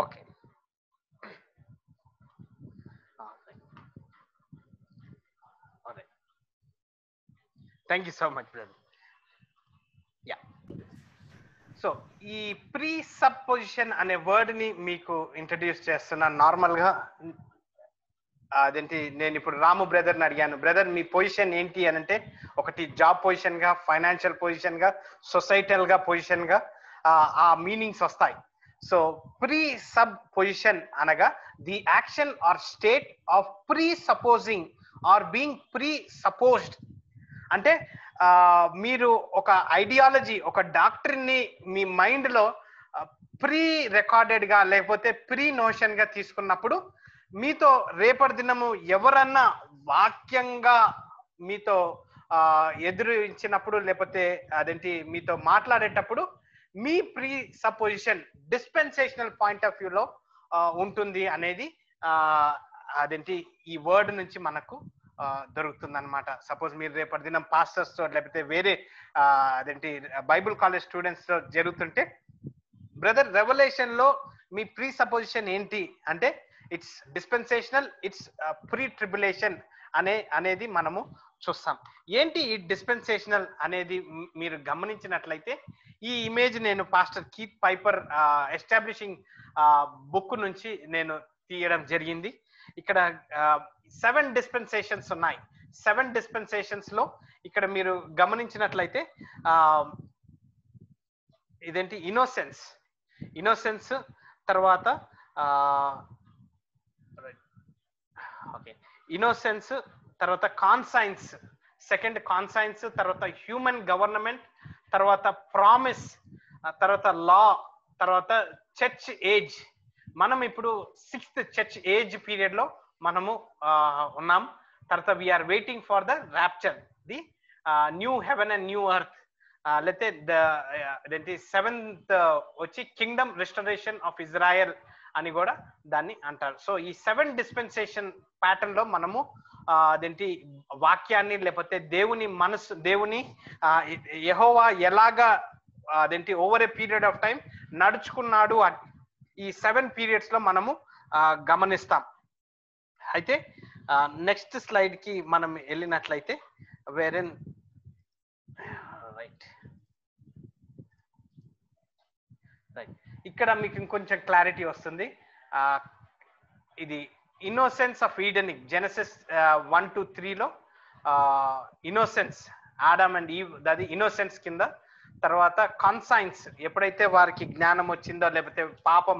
Okay. Thank you so much brother. Yeah, so ఈ pre supposition అనే word ని మీకు ఇంట్రడ్యూస్ చేస్తున్నాను. నార్మల్గా అదేంటి, నేను ఇప్పుడు రాము బ్రదర్ని అడిగాను, బ్రదర్ మీ పొజిషన్ ఏంటి అని అంటే, ఒకటి జాబ్ పొజిషన్ గా, ఫైనాన్షియల్ పొజిషన్ గా, సొసైటల్ గా పొజిషన్ గా ఆ మీనింగ్స్ వస్తాయి. సో ప్రీ సబ్ పొజిషన్ అనగా the action or state of presupposing or being presupposed. అంటే మీరు ఒక ఐడియాలజీ, ఒక డాక్టరీని ని మీ మైండ్ లో ప్రీ రికార్డెడ్ గా లేకపోతే ప్రీ నోషన్ గా తీసుకున్నప్పుడు, మీతో రేపటి దినము ఎవరన్నా వాక్యంగా మీతో ఎదురించినప్పుడు లేకపోతే అదేంటి మీతో మాట్లాడేటప్పుడు మీ presupposition dispensational point of వ్యూలో ఉంటుంది అనేది అదేంటి ఈ వర్డ్ నుంచి మనకు దొరుకుతుంది అనమాట. సపోజ్ మీరు రేపటి దినం పాస్టర్స్ తో లేకపోతే వేరే అదేంటి బైబుల్ కాలేజ్ స్టూడెంట్స్ తో జరుగుతుంటే, బ్రదర్ రెవల్యూషన్ లో మీ ప్రీ సపోజిషన్ ఏంటి అంటే it's dispensational, it's pre tribulation అనేది మనము చూస్తాం. ఏంటి ఈ డిస్పెన్సేషనల్ అనేది మీరు గమనించినట్లయితే, ఈ ఇమేజ్ నేను pastor Keith Piper establishing book నుంచి నేను తీయడం జరిగింది. ఇక్కడ 7 డిస్పెన్సేషన్స్ ఉన్నాయి. 7 డిస్పెన్సేషన్స్ లో ఇక్కడ మీరు గమనించినట్లయితే ఇదేంటి ఇన్నోసెన్స్ తర్వాత ఓకే, ఇన్నోసెన్స్ తర్వాత కాన్సైన్స్, సెకండ్ కాన్సైన్స్, తర్వాత హ్యూమన్ గవర్నమెంట్, తర్వాత ప్రామిస్, తర్వాత లా, తర్వాత చర్చ్ ఏజ్. మనం ఇప్పుడు 6th చర్చ్ ఏజ్ పీరియడ్ లో మనము ఉన్నాం. తర్వాత we are waiting for the rapture, the new heaven and new earth. లేకపోతే 7th వచ్చి కింగ్డమ్ రెస్టరేషన్ ఆఫ్ ఇజ్రాయెల్ అని కూడా దాన్ని అంటారు. సో ఈ 7 డిస్పెన్సేషన్ ప్యాటర్న్ లో మనము అదేంటి వాక్యాన్ని లేకపోతే దేవుని యెహోవా ఎలాగా అదేంటి over a period of time నడుచుకున్నాడు ఈ 7 పీరియడ్స్ లో మనము గమనిస్తాం. అయితే నెక్స్ట్ స్లైడ్ కి మనం వెళ్ళినట్లయితే, వేరెన్ రైట్ ఇక్కడ మీకు ఇంకొంచెం క్లారిటీ వస్తుంది. ఇది ఇన్నోసెన్స్ ఆఫ్ ఈడెనిక్, జెనసిస్ 1-3 లో ఇన్నోసెన్స్, ఆడమ్ అండ్ ఈవ్, అది ఇన్నోసెన్స్ కింద. తర్వాత కాన్సైన్స్, ఎప్పుడైతే వారికి జ్ఞానం వచ్చిందో లేకపోతే పాపం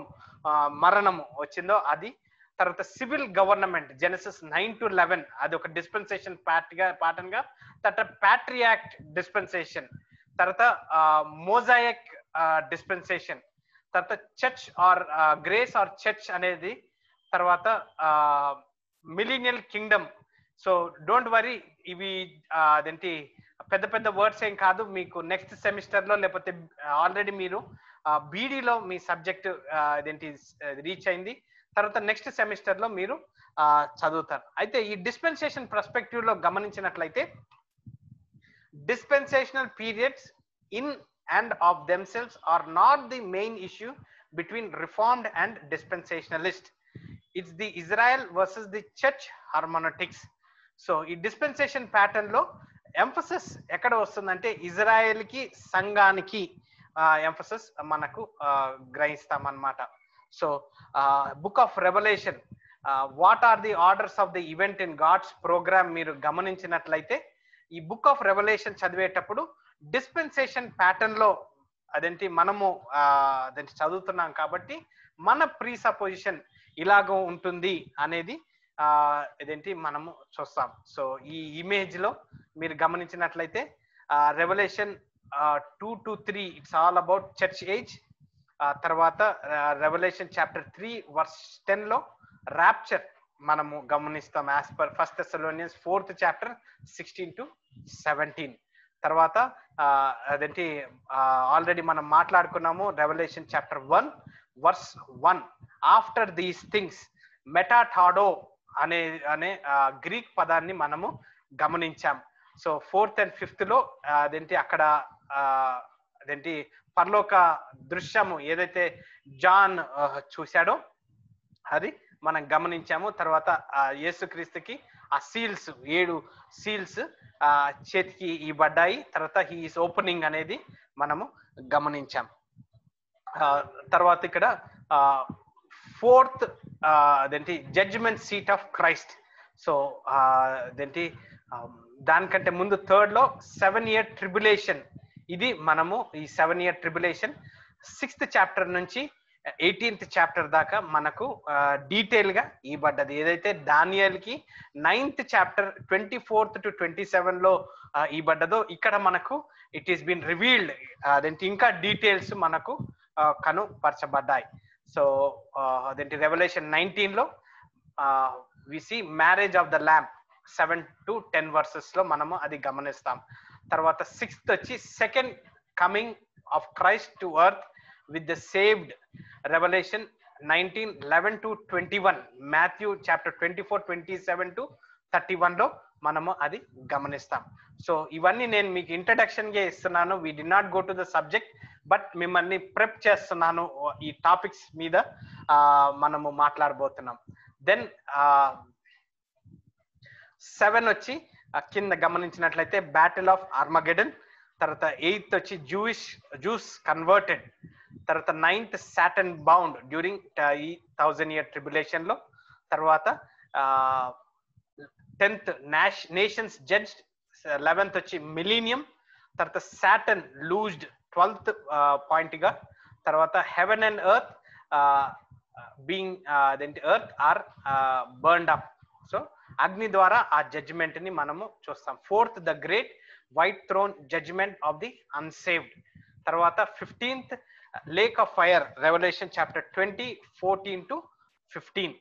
మరణము వచ్చిందో అది. తర్వాత సివిల్ గవర్నమెంట్, జెనసిస్ 9-11, అది ఒక డిస్పెన్సేషన్ ప్యాటర్న్ గా. తర్వాత ప్యాట్రియాక్ట్ డిస్పెన్సేషన్, తర్వాత మోజాయిక్ డిస్పెన్సేషన్, తర్వాత church or grace or church అనేది, తర్వాత millennial kingdom. So don't worry, ఇవి అదేంటి పెద్ద పెద్ద వర్డ్స్ ఏం కాదు. మీకు నెక్స్ట్ సెమిస్టర్ లో లేకపోతే ఆల్రెడీ మీరు బీడీలో మీ సబ్జెక్ట్ అదేంటి రీచ్ అయింది, తర్వాత నెక్స్ట్ సెమిస్టర్ లో మీరు చదువుతారు. అయితే ఈ డిస్పెన్సేషన్ పర్స్పెక్టివ్ లో గమనించినట్లయితే, dispensational periods in and of themselves are not the main issue between reformed and dispensationalist. It's the Israel versus the church hermeneutics. So ఈ డిస్పెన్సేషన్ ప్యాటర్న్ లో ఎంఫసిస్ ఎక్కడ వస్తుందంటే ఇజ్రాయెల్ కి, సంఘానికి ఎంఫసిస్ మనకు గ్రహిస్తామన్నమాట. So book of Revelation, what are the orders of the event in God's programme మీరు గమనించినట్లయితే, ఈ బుక్ ఆఫ్ రెవల్యూషన్ చదివేటప్పుడు డిస్పెన్సేషన్ ప్యాటర్న్ లో అదేంటి మనము అదేంటి చదువుతున్నాం కాబట్టి మన ప్రీ సపోజిషన్ ఇలాగ ఉంటుంది అనేది ఇదేంటి మనము చూస్తాం. సో ఈ ఇమేజ్ లో మీరు గమనించినట్లయితే revolution 2-3 it's all about church age. తర్వాత రెవల్యూషన్ చాప్టర్ 3 వర్స్ 10 లో ర్యాప్చర్ మనము గమనిస్తాం as per 1 Thessalonians 4th chapter 16-17. తర్వాత అదేంటి ఆల్రెడీ మనం మాట్లాడుకున్నాము, Revelation chapter 1 verse 1, after these things మెటాటాడో అనే గ్రీక్ పదాన్ని మనము గమనించాం. సో 4th and 5th లో అదేంటి అక్కడ అదేంటి పరలోక దృశ్యము ఏదైతే జాన్ చూశాడో అది మనం గమనించాము. తర్వాత యేసుక్రీస్తుకి ఆ సీల్స్ 7 సీల్స్ చేతికి ఇవ్వబడ్డాయి. తర్వాత హీఈస్ ఓపెనింగ్ అనేది మనము గమనించాం. తర్వాత ఇక్కడ 4th అదేంటి judgment seat of Christ. So అదేంటి దానికంటే ముందు 3rd లో 7 year ట్రిబులేషన్. ఇది మనము ఈ 7 year ట్రిబులేషన్ 6th చాప్టర్ నుంచి 18th చాప్టర్ దాకా మనకు డీటెయిల్ గా ఇవ్వబడ్డది. ఏదైతే దానియేలుకి 9th చాప్టర్ 24th to 27 లో ఇవ్వబడ్డదో ఇక్కడ మనకు ఇట్ ఈస్ బీన్ రివీల్డ్. అదేంటి ఇంకా డీటెయిల్స్ మనకు కనుపరచబడ్డాయి. సో అదేంటి రెవల్యూషన్ 19 లో we see marriage of the lamb 7 to 10 verses లో మనము అది గమనిస్తాం. తర్వాత 6th వచ్చి second coming of Christ to earth with the saved. Revolution 19:11 to 21, Matthew chapter 24:27 to 31 లో మనము అది గమనిస్తాం. సో ఇవన్నీ నేను మీకు ఇంట్రడక్షన్ గా ఇస్తున్నాను. We do not go to the subject, but మిమ్మల్ని ప్రెప్ చేస్తున్నాను ఈ టాపిక్స్ మీద మనము మాట్లాడబోతున్నాం. దెన్ 7 వచ్చి కింద గమనించినట్లయితే బ్యాటిల్ ఆఫ్ ఆర్మగెడన్. తర్వాత 8th వచ్చి జూస్ కన్వర్టెడ్. తర్వాత 9th సాటన్ బౌండ్ డ్యూరింగ్ ఈ 1000 year ట్రిబులేషన్ లో. తర్వాత 10th నేషన్స్ జడ్జ్డ్. 11th వచ్చి మిలీనియం. తర్వాత సాటన్ లూజ్డ్ 12th పాయింట్ గా. తర్వాత heaven and earth being earth are burned up. So అగ్ని ద్వారా ఆ జడ్జిమెంట్ ని మనము చూస్తాం. 4th the great white throne judgment of the unsaved. తర్వాత 15th lake of fire. Revelation chapter 20:14 to 15.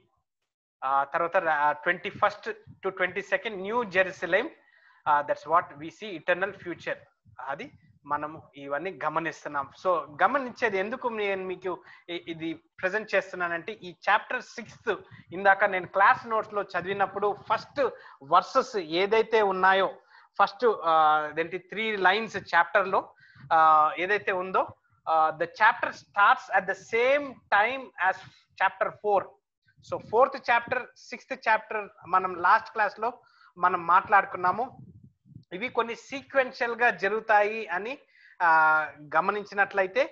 తర్వాత 21st to 22nd new Jerusalem. That's what we see eternal future. అది మనము ఇవన్నీ గమనిస్తున్నాం. సో గమనించేది ఎందుకు నేను మీకు ఇది ప్రజెంట్ చేస్తున్నానంటే ఈ చాప్టర్ 6th ఇందాక నేను క్లాస్ నోట్స్ లో చదివినప్పుడు ఫస్ట్ వర్సెస్ ఏదైతే ఉన్నాయో ఫస్ట్ 3 lines చాప్టర్ లో ఏదైతే ఉందో the chapter starts at the same time as chapter 4. So 4th chapter 6th chapter మనం లాస్ట్ క్లాస్ లో మనం మాట్లాడుకున్నాము. ఇవి కొన్ని సీక్వెన్షియల్ గా జరుగుతాయి అని గమనించినట్లయితే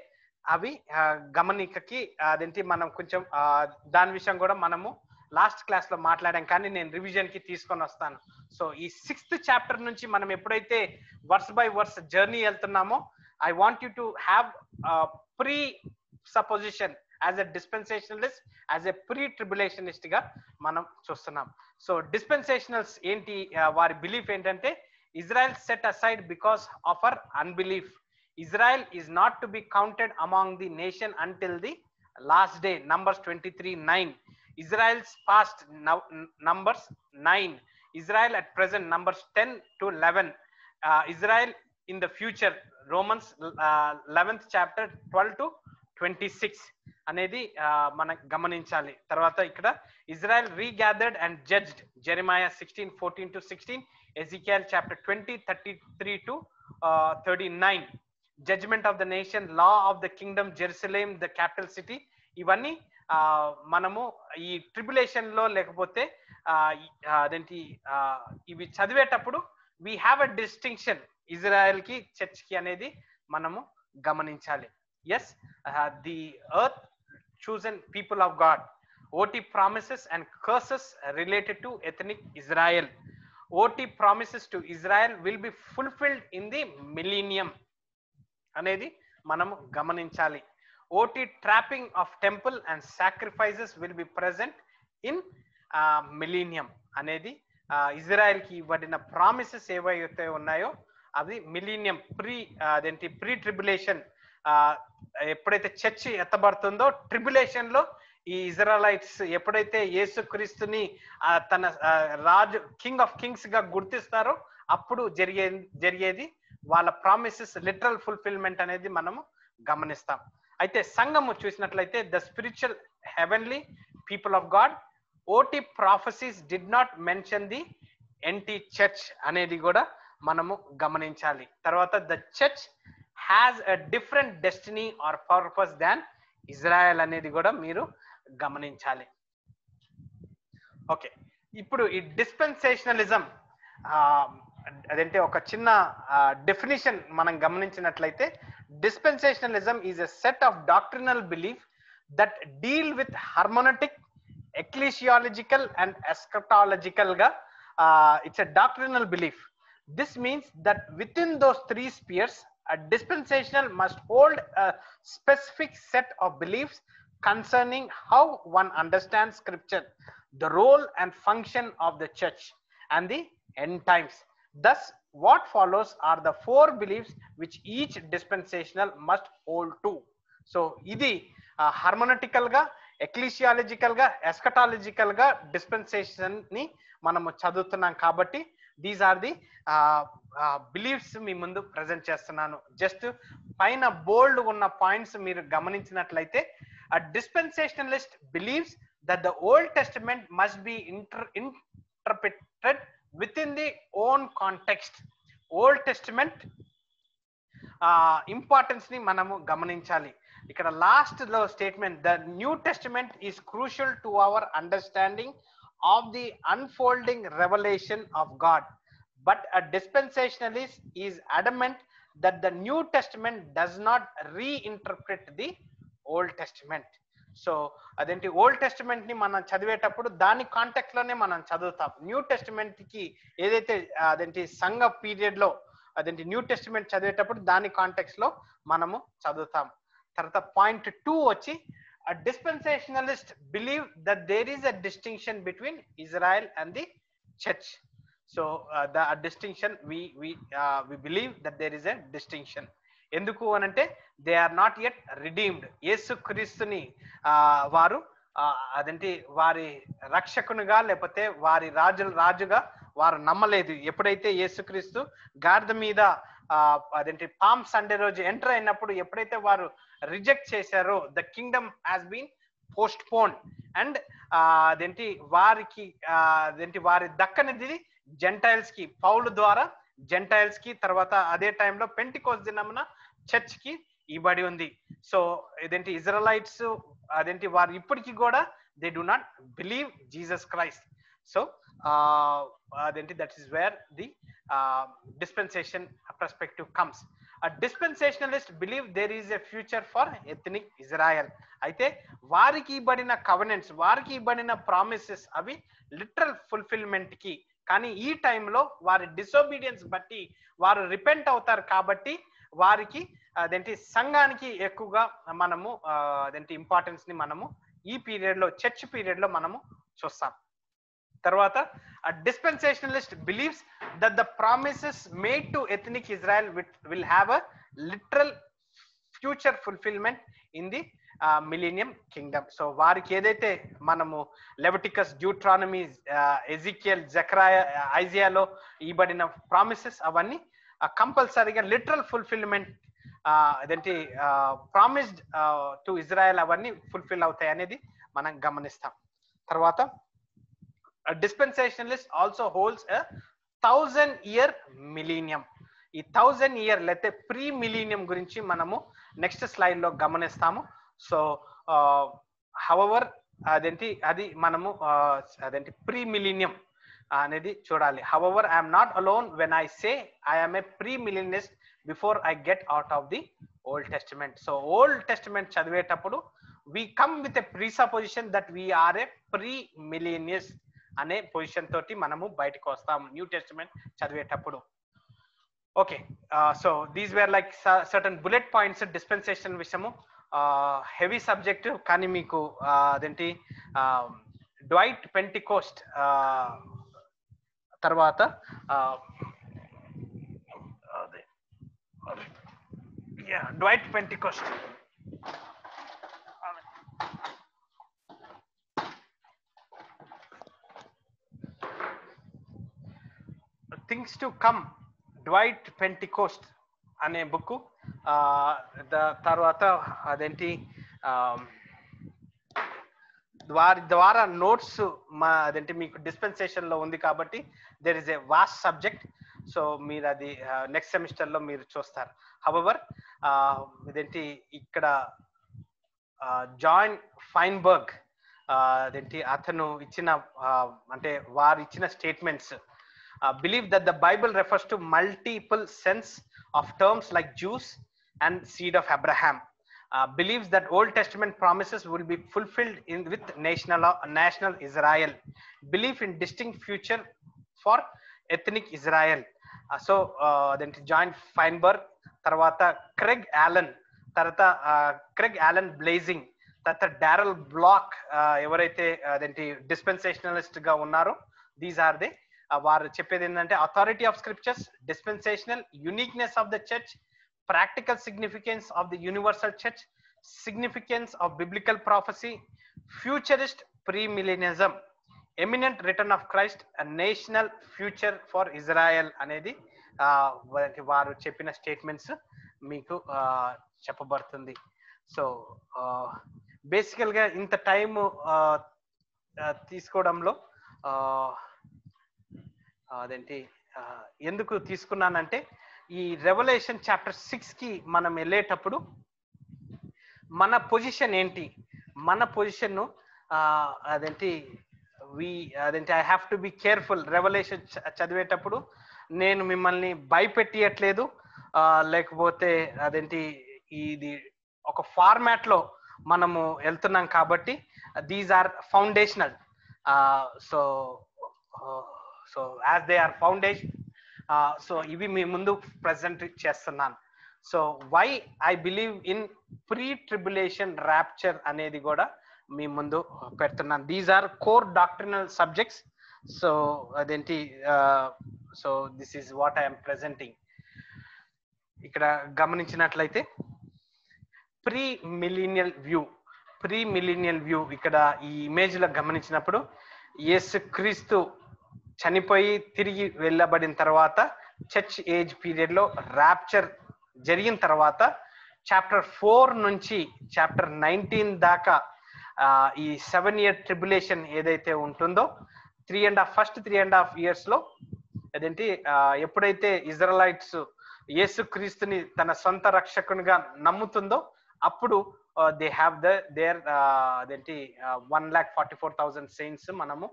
అవి గమనికకి అదేంటి మనం కొంచెం దాని విషయం కూడా మనము లాస్ట్ క్లాస్ లో మాట్లాడాం, కానీ నేను రివిజన్ కి తీసుకొని వస్తాను. సో ఈ 6th చాప్టర్ నుంచి మనం ఎప్పుడైతే వర్స్ బై వర్స్ జర్నీ వెళ్తున్నామో I want you to have presupposition as a dispensationalist, as a pretribulationist గా మనం చూస్తున్నాం. సో డిస్పెన్సేషనల్స్ ఏంటి, వారి బిలీఫ్ ఏంటంటే Israel set aside because of her unbelief. Israel is not to be counted among the nation until the last day. Numbers 23:9. Israel's past, Numbers 9. Israel at present, Numbers 10 to 11. Israel in the future, Romans 11th chapter 12 to 26 అనేది మనం గమనించాలి. తర్వాత ఇక్కడ Israel regathered and judged. Jeremiah 16:14 to 16. Ezekiel chapter 20:33 to 39. Judgment of the nation, law of the kingdom, Jerusalem the capital city. ఇవన్నీ మనము ఈ tribulation లో లేకపోతే అదేంటి ఇవి చదివేటప్పుడు we have a distinction Israel కి చర్చ్ కి అనేది మనము గమనించాలి. Yes, the earth chosen people of God. OT promises and curses related to ethnic Israel. OT promises to Israel will be fulfilled in the millennium అనేది మనము గమనించాలి. OT trapping of temple and sacrifices will be present in millennium అనేది Israel కి ఇవ్వబడిన promises ఏవైతే ఉన్నాయో అవి millennium pre tribulation ఎప్పుడైతే చర్చ్ ఎత్తబడుతుందో ట్రిబులేషన్ లో ఈ ఇజ్రాయలైట్స్ ఎప్పుడైతే యేసుక్రీస్తుని తన రాజు కింగ్ ఆఫ్ కింగ్స్ గా గుర్తిస్తారో అప్పుడు జరిగేది వాళ్ళ ప్రామిసెస్ లిటరల్ ఫుల్ఫిల్మెంట్ అనేది మనము గమనిస్తాం. అయితే సంఘము చూసినట్లయితే the spiritual heavenly people of God, OT prophecies did not mention the NT church అనేది కూడా మనము గమనించాలి. తర్వాత the church has a different destiny or purpose than Israel అనేది కూడా మీరు గమనించాలి. ఓకే, ఇప్పుడు ఈ డిస్పెన్సేషనలిజం అదంటే ఒక చిన్న డెఫినిషన్ మనం గమనించినట్లయితే, dispensationalism is a set of doctrinal belief that deal with hermeneutic, ecclesiological and eschatological గా it's a doctrinal belief. This means that within those three spheres, a dispensational must hold a specific set of beliefs concerning how one understands scripture, the role and function of the church, and the end times. Thus, what follows are the four beliefs which each dispensational must hold to. So, idi harmonautical ga, ecclesiological ga, eschatological ga dispensation ni manamu chaduvutunnam kabatti these are the beliefs మీ ముందు present చేస్తున్నాను. Just పైన బోల్డ్ ఉన్న points మీరు గమనించినట్లయితే, a dispensationalist believes that the Old Testament must be interpreted within the own context. Old Testament importance ని మనము గమనించాలి. ఇక్కడ లాస్ట్ లో statement, the new testament is crucial to our understanding of the unfolding revelation of God, but a dispensationalist is adamant that the New Testament does not reinterpret the Old Testament. So అదేంటి, Old testament ని మనం చదివేటప్పుడు దాని context లోనే మనం చదువుతాం. New testament కి ఏదైతే అదేంటి సంఘ పీరియడ్ లో అదేంటి న్యూ టెస్టిమెంట్ చదివేటప్పుడు దాని కాంటెక్స్ట్ లో మనము చదువుతాం. తర్వాత పాయింట్ 2 వచ్చి, a dispensationalist believe that there is a distinction between Israel and the church. So the distinction we believe that there is a distinction. ఎందుకు అనంటే, they are not yet redeemed. యేసు క్రీస్తుని వారు అదేంటి వారి రక్షకునిగా లేకపోతే వారి రాజుగా వారు నమ్మలేదు. ఎప్పుడైతే యేసుక్రీస్తు గాడిద మీద అదేంటి పామ్ సండే రోజు ఎంటర్ అయినప్పుడు ఎప్పుడైతే వారు రిజెక్ట్ చేశారో, the kingdom has been postponed and అదేంటి వారికి అదేంటి వారి దక్కనిది జెంటైల్స్ కి, పౌలు ద్వారా జెంటైల్స్ కి, తర్వాత అదే టైంలో పెంటికోస్ట్ దినమున చర్చ్ కి ఇవ్వబడి ఉంది. సో ఇదేంటి ఇజ్రాయలైట్స్ అదేంటి వారు ఇప్పటికీ కూడా they do not believe Jesus Christ. So అదేంటి that is where the dispensation perspective comes. A dispensationalist believe there is a future for ethnic Israel. అయితే వారికి ఇవ్వబడిన కవెనెంట్స్, వారికి ఇవ్వబడిన ప్రామిసెస్ అవి లిటరల్ ఫుల్ఫిల్మెంట్ కి, కానీ ఈ టైంలో వారి డిసోబీడియన్స్ బట్టి వారు రిపెంట్ అవుతారు కాబట్టి వారికి అదేంటి సంఘానికి ఎక్కువగా మనము అదేంటి ఇంపార్టెన్స్ ని మనము ఈ పీరియడ్ లో, చర్చ్ పీరియడ్ లో మనము చూస్తాం. తర్వాత a dispensationalist believes that the promises made to ethnic Israel will have a literal future fulfillment in the millennium kingdom. So వారికి ఏదైతే మనము లెవిటికస్, డ్యూట్రానమీ, ఎజికియల్, జకరియా, ఐజియాలో ఇవ్వబడిన ప్రామిసెస్ అవన్నీ కంపల్సరీగా లిటరల్ ఫుల్ఫిల్మెంట్ అదేంటి ప్రామిస్డ్ టు ఇజ్రాయెల్ అవన్నీ ఫుల్ఫిల్ అవుతాయి అనేది మనం గమనిస్తాం. తర్వాత a dispensationalist also holds a 1000-year millennium. ఈ 1000 year లేకపోతే ప్రీ మిలీనియం గురించి మనము నెక్స్ట్ స్లైడ్ లో గమనిస్తాము. సో హవెవర్ అదేంటి అది మనము అదేంటి ప్రీ మిలీనియం అనేది చూడాలి. However I'm not alone when I say I'm a premillennialist before I get out of the Old Testament. So Old Testament చదివేటప్పుడు we come with a presupposition that we are a pre-millennialist అనే position తోటి మనము బయటకు వస్తాము new testament చదివేటప్పుడు. Okay, so these were like certain bullet points dispensation విషయము. Heavy subject, కానీ మీకు అదేంటి డ్వైట్ పెంటికోస్ట్ తర్వాత Dwight Pentecost things to come, Dwight Pentecost అనే బుక్. తర్వాత అదేంటి వారి ద్వారా నోట్స్ అదేంటి మీకు డిస్పెన్సేషన్ లో ఉంది కాబట్టి there is a vast subject. So మీరు అది నెక్స్ట్ సెమిస్టర్ లో మీరు చూస్తారు. హవెవర్ ఇదేంటి ఇక్కడ జాన్ ఫైన్బర్గ్ అదేంటి అతను ఇచ్చిన అంటే వారు ఇచ్చిన statements, believe that the Bible refers to multiple sense of terms like Jews and seed of Abraham. Believes that Old Testament promises will be fulfilled with national Israel. Belief in distinct future for ethnic Israel. So then John Feinberg, తర్వాత Kraigg Alan blazing, తర్వాత Daryl black ఎవరైతే అదేంటి డిస్పెన్సేషనలిస్ట్ గా ఉన్నారో, these are they. వారు చెప్పేది ఏంటంటే authority of scriptures, dispensational, uniqueness of the church, practical significance of the universal church, significance of biblical prophecy, futurist premillennialism, imminent return of Christ, national future for Israel అనేది వారు చెప్పిన statements మీకు చెప్పబడుతుంది. So బేసికల్ గా ఇంత టైం తీసుకోవడంలో అదేంటి ఎందుకు తీసుకున్నానంటే, ఈ రెవల్యూషన్ చాప్టర్ 6 కి మనం వెళ్ళేటప్పుడు మన పొజిషన్ ఏంటి, మన పొజిషన్ అదేంటి I have to be careful. Revolution చదివేటప్పుడు నేను మిమ్మల్ని భయపెట్టియట్లేదు, లేకపోతే అదేంటి ఇది ఒక ఫార్మాట్ లో మనము వెళ్తున్నాం కాబట్టి these are foundational. So as they are foundation, so ఇవి మీ ముందు ప్రెజెంట్ చేస్తున్నాను. So why I believe in pretribulation rapture అనేది కూడా మీ ముందు పెడుతున్నాను. These are core doctrinal subjects. So అదేంటి so this is what I'm presenting. ఇక్కడ గమనించినట్లయితే ప్రీ మిలీనియల్ వ్యూ ఇక్కడ ఈ ఇమేజ్ లో గమనించినప్పుడు, యేసుక్రీస్తు చనిపోయి తిరిగి వెళ్ళబడిన తర్వాత చర్చ్ ఏజ్ పీరియడ్ లో ర్యాప్చర్ జరిగిన తర్వాత చాప్టర్ 4 నుంచి చాప్టర్ 19 దాకా ఈ 7-year ట్రిబులేషన్ ఏదైతే ఉంటుందో, 3.5 years లో అదేంటి ఎప్పుడైతే ఇజ్రాయెలైట్స్ యేసుక్రీస్తుని తన సొంత రక్షకునిగా నమ్ముతుందో అప్పుడు దే హ్యావ్ దేర్ అదేంటి 1,44,000 సెయింట్స్ మనము,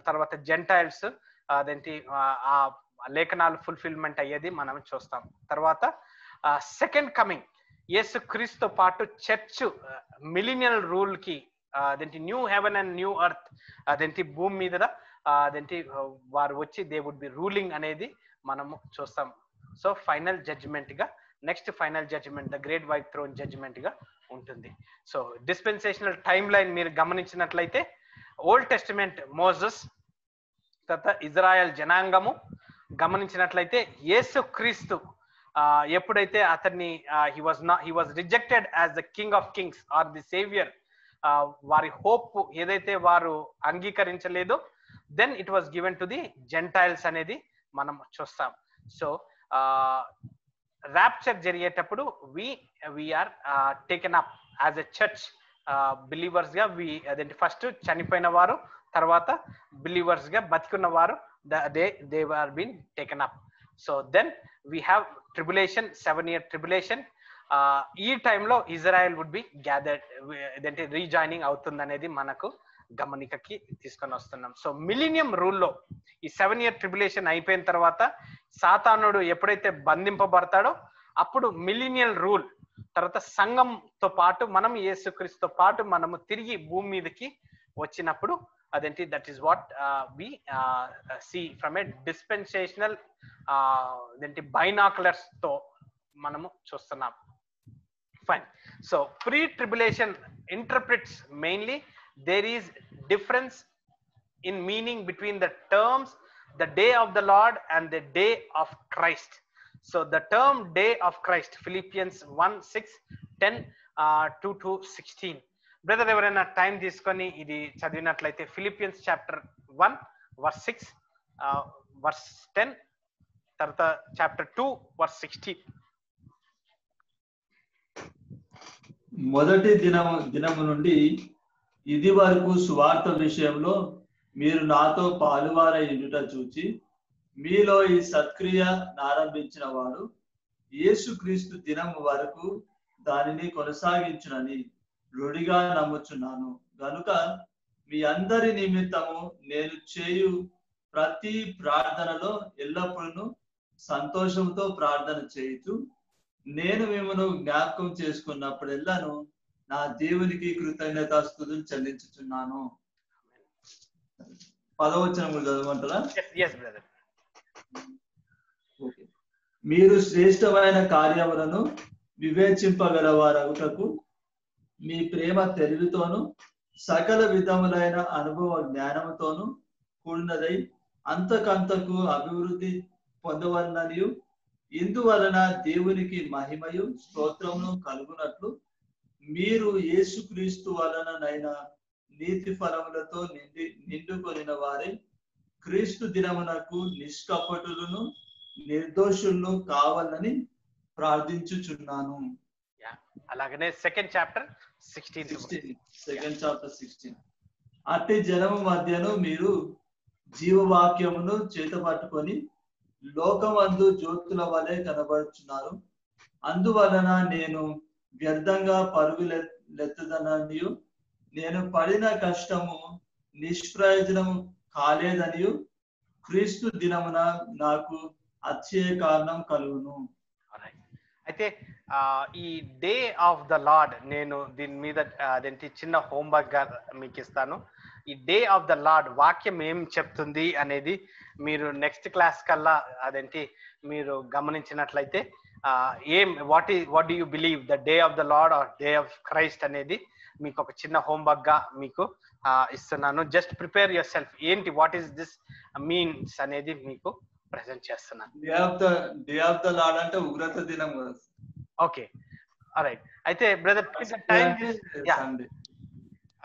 తర్వాత జెంటైల్స్ అదేంటి ఆ లేఖనాలు ఫుల్ఫిల్మెంట్ అయ్యేది మనం చూస్తాం. తర్వాత సెకండ్ కమింగ్, యేసుక్రీస్తుతో పాటు చర్చ్ మిలీనియల్ రూల్ కి అదేంటి new heaven and new earth అదేంటి భూమి మీద అదేంటి వారు వచ్చి దే వుడ్ బి రూలింగ్ అనేది మనము చూస్తాం. సో ఫైనల్ జడ్జిమెంట్ గా, next final judgement the great white throne judgement గా ఉంటుంది. సో డిస్పెన్సేషనల్ టైమ్ లైన్ మీరు గమనించినట్లయితే, ఓల్డ్ టెస్టిమెంట్ మోసెస్, తర్వాత ఇజ్రాయెల్ జనాంగము గమనించినట్లయితే, యేసుక్రీస్తు ఎప్పుడైతే అతన్ని he was rejected as the king of kings or the saviour, వారి హోప్ ఏదైతే వారు అంగీకరించలేదో, then it was given to the Gentiles అనేది మనం చూస్తాం. సో ర్యాప్చర్ జరిగేటప్పుడు we are taken up as a church believers గా. అదేంటి ఫస్ట్ చనిపోయిన వారు, తర్వాత బిలీవర్స్ గా బతికున్న వారు, they are been taken up. So then we have tribulation, 7-year tribulation. ఈ టైంలో ఇజ్రాయెల్ వుడ్ బి గ్యాదర్డ్, ఇదేంటి రీజాయినింగ్ అవుతుంది అనేది మనకు గమనికకి తీసుకొని వస్తున్నాం. సో మిలీనియం రూల్లో ఈ 7-year ట్రిబులేషన్ అయిపోయిన తర్వాత సాతానుడు ఎప్పుడైతే బంధింపబడతాడో అప్పుడు మిలీనియల్ రూల్, తర్వాత సంఘంతో పాటు మనం యేసుక్రీస్తుతో పాటు మనము తిరిగి భూమి మీదకి వచ్చినప్పుడు అదేంటి that is what we see from a dispensational అదేంటి బైనాకులర్స్ తో మనము చూస్తున్నాం. Fine. So pre tribulation interprets mainly there is difference in meaning between the terms the day of the Lord and the day of Christ. So the term day of Christ, Philippians 1:6, 10 to 16. Brother ఎవరైనా time తీసుకొని ఇది చదివినట్లయితే, Philippians chapter 1 verse 6, verse 10, తర్వాత chapter 2 verse 16. మొదటి దినము నుండి ఇది వరకు సువార్త విషయంలో మీరు నాతో పాలువారై ఉండుట చూచి మీలో ఈ సత్క్రియ ఆరంభించిన వాడు యేసుక్రీస్తు దినం వరకు దానిని కొనసాగించునని రుడిగా నమ్ముచున్నాను. గనుక మీ అందరి నిమిత్తము నేను చేయు ప్రతి ప్రార్థనలో ఎల్లప్పుడూ సంతోషంతో ప్రార్థన చేయుచు నేను మిమ్మల్ని జ్ఞాపకం చేసుకున్నప్పుడెల్లాను నా దేవునికి కృతజ్ఞతాస్తుతులు చెల్లించుచున్నాను. 10వ వచనం చదవమంటారా? yes brother. ఓకే. మీరు శ్రేష్టమైన కార్యములను వివేచింపగలవారగుటకు మీ ప్రేమ తెలివితోను సకల విధములైన అనుభవ జ్ఞానముతోను కూడినదై అంతకంతకు అభివృద్ధి పొందవలననియు ఇందువలన దేవునికి మహిమయు స్తోత్రమును కలుగునట్లు మీరు యేసుక్రీస్తు వలననైనా నీతి ఫలములతో నిండుకొనిన వారే క్రీస్తు దినమునకు నిష్కపటులను నిర్దోషులను కావాలని ప్రార్థించుచున్నాను. అలాగనే సెకండ్ చాప్టర్ 16 అట్టి జనము మధ్యను మీరు జీవవాక్యమును చేతపట్టుకొని లోకమందు జ్యోతుల వలె కనబడుచున్నారు. అందువలన నేను వ్యర్థంగా పరుగులెత్తదననియు నేను పడిన కష్టము నిష్ప్రయోజనము కాలేదనియు క్రీస్తు దినమున నాకు అతిశయ కారణం కలుగును. అయితే ఈ డే ఆఫ్ ద లార్డ్ నేను దీని మీద అదేంటి చిన్న హోంవర్క్ గా మీకు ఇస్తాను. ఈ డే ఆఫ్ ద లార్డ్ వాక్యం ఏం చెప్తుంది అనేది మీరు నెక్స్ట్ క్లాస్ కల్లా అదేంటి మీరు గమనించినట్లయితే what do you believe the day of the lord or day of Christ అనేది మీకు ఒక చిన్న హోంవర్క్ గా మీకు ఇస్తున్నాను. జస్ట్ ప్రిపేర్ యువర్ సెల్ఫ్ ఏంటి వాట్ ఈస్ దిస్ మీన్స్ అనేది మీకు ప్రెజెంట్ చేస్తున్నాను. డే ఆఫ్ ద లార్డ్ అంటే ఉగ్రత దినం. Okay right. అయితే బ్రదర్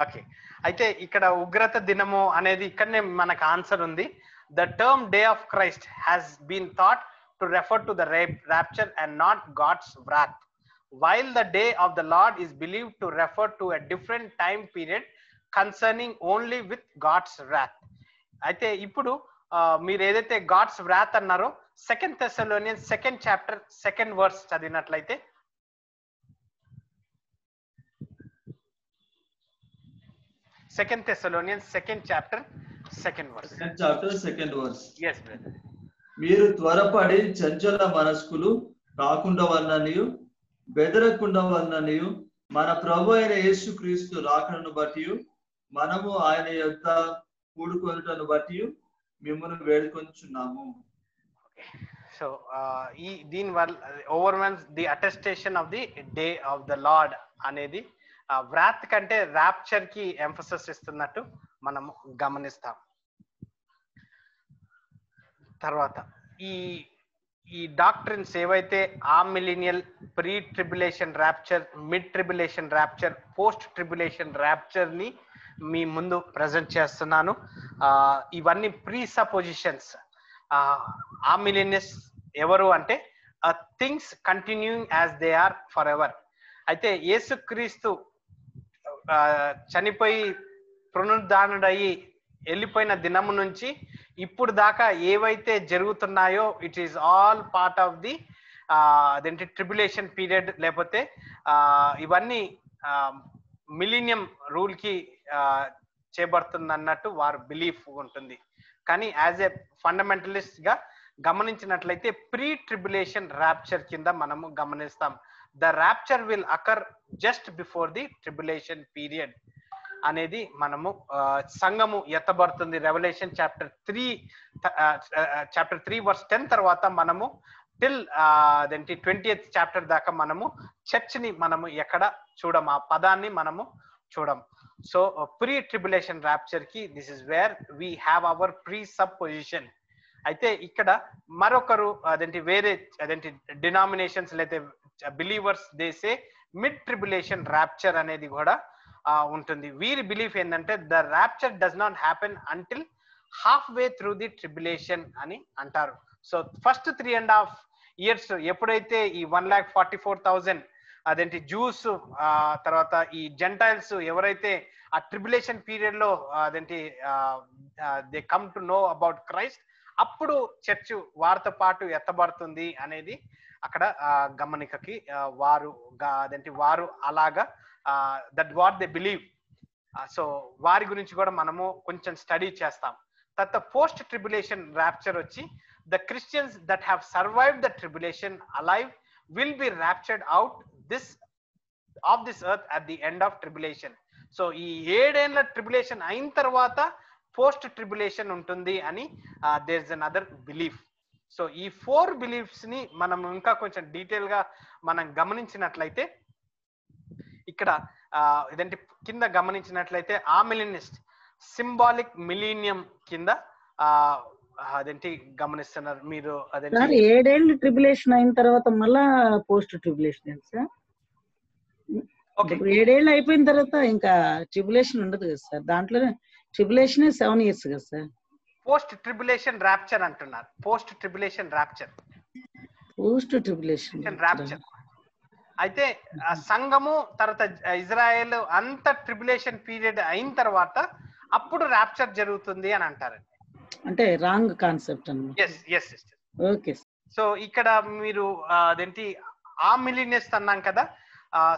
ఓకే అయితే ఇక్కడ ఉగ్రత దినము అనేది ఇక్కడనే మనకు ఆన్సర్ ఉంది. The term day of Christ has been thought to refer to the rapture and not God's wrath, while the day of the Lord is believed to refer to a different time period concerning only with God's wrath. అయితే ఇప్పుడు మీరు ఏదైతే God's wrath అన్నారో 2 Thessalonians 2nd chapter 2nd verse చదివినట్లయితే 2 Thessalonians 2nd chapter 2nd verse. Yes brother. మీరు త్వరపడి చంచల మనస్కులు కాకుండా వలననియు బెదరకుండా వలననియు మన ప్రభు అయిన యేసుక్రీస్తు రాకడను బట్టి మనము ఆయన యొక్క కూడుకొనుటను బట్టి మిమ్మల్ని వేడుకొంచున్నాము. సో దీని వల్ల overwhelms the attestation of the day of the Lord అనేది వ్రాత్ కంటే ర్యాప్చర్ కి ఎంఫసిస్ ఇస్తున్నట్టు మనము గమనిస్తాం. తర్వాత ఈ డాక్ట్రిన్స్ ఏవైతే amillennial, pretribulation rapture, midtribulation rapture, posttribulation rapture ని మీ ముందు ప్రజెంట్ చేస్తున్నాను. ఇవన్నీ ప్రీ సపోజిషన్స్. ఆ మిలీనియస్ ఎవరు అంటే things continuing as they are forever. అయితే యేసుక్రీస్తు చనిపోయి పునరుద్ధానుడయి వెళ్ళిపోయిన దినము నుంచి ఇప్పుడు దాకా ఏవైతే జరుగుతున్నాయో it is all part of the అదేంటి ట్రిబులేషన్ పీరియడ్, లేకపోతే ఇవన్నీ మిలీనియం రూల్ కి చేయబడుతుంది అన్నట్టు వారు బిలీఫ్ ఉంటుంది. కానీ యాజ్ ఏ ఫండమెంటలిస్ట్ గా గమనించినట్లయితే ప్రీ ట్రిబులేషన్ ర్యాప్చర్ కింద మనము గమనిస్తాం. The rapture will occur just before the tribulation period అనేది మనము సంఘము ఎత్తబడుతుంది. రెవల్యూషన్ చాప్టర్ 3 verse 10 తర్వాత మనము టిల్ 20th చాప్టర్ దాకా మనము చర్చ్ ని మనము ఎక్కడ చూడం, ఆ పదాన్ని మనము చూడం. సో ప్రీ ట్రిబులేషన్ ర్యాప్చర్ కి this is where we have our pre sub position. అయితే ఇక్కడ మరొకరు వేరే డినామినేషన్స్ లేదా బిలీవర్స్ దేసే మిడ్ ట్రిబులేషన్ ర్యాప్చర్ అనేది కూడా ఉంటుంది. వీరి బిలీఫ్ ఏంటంటే the rapture does not happen until half way through the tribulation అని అంటారు. సో ఫస్ట్ 3.5 years ఎప్పుడైతే ఈ 1,44,000 జూస్ తర్వాత ఈ జెంటైల్స్ ఎవరైతే ఆ ట్రిబులేషన్ పీరియడ్ లో they come to know about Christ, అప్పుడు చర్చ్ వారితో పాటు ఎత్తబడుతుంది అనేది అక్కడ గమనికకి వారు అదేంటి వారు అలాగా that what they believe. So వారి గురించి కూడా మనము కొంచెం స్టడీ చేస్తాం. తర్వాత పోస్ట్ ట్రిబులేషన్ ర్యాప్చర్ వచ్చి the Christians that have survived the tribulation alive will be raptured out of this earth at the end of tribulation. So ఈ 7 ఏళ్ల ట్రిబులేషన్ అయిన తర్వాత పోస్ట్ ట్రిబులేషన్ ఉంటుంది అని there is another belief. So ఈ 4 beliefs ని మనం ఇంకా కొంచెం డీటెయిల్ గా మనం గమనించినట్లయితే ఇక్కడ ఇదంటే కింద గమనించినట్లయితే ఆ మిలీనిస్ట్ సింబాలిక్ మిలీనియం కింద అదేంటి గమనిస్తున్నారు మీరు. అదేంటి 7 ఏళ్ళు ట్రిబులేషన్ అయిన తర్వాత మళ్ళా పోస్ట్ ట్రిబులేషన్ సార్. 7 ఏళ్ళు అయిపోయిన తర్వాత ఇంకా ట్రిబులేషన్ ఉండదు కదా సార్, దాంట్లోనే ట్రిబులేషన్ 7 years కదా సార్. పోస్ట్ ట్రిబులేషన్ ర్యాప్చర్ అంటున్నారు. పోస్ట్ ట్రిబులేషన్ ర్యాప్చర్ అయితే సంఘము తర్వాత ఇజ్రాయెల్ అంత ట్రిబులేషన్ పీరియడ్ అయిన తర్వాత అప్పుడు ర్యాప్చర్ జరుగుతుంది అని అంటారండి. అంటే రాంగ్ కాన్సెప్ట్ అన్నమాట. ఓకే. సో ఇక్కడ మీరు అదేంటి ఆ మిలీనియస్ అన్నాం కదా.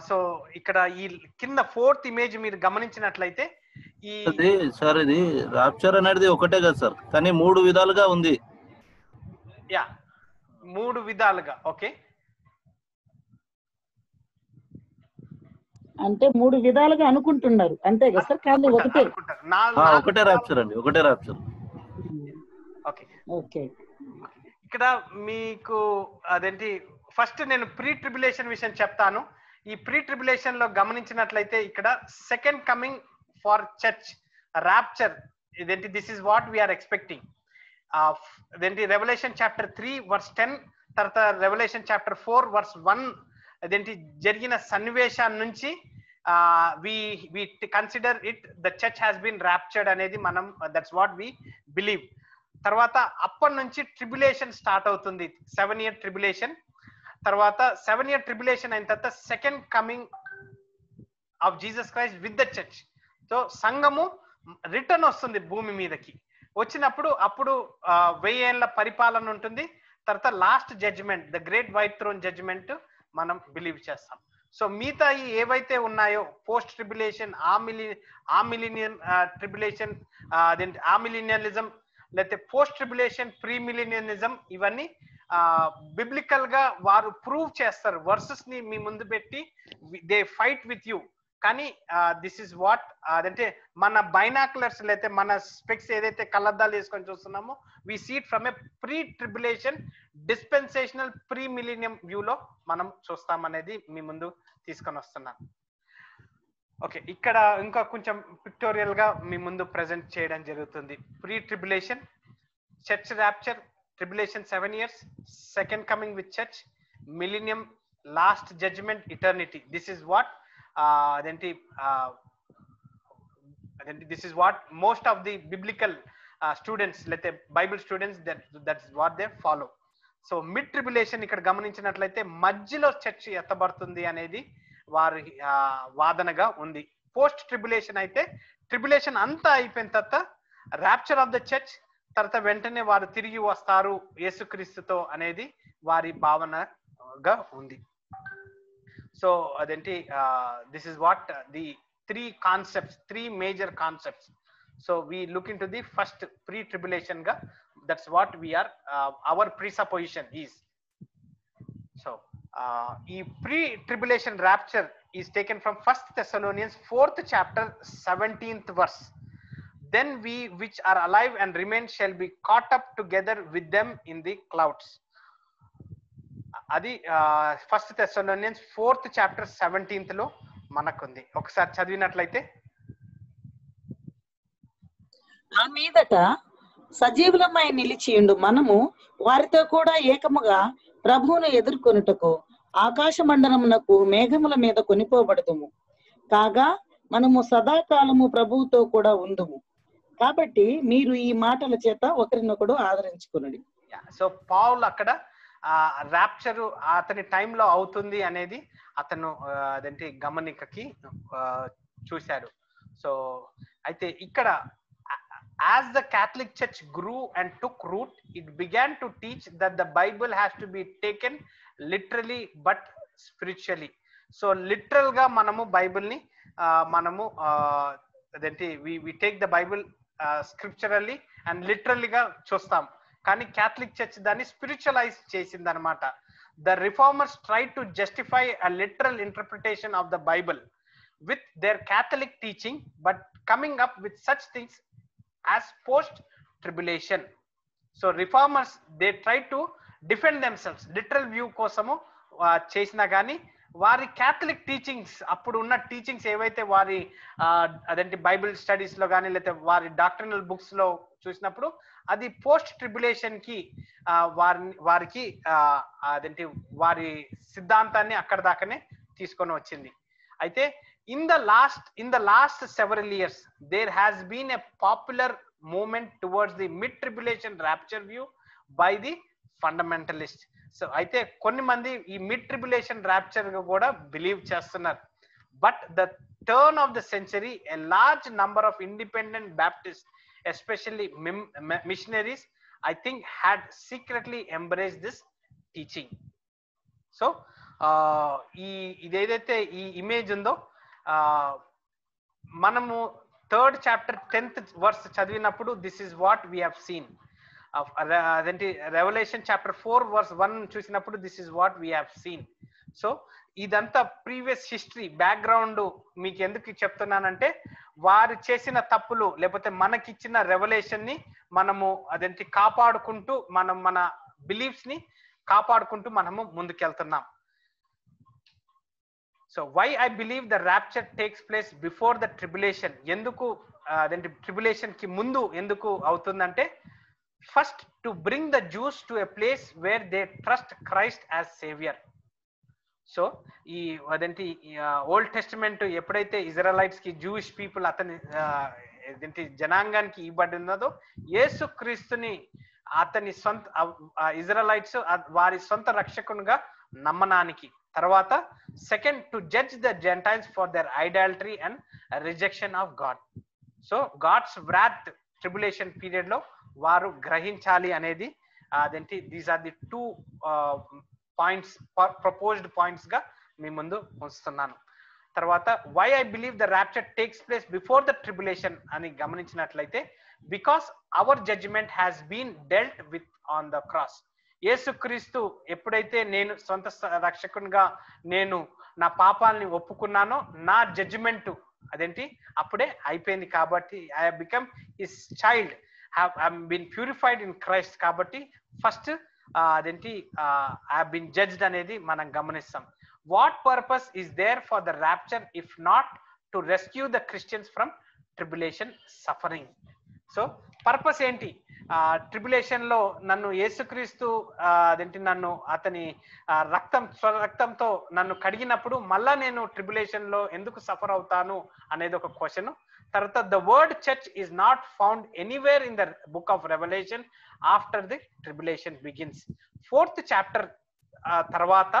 సో ఇక్కడ ఈ కింద 4th ఇమేజ్ మీరు గమనించినట్లయితే సార్ ఇది రాప్చర్ అనేది ఒకటే కదా సార్, కానీ 3 విధాలుగా ఉంది. 3 విధాలుగా. ఓకే, అంటే 3 విధాలుగా అనుకుంటున్నారు అంతే కదా సార్, కానీ ఒకటే రాప్చర్ అండి, ఒకటే రాప్చర్. Okay okay. ఇక్కడ మీకు అదేంటి ఫస్ట్ నేను ప్రీ ట్రిబులేషన్ విషయం చెప్తాను. ఈ ప్రీ ట్రిబులేషన్ లో గమనించినట్లయితే ఇక్కడ second coming for church rapture ఇదేంటి this is what we are expecting. అదేంటి రెవల్యూషన్ చాప్టర్ 3 verse 10 తర్వాత రెవల్యూషన్ చాప్టర్ 4 verse 1 అదేంటి జరిగిన సన్నివేశాన్ని నుంచి we consider it the church has been raptured అనేది మనం that's what we believe. తర్వాత అప్పటి నుంచి ట్రిబులేషన్ స్టార్ట్ అవుతుంది, 7-year ట్రిబులేషన్. తర్వాత 7-year ట్రిబులేషన్ అయిన తర్వాత second coming of Jesus Christ with the church. So సంఘము రిటర్న్ వస్తుంది భూమి మీదకి. వచ్చినప్పుడు అప్పుడు 1000 ఏళ్ల పరిపాలన ఉంటుంది. తర్వాత last judgment the great white throne judgment మనం బిలీవ్ చేస్తాం. సో మిగతా ఏవైతే ఉన్నాయో post tribulation, amillennial tribulation, అదేంటి ఆ మిలీనియలిజం, లేకపోతే పోస్ట్ ట్రిబులేషన్, ప్రీ మిలీనియనిజం, ఇవన్నీ బిబ్లికల్ గా వారు ప్రూవ్ చేస్తారు. వర్సెస్ ని మీ ముందు పెట్టి దే ఫైట్ విత్ యూ. కానీ దిస్ ఇస్ వాట్ అదంటే మన బైనాక్యులర్స్ లేకపోతే మన స్పెక్స్ ఏదైతే కళ్ళద్దాలు వేసుకొని చూస్తున్నామో we see it from a pretribulation dispensational premillennium వ్యూలో మనం చూస్తామనేది మీ ముందు తీసుకొని వస్తున్నాను. ఓకే, ఇక్కడ ఇంకా కొంచెం పిక్టోరియల్ గా మీ ముందు ప్రెజెంట్ చేయడం జరుగుతుంది. Pre tribulation, church rapture, tribulation 7 years, second coming with church, millennium, last judgment, eternity. This is what this is what most of the biblical students, let's say Bible students, that's what they follow. So mid tribulation ఇక్కడ గమనించినట్లయితే మధ్యలో church ఎత్తబడుతుంది అనేది వారి వాదనగా ఉంది. Post tribulation అయితే tribulation అంతా అయిపోయిన తర్వాత ర్యాప్చర్ ఆఫ్ ద చర్చ్, తర్వాత వెంటనే వారు తిరిగి వస్తారు యేసుక్రీస్తుతో అనేది వారి భావనగా ఉంది. సో అదేంటి this is what the 3 major concepts. So we look into the first pre-tribulation ga, that's what we are our presupposition is. So pre-tribulation rapture is taken from 1 Thessalonians 4th chapter 17th verse. Then we which are alive and remain shall be caught up together with them in the clouds. అది 1 Thessalonians 4th chapter 17th లో మనకుంది. ఒకసారి చదివినట్లయితే, ఆ మీదట సజీవులమై నిలిచియుండు మనము వారితో కూడా ఏకముగా ప్రభువును ఎదుర్కొనుటకు ఆకాశ మండలమునకు మేఘముల మీద కొనిపోబడదుము. కాగా మనము సదాకాలము ప్రభువుతో కూడా ఉందుము. కాబట్టి మీరు ఈ మాటల చేత ఒకరినొకడు ఆదరించుకునండి. సో పౌల్ అక్కడ ర్యాప్చర్ అతని టైంలో అవుతుంది అనేది అతను అదేంటి గమనికకి చూశాడు. సో అయితే ఇక్కడ as the Catholic Church grew and took root, it began to teach that the Bible has to be taken literally but spiritually. So literal ga manamu Bible ni manamu అదేంటి we take the Bible scripturally and literally గా చూస్తాం. కానీ Catholic church దాన్ని spiritualise చేసింది అనమాట. The reformers tried to justify a literal interpretation of the Bible with their Catholic teaching, but coming up with such things as post-tribulation. So reformers, they try to defend themselves. Literal view కోసము చేసినా కానీ వారి Catholic teachings, అప్పుడు ఉన్న teachings ఏవైతే వారి అదేంటి Bible studies లో కానీ లేకపోతే వారి డాక్టరినల్ బుక్స్ లో చూసినప్పుడు అది పోస్ట్ ట్రిబులేషన్ కి వారికి అదేంటి వారి సిద్ధాంతాన్ని అక్కడ దాకానే తీసుకొని వచ్చింది. అయితే in the last several years there has been a popular movement towards the mid tribulation rapture view by the fundamentalists. So అయితే కొన్ని మంది ఈ మిడ్ ట్రిబులేషన్ ర్యాప్చర్ గా కూడా బిలీవ్ చేస్తున్నారు. But the turn of the century a large number of independent Baptist especially missionaries I think had secretly embrace this teaching. So ఇదేదైతే ఈ image ఉందో మనము 3rd chapter 10th verse చదివినప్పుడు this is what we have seen. అదేంటి Revelation chapter 4 verse 1 చూసినప్పుడు this is what we have seen. So ఇదంతా previous history background మీకు ఎందుకు చెప్తున్నానంటే వారు చేసిన తప్పులు లేకపోతే మనకిచ్చిన రెవల్యూషన్ ని మనము అదేంటి కాపాడుకుంటూ మన బిలీఫ్స్ ని కాపాడుకుంటూ మనము ముందుకెళ్తున్నాం. So why I believe the rapture takes place before the tribulation. ఎందుకు అదేంటి ట్రిబులేషన్ కి ముందు ఎందుకు అవుతుందంటే first to bring the Jews to a place where they trust Christ as saviour. So ఈ అదేంటి ఓల్డ్ టెస్టిమెంట్ ఎప్పుడైతే ఇజ్రాయలైట్స్ కి జూయిష్ పీపుల్ అతని జనాంగానికి ఇవ్వబడి ఉన్నదో యేసు క్రీస్తుని అతని సొంత ఇజ్రాయలైట్స్ వారి సొంత రక్షకునిగా నమ్మనానికి. తర్వాత second to judge the Gentiles for their idolatry and rejection of God. So God's wrath tribulation period లో వారు గ్రహించాలి అనేది అదేంటి these are the 2 points proposed points గా మీ ముందు ఉంచుతున్నాను. తర్వాత why I believe the rapture takes place before the tribulation అని గమనించినట్లయితే because our judgement has been dealt with on the cross. Yesukristu ఎప్పుడైతే నేను సొంత రక్షకునిగా నేను నా పాపాలని ఒప్పుకున్నానో నా జడ్జిమెంట్ అదేంటి అప్పుడే అయిపోయింది. కాబట్టి I have become his child, I been purified in Christ. కాబట్టి ఫస్ట్ అదేంటి ఐ హావ్ బీన్ జడ్జ్డ్ అనేది మనం గమనిస్తాం. What purpose is there for the rapture if not to rescue the Christians from tribulation suffering. So purpose ఏంటి? Tribulation లో నన్ను యేసుక్రీస్తు అదేంటి నన్ను అతని రక్తంతో నన్ను కడిగినప్పుడు మళ్ళా నేను ట్రిబులేషన్ లో ఎందుకు సఫర్ అవుతాను అనేది ఒక క్వశ్చన్. తర్వాత the word church is not found anywhere in the book of revolution after the tribulation begins. 4th chapter తర్వాత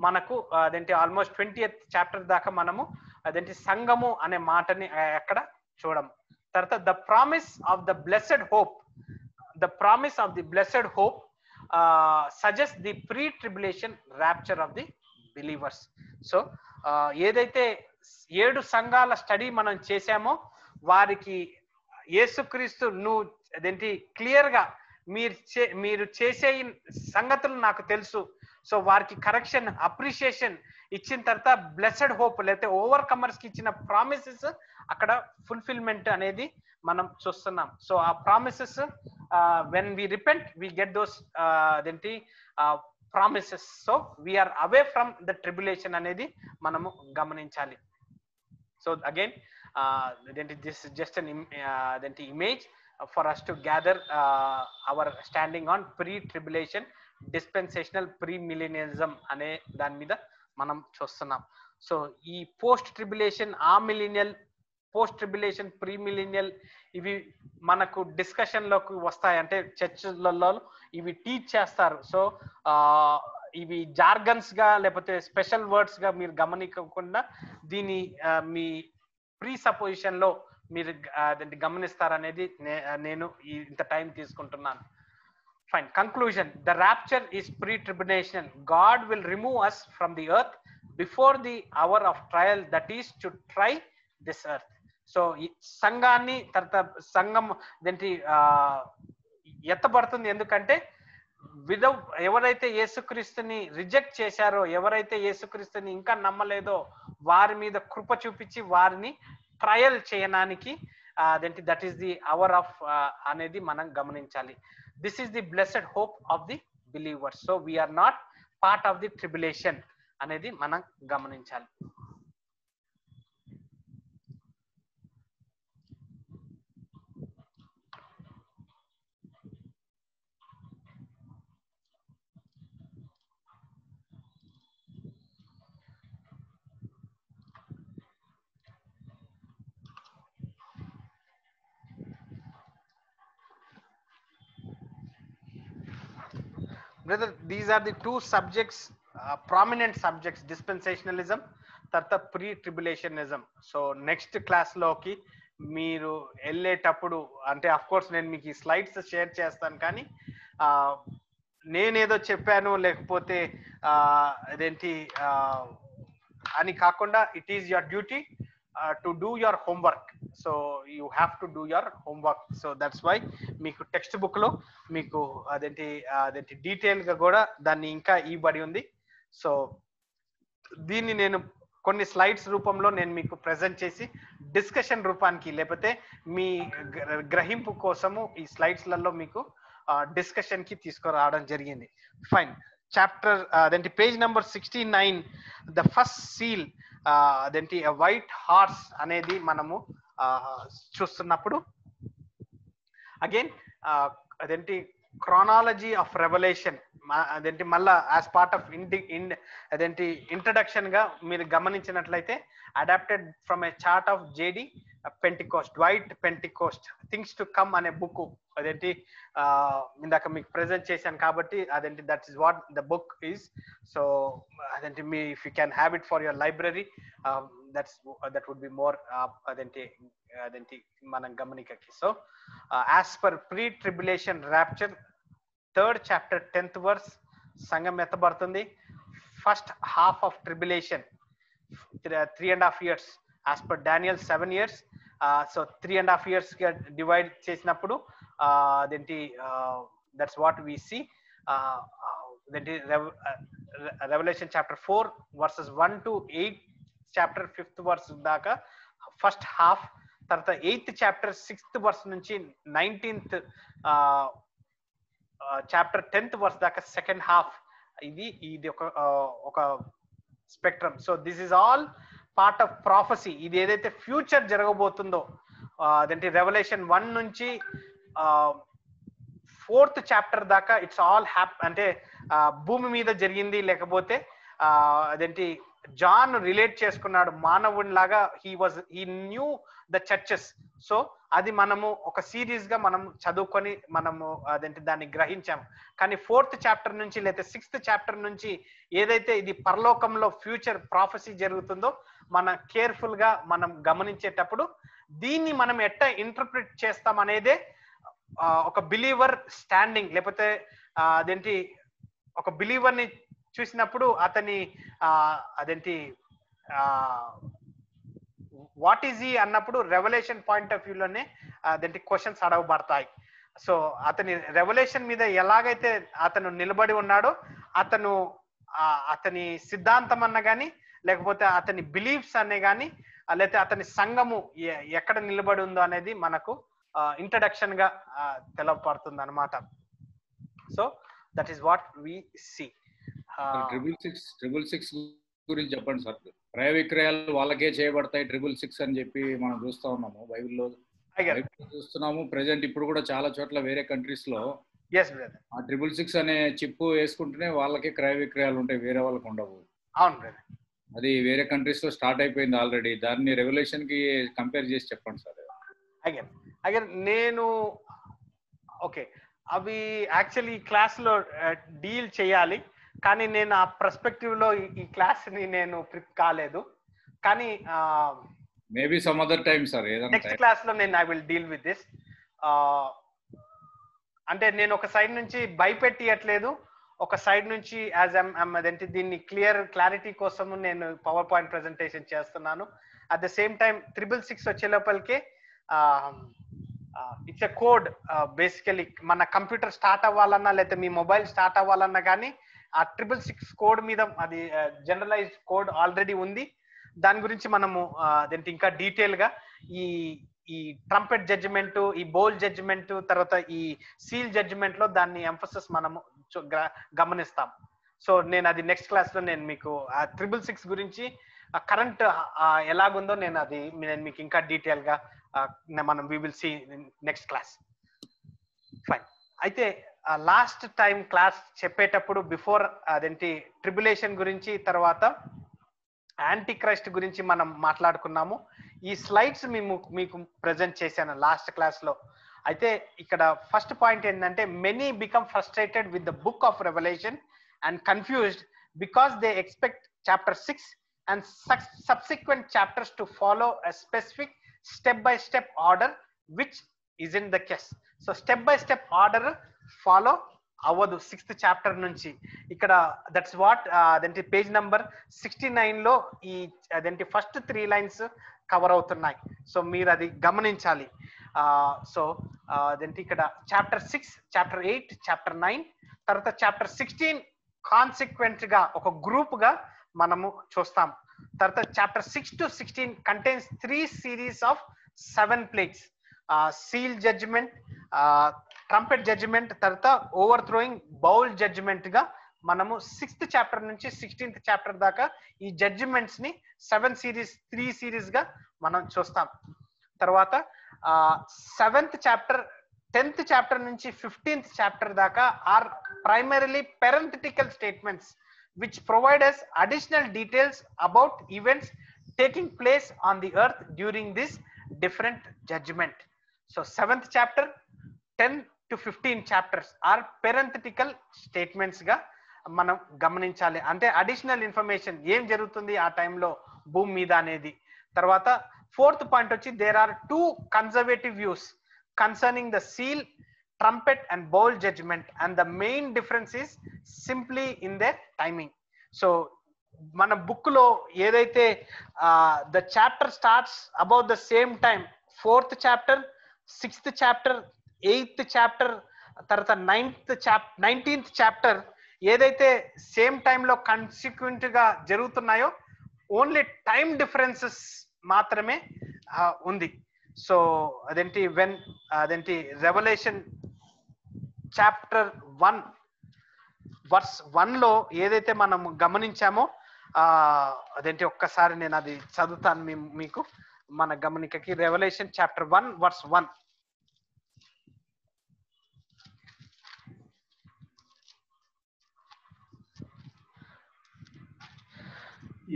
మనకు అదేంటి ఆల్మోస్ట్ 20th chapter దాకా మనము అదేంటి సంఘము అనే మాటని ఎక్కడ చూడము. తర్వాత the promise of the blessed hope, the promise of the blessed hope suggests the pre-tribulation rapture of the believers. So ఏదైతే 7 సంఘాల స్టడీ మనం చేశామో వారికి యేసుక్రీస్తు నువ్వు అదేంటి క్లియర్ గా మీరు చేసే సంగతులు నాకు తెలుసు. సో వారికి కరెక్షన్ అప్రిషియేషన్ ఇచ్చిన తర్వాత బ్లెస్డ్ హోప్ లేకపోతే ఓవర్ కమర్స్ కి ఇచ్చిన ప్రామిసెస్ అక్కడ ఫుల్ఫిల్మెంట్ అనేది మనం చూస్తున్నాం. సో ఆ promises when we repent we get those అదేంటి promises. So we are away from the tribulation అనేది మనము గమనించాలి. So again this is just an image for us to gather our standing on pre-tribulation dispensational premillennialism అనే దాని మీద మనం చూస్తున్నాం. So ఈ posttribulation millennial posttribulation premillennial ఇవి మనకు డిస్కషన్ లోకి వస్తాయి. అంటే చర్చ్లలో ఇవి టీచ్ చేస్తారు. సో ఇవి జార్గన్స్ గా లేకపోతే స్పెషల్ వర్డ్స్ గా మీరు గమనించకుండా దీని మీ ప్రీ సపోజిషన్ లో మీరు గమనిస్తారనేది నేను ఇంత టైం తీసుకుంటున్నాను. Fine. Conclusion. The rapture is pre-tribulation. God will remove us from the earth before the hour of trial, that is to try this earth. So సంఘాన్ని తర్వాత సంఘం దేంటి ఎత్తబడుతుంది. ఎందుకంటే ఎవరైతే యేసుక్రీస్తుని రిజెక్ట్ చేశారో, ఎవరైతే యేసుక్రీస్తుని ఇంకా నమ్మలేదో వారి మీద కృప చూపించి వారిని ట్రయల్ చేయడానికి అదేంటి that is the hour of అనేది మనం గమనించాలి. This is the blessed hope of the believers. So we are not part of the tribulation అనేది మనం గమనించాలి. Brother, these are the two subjects, prominent subjects, dispensationalism తర్వాత pre-tribulationism. So next క్లాస్లోకి మీరు వెళ్ళేటప్పుడు అంటే అఫ్ కోర్స్ నేను మీకు ఈ స్లైడ్స్ షేర్ చేస్తాను, కానీ నేనేదో చెప్పాను లేకపోతే అదేంటి అని కాకుండా it is your duty to do your homework. So you have to do your homework. So that's why మీకు టెక్స్ట్ బుక్ లో మీకు అదేంటి డీటెయిల్ గా కూడా దాన్ని ఇంకా ఇవ్వబడి ఉంది. సో దీన్ని నేను కొన్ని స్లైడ్స్ రూపంలో నేను మీకు ప్రెజెంట్ చేసి డిస్కషన్ రూపానికి లేకపోతే మీ గ్రహింపు కోసము ఈ స్లైడ్స్లలో మీకు డిస్కషన్ కి తీసుకురావడం జరిగింది. ఫైన్. చాప్టర్ అదేంటి page number 69, the first seal అదేంటి వైట్ హార్స్ అనేది మనము చూస్తున్నప్పుడు అగైన్ అదేంటి క్రానాలజీ ఆఫ్ రెవల్యూషన్ అదేంటి మళ్ళా యాజ్ పార్ట్ ఆఫ్ అదేంటి ఇంట్రడక్షన్ గా మీరు గమనించినట్లయితే adapted from a chart of JD Pentecost, Dwight Pentecost things to come అనే బుక్ అదేంటి ఇందాక మీకు ప్రెజెంట్ చేశాను కాబట్టి అదేంటి that is what the book is. So అదేంటి మీ if you can have it for your library that would be more అదేంటి మనం గమనికకి. So as per pretribulation rapture 3rd chapter 10th verse సంఘం ఎత్తబడుతుంది. First half of tribulation 3.5 years as per Daniel 7 years. So 3.5 years గా divide చేసినప్పుడు అదేంటి that's what we see. అదేంటి Revelation chapter 4 verses 1 to 8, chapter 5th verse దాకా first half. తర్వాత 8th chapter 6th verse నుంచి 19th chapter 10th verse దాకా second half. ఇది ఒక spectrum. So this is all part of prophecy. ఇది ఏదైతే future జరగబోతుందో అదేంటి రెవల్యూషన్ 1 నుంచి 4th chapter దాకా ఇట్స్ ఆల్ అంటే భూమి మీద జరిగింది. లేకపోతే అదేంటి జాన్ రిలేట్ చేసుకున్నాడు మానవుని లాగా. He knew the churches. So అది మనము ఒక సిరీస్ గా మనం చదువుకొని మనము అదేంటి దాన్ని గ్రహించాము. కానీ 4th chapter నుంచి లేదా 6th chapter నుంచి ఏదైతే ఇది పరలోకంలో ఫ్యూచర్ ప్రాఫెసీ జరుగుతుందో మన కేర్ఫుల్ గా మనం గమనించేటప్పుడు దీన్ని మనం ఎట్లా ఇంటర్ప్రిట్ చేస్తాం అనేదే ఒక బిలీవర్ స్టాండింగ్. లేకపోతే అదేంటి ఒక బిలీవర్ ని చూసినప్పుడు అతని అదేంటి వాట్ ఈజ్ ఈ అన్నప్పుడు రెవల్యూషన్ పాయింట్ ఆఫ్ వ్యూలోనే అదేంటి క్వశ్చన్స్ అడగబడతాయి. సో అతని రెవల్యూషన్ మీద ఎలాగైతే అతను నిలబడి ఉన్నాడో అతని సిద్ధాంతం అన్న కానీ లేకపోతే అతని బిలీఫ్స్ అనే కానీ లేకపోతే అతని సంఘము ఎక్కడ నిలబడి ఉందో అనేది మనకు ఇంట్రడక్షన్ గా తెలపడుతుంది అనమాట. So that is what we see. 666 గురించి చెప్పండి సార్. క్రయ విక్రయాలు వాళ్ళకే చేయబడతాయి 666 అని చెప్పి మనం చూస్తా ఉన్నాము బైబిల్లో చూస్తున్నాము. ప్రెసెంట్ ఇప్పుడు కూడా చాలా చోట్ల వేరే కంట్రీస్ లో ఆ 666 అనే చిప్ వేసుకుంటేనే వాళ్ళకే క్రయ విక్రయాలు ఉంటాయి, వేరే వాళ్ళకి ఉండవు. అవును బ్రదర్, అది వేరే కంట్రీస్ లో స్టార్ట్ అయిపోయింది ఆల్రెడీ. దాన్ని రెవల్యూషన్ కి కంపేర్ చేసి చెప్పండి సార్. అగైన్ నేను ఓకే అవి యాక్చువల్లీ ఈ క్లాస్ లో డీల్ చేయాలి, కానీ నేను ఆ పర్స్పెక్టివ్ లో ఈ క్లాస్ ని నేను ప్రిప్ కాలేదు. కానీ maybe some other time sir, ఏదైనా నెక్స్ట్ క్లాస్ లో నేను I will deal with this. అంటే నేను ఒక సైడ్ నుంచి భయపెట్టియట్లేదు, ఒక సైడ్ నుంచి యాజ్ అదేంటి దీన్ని క్లారిటీ కోసం నేను పవర్ పాయింట్ ప్రెజెంటేషన్ చేస్తున్నాను. అట్ ద సేమ్ టైం 666 వచ్చే లోపలికే ఇట్స్ ఎ కోడ్. బేసికలీ మన కంప్యూటర్ స్టార్ట్ అవ్వాలన్నా లేకపోతే మీ మొబైల్ స్టార్ట్ అవ్వాలన్నా కానీ ఆ 666 కోడ్ మీద అది జనరలైజ్డ్ కోడ్ ఆల్రెడీ ఉంది. దాని గురించి మనము అదేంటి ఇంకా డీటెయిల్ గా ఈ ట్రంపెట్ జడ్జిమెంట్, ఈ బౌల్ జడ్జిమెంట్, తర్వాత ఈ సీల్ జడ్జిమెంట్ లో దాన్ని ఎంఫసిస్ మనము గమనిస్తాం. సో నేను అది నెక్స్ట్ క్లాస్ లో నేను మీకు ఆ 666 గురించి కరెంట్ ఎలాగుందో నేను మీకు ఇంకా డీటెయిల్ గా మనం we will see next class. Fine. అయితే లాస్ట్ టైం క్లాస్ చెప్పేటప్పుడు బిఫోర్ అదేంటి ట్రిబులేషన్ గురించి, తర్వాత యాంటీ క్రైస్ట్ గురించి మనం మాట్లాడుకున్నాము. ఈ స్లైడ్స్ మీకు ప్రెజెంట్ చేశాను లాస్ట్ క్లాస్ లో. అయితే ఇక్కడ ఫస్ట్ పాయింట్ ఏంటంటే many become frustrated with the book of revolution and confused because they expect chapter 6 and subsequent chapters to follow a specific step-by-step order, which isn't the case. So step-by-step order follow అవ్వదు 6th chapter నుంచి. ఇక్కడ that's what అదేంటి page number 69 లో ఈ అదేంటి first 3 lines cover అవుతున్నాయి. So మీరు అది గమనించాలి. సో అదేంటి ఇక్కడ చాప్టర్ 6, చాప్టర్ 8, చాప్టర్ 9, తర్వాత చాప్టర్ 16 కాన్సిక్వెంట్ గా ఒక గ్రూప్ గా మనము చూస్తాం. తర్వాత చాప్టర్ 6 to 16 కంటైన్స్ 3 series of 7 plagues. Seal judgment, trumpet judgment, తర్వాత ఓవర్ థ్రోయింగ్ బౌల్ జడ్జిమెంట్ గా మనము 6th chapter నుంచి 16th chapter దాకా ఈ జడ్జిమెంట్స్ ని 3 series గా మనం చూస్తాం. తర్వాత 7th chapter 10th chapter నుంచి 15th chapter దాకా are primarily parenthetical statements which provide us additional details about events taking place on the earth during this different judgment. So 7th chapter 10 to 15 chapters are parenthetical statements గా మనం గమనించాలి. అంటే additional information ఏం జరుగుతుంది ఆ టైంలో భూమి మీద అనేది. తర్వాత 4th పాయింట్ వచ్చి there are 2 conservative views concerning the seal, trumpet and bowl judgment, and the main difference is simply in their timing. So మన బుక్ లో ఏదైతే the chapter starts about the same time, 4th chapter, 6th chapter, 8th chapter, తర్వాత 19th chapter ఏదైతే same టైంలో consequent గా జరుగుతున్నాయో only time differences మాత్రమే ఉంది. సో అదేంటి రెవల్యూషన్ చాప్టర్ 1 verse 1 లో ఏదైతే మనం గమనించామో అదేంటి ఒక్కసారి నేను అది చదువుతాను మీకు మన గమనికకి. Revolution chapter 1 verse 1.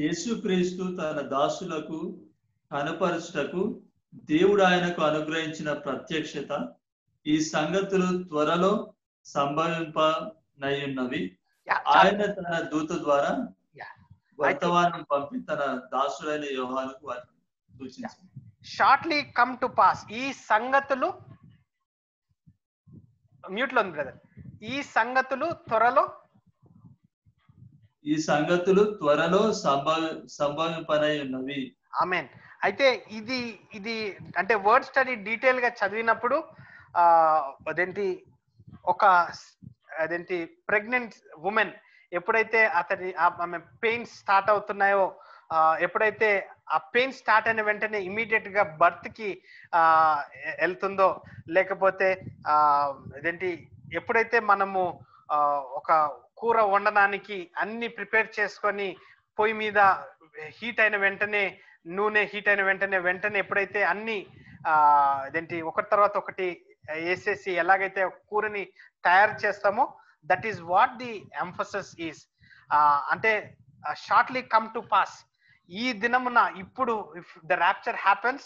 యేసుక్రీస్తు తన దాసులకు కనపరచుటకు దేవుడు ఆయనకు అనుగ్రహించిన ప్రత్యక్షత ఈ సంగతులు త్వరలో సంభవింపనయ్యున్నవి. ఆయన తన దూత ద్వారా వర్తమానం పంపి తన దాసుడైన యోహానుకు వాటిని సూచించాడు. Shortly come to pass. ఈ సంగతులు మ్యూట్ లో ఉంది బ్రదర్. ఈ సంగతులు త్వరలో సంభవింపనై ఉన్నవి. ఆమేన్. అయితే ఇది అంటే వర్డ్ స్టడీ డీటెయిల్ గా చదివినప్పుడు అదేంటి ప్రెగ్నెంట్ ఉమెన్ ఎప్పుడైతే ఆమె పెయిన్స్ స్టార్ట్ అవుతున్నాయో, ఎప్పుడైతే ఆ పెయిన్ స్టార్ట్ అయిన వెంటనే ఇమీడియట్ గా బర్త్ కి వెళ్తుందో, లేకపోతే ఎప్పుడైతే మనము ఒక కూర వండడానికి అన్ని ప్రిపేర్ చేసుకొని పొయ్యి మీద హీట్ అయిన వెంటనే, నూనె హీట్ అయిన వెంటనే ఎప్పుడైతే అన్ని ఒకటి తర్వాత ఒకటి వేసేసి ఎలాగైతే కూరని తయారు చేస్తామో, that is what the emphasis is. అంటే షార్ట్లీ కమ్ టు పాస్. ఈ దినమున ఇప్పుడు if the rapture happens,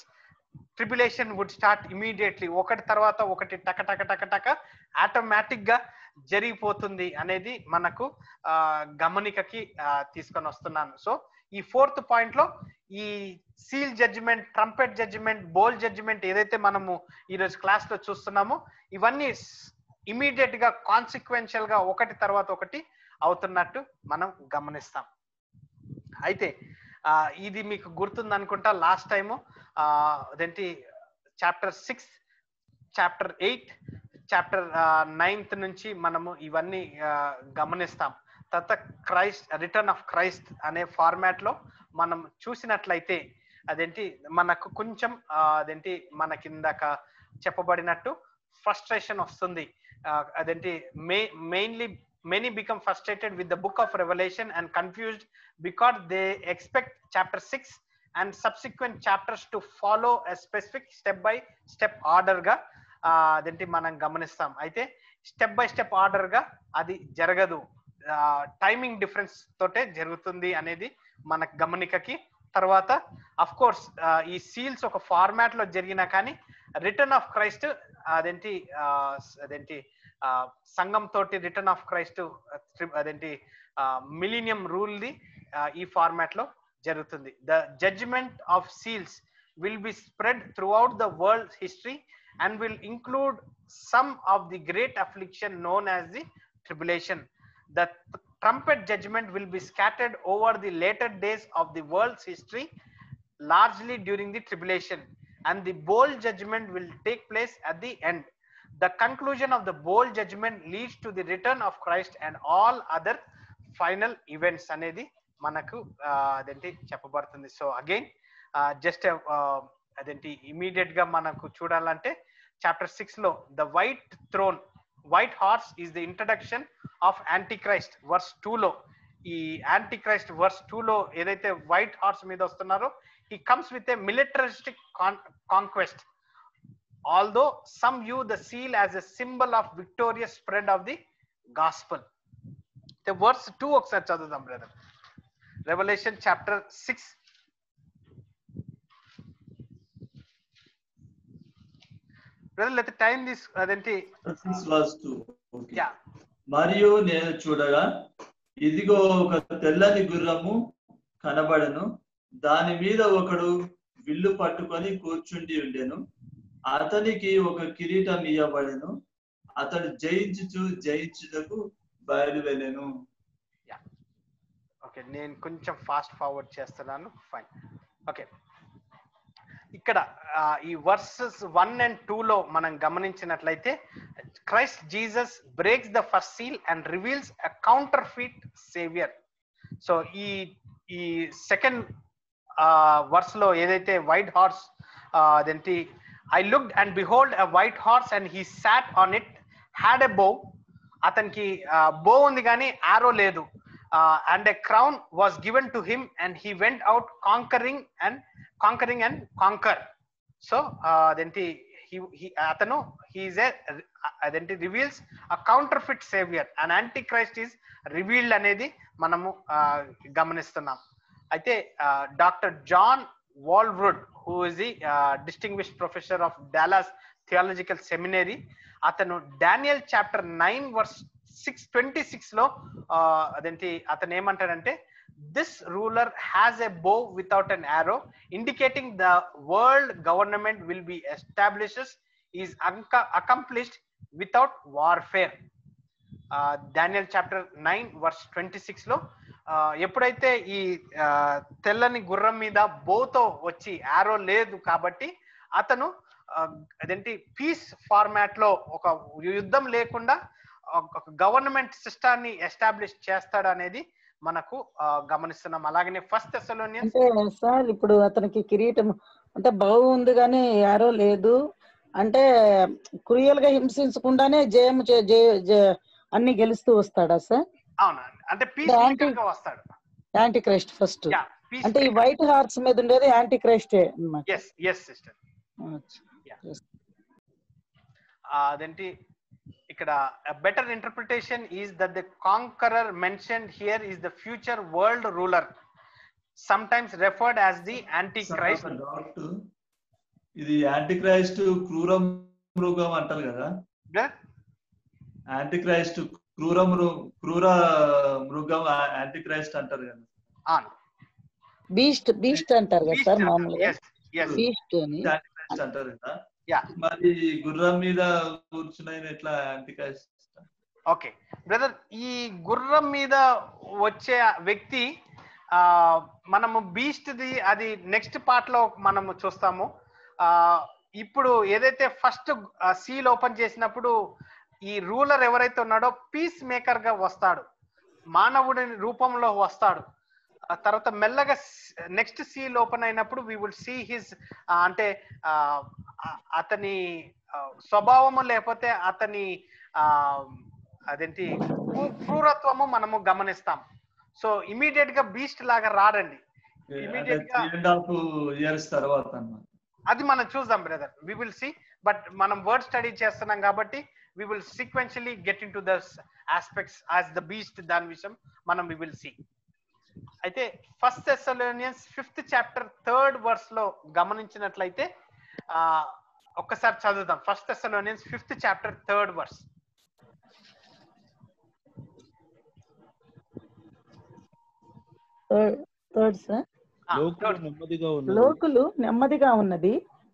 tribulation would start immediately. ఒకటి తర్వాత ఒకటి టక టక టక టక ఆటోమేటిక్ గా జరిగిపోతుంది అనేది మనకు గమనికకి తీసుకొని వస్తున్నాను. సో ఈ 4th పాయింట్ లో ఈ సీల్ జడ్జిమెంట్, ట్రంపెట్ జడ్జిమెంట్, బోల్ జడ్జిమెంట్ ఏదైతే మనము ఈరోజు క్లాస్ లో చూస్తున్నామో ఇవన్నీ ఇమీడియట్ గా కాన్సిక్వెన్షియల్ గా ఒకటి తర్వాత ఒకటి అవుతున్నట్టు మనం గమనిస్తాం. అయితే ఇది మీకు గుర్తుంది అనుకుంటా, లాస్ట్ టైము అదేంటి చాప్టర్ 6, చాప్టర్ 8, చాప్టర్ 9 నుంచి మనము ఇవన్నీ గమనిస్తాం. తర్వాత క్రైస్ట్, రిటర్న్ ఆఫ్ క్రైస్ట్ అనే ఫార్మాట్ లో మనం చూసినట్లయితే అదేంటి మనకు కొంచెం అదేంటి మనకి ఇందాక చెప్పబడినట్టు ఫ్రస్ట్రేషన్ వస్తుంది. అదేంటి mainly many become frustrated with the book of Revelation and confused because they expect chapter 6 and subsequent chapters to follow a specific step by step order గా అదేంటి మనం గమనిస్తాం. అయితే స్టెప్ బై స్టెప్ ఆర్డర్ గా అది జరగదు, టైమింగ్ డిఫరెన్స్ తోటే జరుగుతుంది అనేది మన గమనికకి. తర్వాత అఫ్ కోర్స్ ఈ సీల్స్ ఒక ఫార్మాట్ లో జరిగినా కానీ రిటర్న్ ఆఫ్ క్రైస్ట్ అదేంటి సంఘం తోటి రిటర్న్ ఆఫ్ క్రైస్ట్ అదేంటి మిలీనియం రూల్ ది ఈ ఫార్మాట్ లో జరుగుతుంది. The judgment of seals will be spread throughout the world history and will include some of the great affliction known as the tribulation. The trumpet judgment will be scattered over the later days of the world's history, largely during the tribulation, and the bowl judgment will take place at the end. The conclusion of the bowl judgment leads to the return of Christ and all other final events అనేది మనకు అదేంటి చెప్పబడుతుంది. So again just అదేంటి immediate గా మనకు చూడాలంటే chapter 6 లో the white horse is the introduction of Antichrist. Verse 2 లో ఈ యాంటీక్రైస్ట్ వర్స్ 2 లో ఏదైతే వైట్ హార్స్ మీద వస్తున్నారో he comes with a militaristic conquest, although some view the seal as a symbol of victorious spread of the gospel. The verse 2 ఒకసారి చదువుదాం brother. Revelation chapter 6 brother, let the time this అదేంటి 6 verse 2. Okay. మరియు నేను చూడగా ఇదిగో ఒక తెల్లని గుర్రము కనబడెను, దాని మీద ఒకడు విల్లు పట్టుకొని కూర్చుండి ఉండెను, అతనికి ఒక కిరీటం ఇయ్యబడెను, అతడు జయించుటకు బయలువెళ్ళెను. ఓకే, నేను కొంచెం ఫాస్ట్ ఫార్వర్డ్ చేస్తున్నాను. ఫైన్. ఓకే, ఇక్కడ ఈ వర్సెస్ 1 and 2 లో మనం గమనించినట్లయితే Christ Jesus breaks the first seal and reveals a counterfeit saviour. So ఈ సెకండ్ వర్స్ లో ఏదైతే వైట్ హార్స్ అదేంటి I looked and behold a white horse and he sat on it, had a bow, అతనికి బో ఉంది కానీ ఆరో లేదు, and a crown was given to him and he went out conquering and conquer. So adenti atanu he is a adenti reveals a counterfeit savior, an antichrist is revealed anedi manamu gamanistunam. Aithe Dr. John Walwood, who is the distinguished professor of Dallas Theological Seminary, atanu Daniel chapter 9 verse 6:26 లో అదేంటి అతను ఏమంటాడంటే this ruler has a bow without an arrow, indicating the world government will be established is accomplished without warfare. Daniel chapter 9 verse 26 లో ఎప్పుడైతే ఈ తెల్లని గుర్రం మీద బోతో వచ్చి ఆరో లేదు కాబట్టి అతను అదేంటి పీస్ ఫార్మాట్ లో ఒక యుద్ధం లేకుండా ఒక గవర్నమెంట్ సిస్టాన్ని ఎస్టాబ్లిష్ చేస్తాడు అనేది మనకు గమనిస్తున్నాం. అలాగనే ఫస్ట్ థెస్సలోనియన్స్ సార్ ఇప్పుడు అతనికి కిరీటం అంటే బౌ ఉంది కానీ యారో లేదు అంటే క్రూయల్ గా హింసించకుండానే జయం అన్ని గెలుస్తూ వస్తాడా సార్? అవునా, అంటే పీస్ మేకర్ గా వస్తాడు యాంటీ క్రైస్ట్ ఫస్ట్. అంటే ఈ వైట్ హార్స్ మీద ఉండేది యాంటీ క్రైస్టే అన్నమాట. yes yes sister. అదేంటి ఇక్కడ a better interpretation is that the conqueror mentioned here is the future world ruler, sometimes referred as the antichrist. ఇది యాంటీక్రైస్ట్ క్రూర మృగం అంటారు కదా, యాంటీక్రైస్ట్ క్రూర మృగం యాంటీక్రైస్ట్ అంటారు కదా. బీస్ట్ అంటారు కదా సార్ మామూలుగా, బీస్ట్ అని అంటారు కదా. మరి గుర్రం మీద కూర్చుని ఎట్లా అంటికాస్ట్? ఓకే బ్రదర్, ఈ గుర్రం మీద వచ్చే వ్యక్తి మనము బీస్ట్ది అది నెక్స్ట్ పార్ట్ లో మనము చూస్తాము. ఇప్పుడు ఏదైతే ఫస్ట్ సీల్ ఓపెన్ చేసినప్పుడు ఈ రూలర్ ఎవరైతే ఉన్నాడో పీస్ మేకర్ గా వస్తాడు, మానవుడి రూపంలో వస్తాడు. తర్వాత మెల్లగా నెక్స్ట్ సీల్ ఓపెన్ అయినప్పుడు వి విల్ సీ హిజ్ అంటే అతని స్వభావము లేకపోతే అతని అదేంటి క్రూరత్వము మనము గమనిస్తాం. సో ఇమీడియట్ గా బీస్ట్ లాగా రాడండి, ఇమీడియట్ గా 3.5 years తర్వాత అది మనం చూద్దాం brother, we will see. But మనం వర్డ్ స్టడీ చేస్తున్నాం కాబట్టి we will sequentially get into the aspects as the beast, దాని విషయం మనం వి విల్ సీ. అయితే first Thessalonians 5th chapter 3rd verse లో గమనించినట్లయితే ఒక్కసారి చదువుదాం. First Thessalonians 5th chapter 3rd verse. లోకులు నెమ్మదిగా ఉన్నది,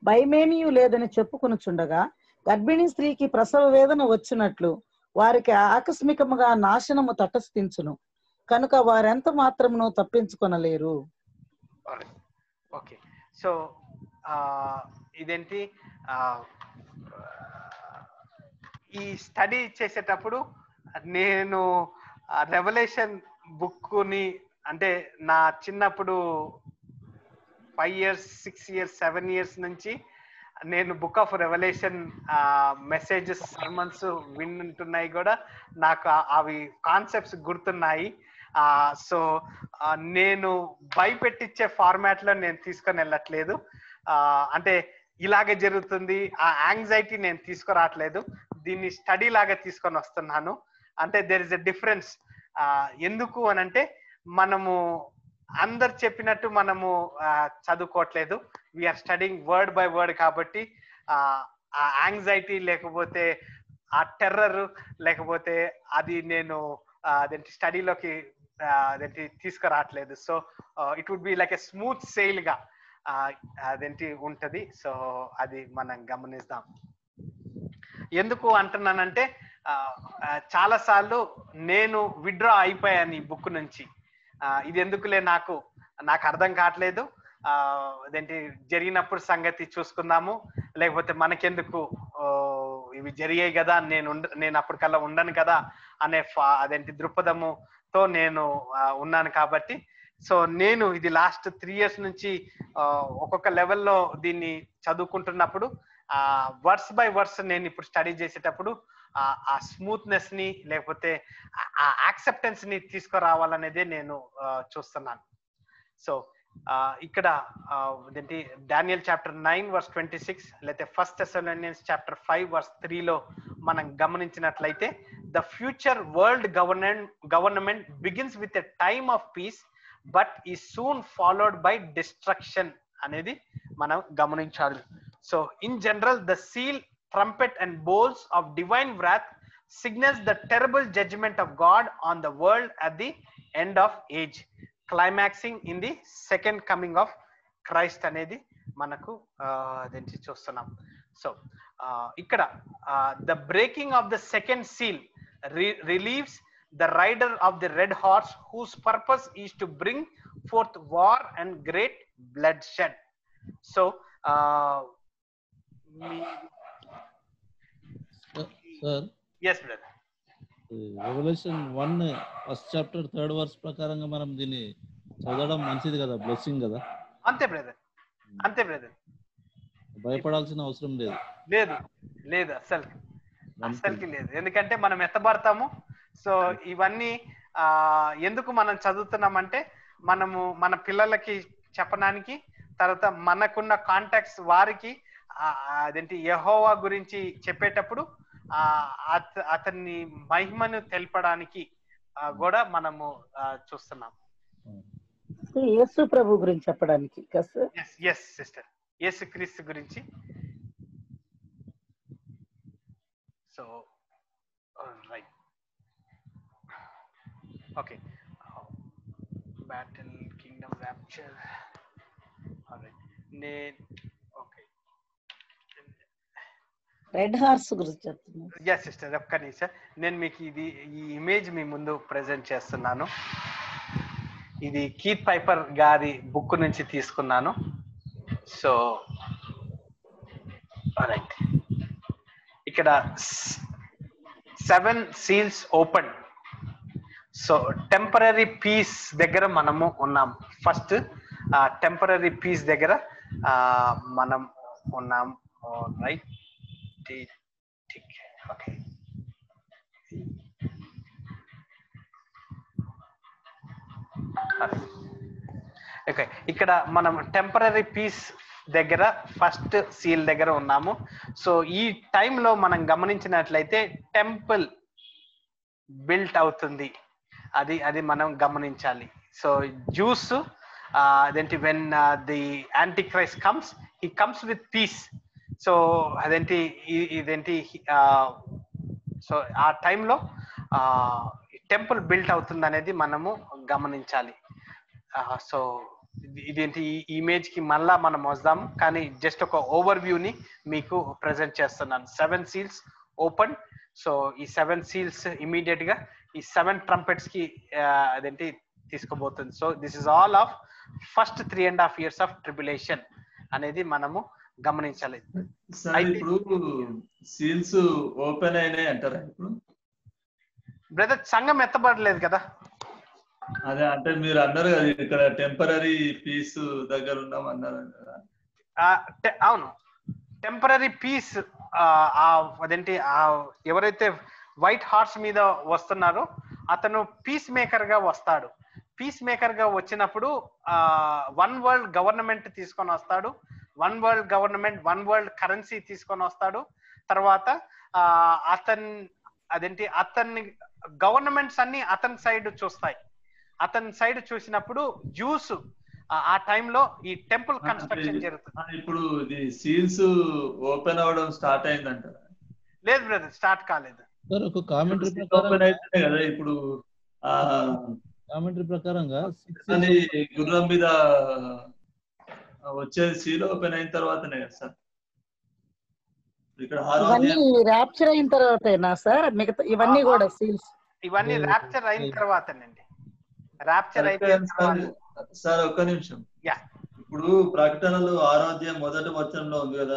భయమేమీ లేదని చెప్పుకొనుచుండగా గర్భిణీ స్త్రీకి ప్రసవ వేదన వచ్చినట్లు వారికి ఆకస్మికముగా నాశనము తటస్థించును, కనుక వారెంత మాత్రమును తప్పించుకొనలేరు. ఓకే, సో ఇదేంటి ఈ స్టడీ చేసేటప్పుడు నేను రెవల్యూషన్ బుక్ని అంటే నా చిన్నప్పుడు 5 years 6 years 7 years నుంచి నేను book of Revelation messages sermons వింటున్నాయి కూడా, నాకు అవి కాన్సెప్ట్స్ గుర్తున్నాయి. సో నేను భయపెట్టించే ఫార్మాట్ లో నేను తీసుకొని వెళ్ళట్లేదు, అంటే ఇలాగే జరుగుతుంది ఆ యాంగ్జైటీ నేను తీసుకురావట్లేదు, దీన్ని స్టడీ లాగా తీసుకొని వస్తున్నాను. అంటే దేర్ ఇస్ ఎ డిఫరెన్స్. ఎందుకు అనంటే మనము అందరు చెప్పినట్టు మనము చదువుకోవట్లేదు, we are studying word by word. కాబట్టి ఆ యాంగ్జైటీ లేకపోతే ఆ టెర్రర్ లేకపోతే అది నేను అదేంటి స్టడీలోకి అదేంటి తీసుకురావట్లేదు. So it would be like a smooth sail గా అదేంటి ఉంటది. సో అది మనం గమనిద్దాం. ఎందుకు అంటున్నానంటే చాలా సార్లు నేను విత్డ్రా అయిపోయాను ఈ బుక్ నుంచి. ఇది ఎందుకులే, నాకు అర్థం కావట్లేదు, అదేంటి జరిగినప్పుడు సంగతి చూసుకుందాము, లేకపోతే మనకెందుకు ఇవి జరిగాయి కదా, నేను అప్పటికల్లా ఉండను కదా అనే అదేంటి దృక్పథముతో నేను ఉన్నాను. కాబట్టి సో నేను ఇది లాస్ట్ 3 years నుంచి ఒక్కొక్క లెవెల్లో దీన్ని చదువుకుంటున్నప్పుడు వర్స్ బై వర్స్ నేను ఇప్పుడు స్టడీ చేసేటప్పుడు ఆ స్మూత్నెస్ ని లేకపోతే ఆ యాక్సెప్టెన్స్ ని తీసుకురావాలనేదే నేను చూస్తున్నాను. సో ఇక్కడ ఏంటి డానియల్ చాప్టర్ 9 verse 26 లేకపోతే ఫస్ట్ థెస్సలోనియన్స్ చాప్టర్ 5 verse 3 లో మనం గమనించినట్లయితే the future world government begins with a time of piece but ఈ సూన్ ఫాలోడ్ బై డిస్ట్రక్షన్ అనేది మనం గమనించాలి. So in general the seal, trumpet and bowls of divine wrath signals the terrible judgment of God on the world at the end of age, climaxing in the second coming of Christ అనేది మనకు అదేంటి చూస్తున్నాం. So ఇక్కడ the breaking of the second seal relieves the rider of the red horse whose purpose is to bring forth war and great bloodshed. So sir, yes brother, revolution 1 first chapter 3rd verse ప్రకారంగా మనం దీన్ని చదవడం మంచిది కదా, blessing కదా. అంతే brother, అంతే brother, భయపడాల్సిన అవసరం లేదు. లేదు లేదు అసలుకి లేదు. ఎందుకంటే మనం ఎత్తబడతాము. సో ఇవన్నీ ఎందుకు మనం చదువుతున్నామంటే మనము మన పిల్లలకి చెప్పడానికి, తర్వాత మనకున్న కాంటాక్ట్స్ వారికి అదేంటి యెహోవా గురించి చెప్పేటప్పుడు అతన్ని మహిమను తెలపడానికి కూడా మనము చూస్తున్నాం. యేసు ప్రభు గురించి చెప్పడానికి. ఎస్ సిస్టర్, యేసు క్రీస్తు గురించి. So right, okay battle Kingdom rapture. Okay, red horse గురించి చెప్తున్నారు. ఎస్ సిస్టర్, ఒక్క నిమిషం. నేను మీకు ఈ ఇమేజ్ మీ ముందు ప్రెజెంట్ చేస్తున్నాను. ఇది కీత్ పైపర్ గారి బుక్ నుంచి తీసుకున్నాను. సో రైట్, ఇక్కడ 7 seals open. So temporary peace దగ్గర మనము ఉన్నాం. ఫస్ట్ టెంపరరీ పీస్ దగ్గర మనం ఉన్నాం. Right, okay. ఓకే, ఇక్కడ మనం టెంపరరీ పీస్ దగ్గర ఫస్ట్ సీల్ దగ్గర ఉన్నాము. సో ఈ టైంలో మనం గమనించినట్లయితే టెంపుల్ బిల్ట్ అవుతుంది. అది మనం గమనించాలి. సో జ్యూస్ అదేంటి, when the anti Christ comes, he comes with peace. So ఇదేంటి సో ఆ టైంలో టెంపుల్ బిల్ట్ అవుతుంది అనేది మనము గమనించాలి. సో ఇదేంటి, ఈ ఇమేజ్ కి మళ్ళా మనం వద్దాము, కానీ జస్ట్ ఒక ఓవర్ వ్యూని మీకు ప్రెజెంట్ చేస్తున్నాను. 7 సీల్స్ ఓపెన్. సో ఈ 7 సీల్స్ ఇమీడియట్ గా ఈ 7 ట్రంపెట్స్ కి అదేంటి తీసుకోబోతుంది. So this is all of first 3.5 years of tribulation అనేది మనము గమనించాలి. ఇప్పుడు సీల్స్ ఓపెన్ అయినాయి అంటారా? ఇప్పుడు బ్రదర్, సంఘం ఎత్తబడలేదు కదా. అదే అంటే మీరు అన్నారు కదా ఇక్కడ టెంపరరీ పీస్ దగ్గర ఉన్నాం అన్నారు కదా. అవును, టెంపరరీ పీస్ అదేంటి, ఎవరైతే వైట్ హార్స్ మీద వస్తున్నారో అతను పీస్ మేకర్ గా వస్తాడు. పీస్ మేకర్ గా వచ్చినప్పుడు వన్ వరల్డ్ గవర్నమెంట్ తీసుకొని వస్తాడు. One world government, one world currency తీసుకొని వస్తాడు. తర్వాత అతన్ని గవర్నమెంట్స్ అన్ని అతని సైడ్ చూస్తాయి. అతని సైడ్ చూసినప్పుడు జ్యూస్ ఆ టైంలో ఈ టెంపుల్ కన్స్ట్రక్షన్ జరుగుతుంది. ఇప్పుడు ఇది సీల్స్ ఓపెన్ అవడం స్టార్ట్ అయిందంటారా? లేదు బ్రదర్, స్టార్ట్ కాలేదు. సార్ ఒక కామెంటరీ ఓపెన్ అయితేనే కదా ఇప్పుడు కామెంటరీ ప్రకారంగా గుర్రం మీద వచ్చేది సీల్ ఓపెన్ అయిన తర్వాతనే కదా సార్. ఇక్కడ ఇవన్నీ ర్యాప్చర్ అయిన తర్వాతేనా సార్? మిగతా ఇవన్నీ కూడా సీల్స్ ఇవన్నీ ర్యాప్చర్ అయిన తర్వాతనండి. ర్యాప్చర్ అయిపోయిన తర్వాత. సార్ ఒక్క నిమిషం. ఇప్పుడు ప్రకటనలు 6వ అధ్యాయం 1వ వచనంలో ఉంది కదా,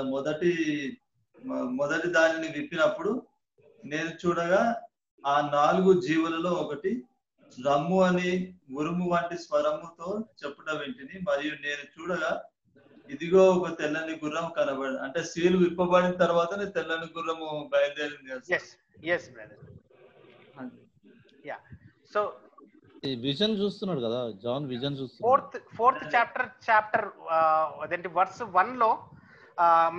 మొదటి దానిని విప్పినప్పుడు నేను చూడగా ఆ 4 జీవులలో ఒకటి రమ్ము అని ఉరుము వంటి స్వరముతో చెప్పుట వింటిని. మరియు నేను చూడగా ఇదిగో ఒక తెల్లని గుర్రం కనబడి, అంటే సీలు విప్పబడిన తర్వాతనే తెల్లని గుర్రము బయలుదేరింది కదా. సో విజన్ చూస్తున్నాడు కదా జాన్, విజన్ చూస్తున్నాడు. ఫోర్త్ చాప్టర్ అదేంటి వర్స్ 1 లో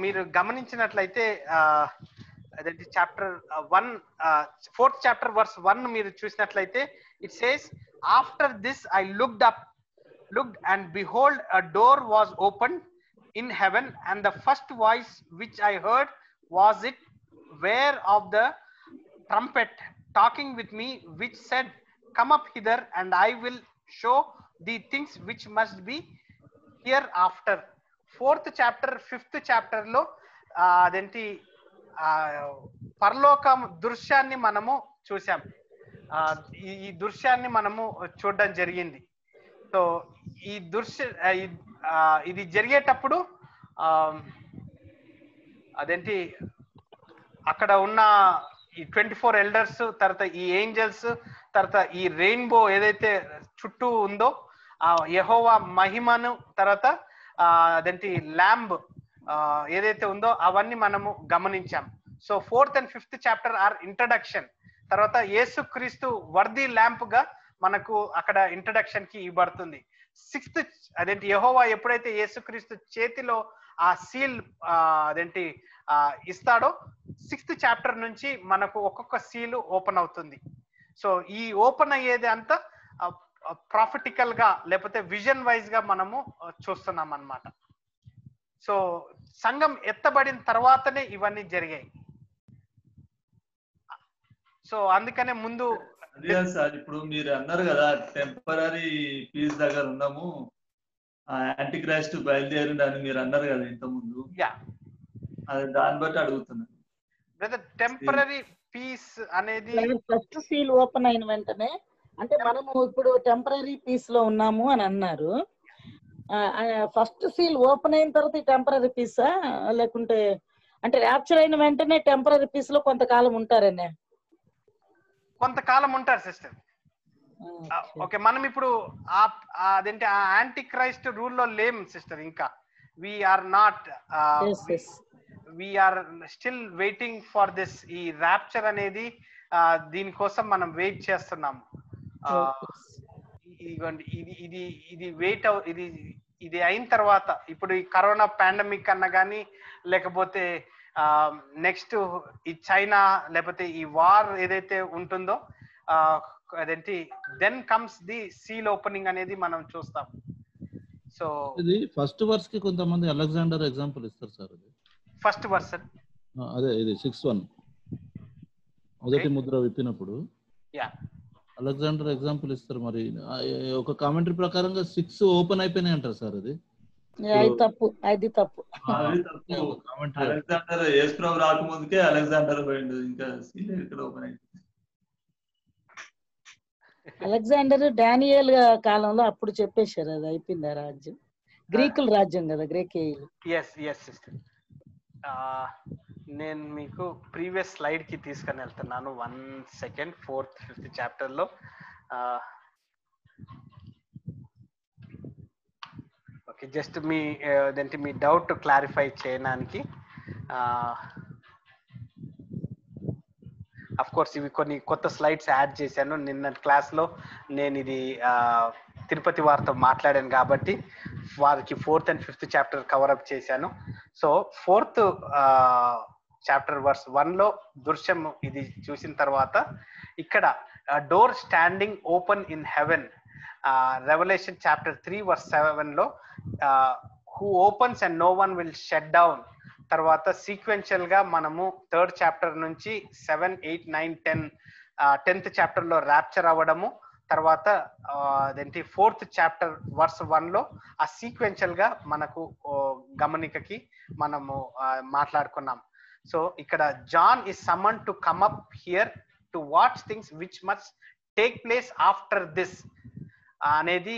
మీరు గమనించినట్లయితే అదేంటి చాప్టర్ 1 4th chapter verse 1 మీరు చూసినట్లయితే it says, after this I looked and behold a door was opened in heaven, and the first voice which I heard was it were of the trumpet talking with me, which said, come up hither, and I will show the things which must be hereafter. 4th chapter 5th chapter లో అదేంటి పరలోకం దృశ్యాన్ని మనము చూసాం. ఈ దృశ్యాన్ని మనము చూడడం జరిగింది. సో ఈ ఇది జరిగేటప్పుడు అదేంటి అక్కడ ఉన్న ఈ 24 elders, తర్వాత ఈ ఏంజల్స్, తర్వాత ఈ రెయిన్బో ఏదైతే చుట్టూ ఉందో ఆ యెహోవా మహిమను, తర్వాత అదేంటి ల్యాంబ్ ఏదైతే ఉందో అవన్నీ మనము గమనించాం. So 4th and 5th chapter are introduction. తర్వాత యేసుక్రీస్తు వర్ది ల్యాంప్ గా మనకు అక్కడ ఇంట్రడక్షన్ కి ఇవ్వబడుతుంది. 6th అదేంటి యెహోవా ఎప్పుడైతే యేసుక్రీస్తు చేతిలో ఆ సీల్ అదేంటి ఇస్తాడో 6th chapter నుంచి మనకు ఒక్కొక్క సీలు ఓపెన్ అవుతుంది. సో ఈ ఓపెన్ అయ్యేది అంతా ప్రాఫిటికల్ గా లేకపోతే విజన్ వైజ్ గా మనము చూస్తున్నాం అన్నమాట. సో సంఘం ఎత్తబడిన తర్వాతనే ఇవన్నీ జరిగాయి. సో అందుకనే ముందు అదే సార్, ఇప్పుడు మీరు అన్నారు కదా టెంపరీ పీస్ దగ్గర ఉన్నాము, యాంటీ క్రైస్ట్ బయలుదేరింది అని మీరు అన్నారు కదా ఇంతకుముందు. అది దాన్ని బట్టి అడుగుతున్నాను. బ్రదర్ టెంపరీ పీస్ అనేది ఫస్ట్ సీల్ ఓపెన్ అయిన వెంటనే, అంటే మనము ఇప్పుడు టెంపరీ పీస్ లో ఉన్నాము అని అన్నారు. ఫస్ట్ సీల్ ఓపెన్ అయిన తర్వాత ఈ టెంపరీ పీసా, లేకుంటే అంటే ర్యాప్చర్ అయిన వెంటనే టెంపరీ పీస్ లో కొంతకాలం ఉంటారనే? కొంతకాలం ఉంటారు సిస్టర్. ఓకే, మనం ఇప్పుడు అదేంటి ఆ యాంటీ క్రైస్ట్ రూల్లో లేం సిస్టర్. ఇంకా we are not, we are still waiting for this. ఈ ర్యాప్చర్ అనేది దీనికోసం మనం వెయిట్ చేస్తున్నాము. ఇదిగోండి, ఇది ఇది వెయిట్ ఇది ఇది అయిన తర్వాత, ఇప్పుడు ఈ కరోనా పాండమిక్ అన్న కానీ, లేకపోతే నెక్స్ట్ ఈ చైనా, లేకపోతే ఈ వార్ ఏదైతే ఉంటుందో అదేంటి, then comes the seal opening అనేది మనం చూస్తాం. సో ఇది ఫస్ట్ వర్స్ కి కొంతమంది అలెగ్జాండర్ ఎగ్జాంపుల్ ఇస్తారు సార్. అది ఫస్ట్ వర్స్, అదే ఇది 6:1 మొదటి ముద్ర విప్పినప్పుడు అలెగ్జాండర్ ఎగ్జాంపుల్ ఇస్తారు. మరి ఒక కామెంటరీ ప్రకారంగా 6 ఓపెన్ అయిపోయినాయి అంటారు సార్. అది తప్పు, అది తప్పు. అలెగ్జాండర్ యేసుప్రభు రాకముందుకే అలెగ్జాండర్ పోయిండు, ఇంకా సీల్ ఎక్కడ ఓపెన్ అయింది? అలెగ్జాండర్ డానియేల్ కాలంలో అప్పుడు చెప్పేశారు, అది అయిపోయింది ఆ రాజ్యం. గ్రీకుల రాజ్యం కదా, గ్రీకేయులు. నేను మీకు ప్రీవియస్ స్లైడ్ కి తీసుకొని వెళ్తున్నాను. 1 సెకండ్. 4th 5th చాప్టర్ లో ఓకే, జస్ట్ మీ డౌట్ క్లారిఫై చేయడానికి. అఫ్ కోర్స్ ఇవి కొన్ని కొత్త స్లైడ్స్ యాడ్ చేశాను. నిన్న క్లాస్ లో నేను ఇది తిరుపతి వారితో మాట్లాడాను కాబట్టి వారికి 4th and 5th chapter cover up చేశాను. సో 4th చాప్టర్ వర్స్ 1 లో దృశ్యం ఇది చూసిన తర్వాత, ఇక్కడ door standing open in heaven, Revelation chapter 3 verse 7 లో who opens and no one will shut down. తర్వాత సీక్వెన్షియల్ గా మనము 3rd చాప్టర్ నుంచి 7, 8, 9, 10th చాప్టర్ లో ర్యాప్చర్ అవ్వడము, తర్వాత అదేంటి 4th చాప్టర్ verse 1 లో ఆ సీక్వెన్షియల్ గా మనకు గమనికకి మనము మాట్లాడుకున్నాం. సో ఇక్కడ John is summoned to come up here to watch things which must take place after this అనేది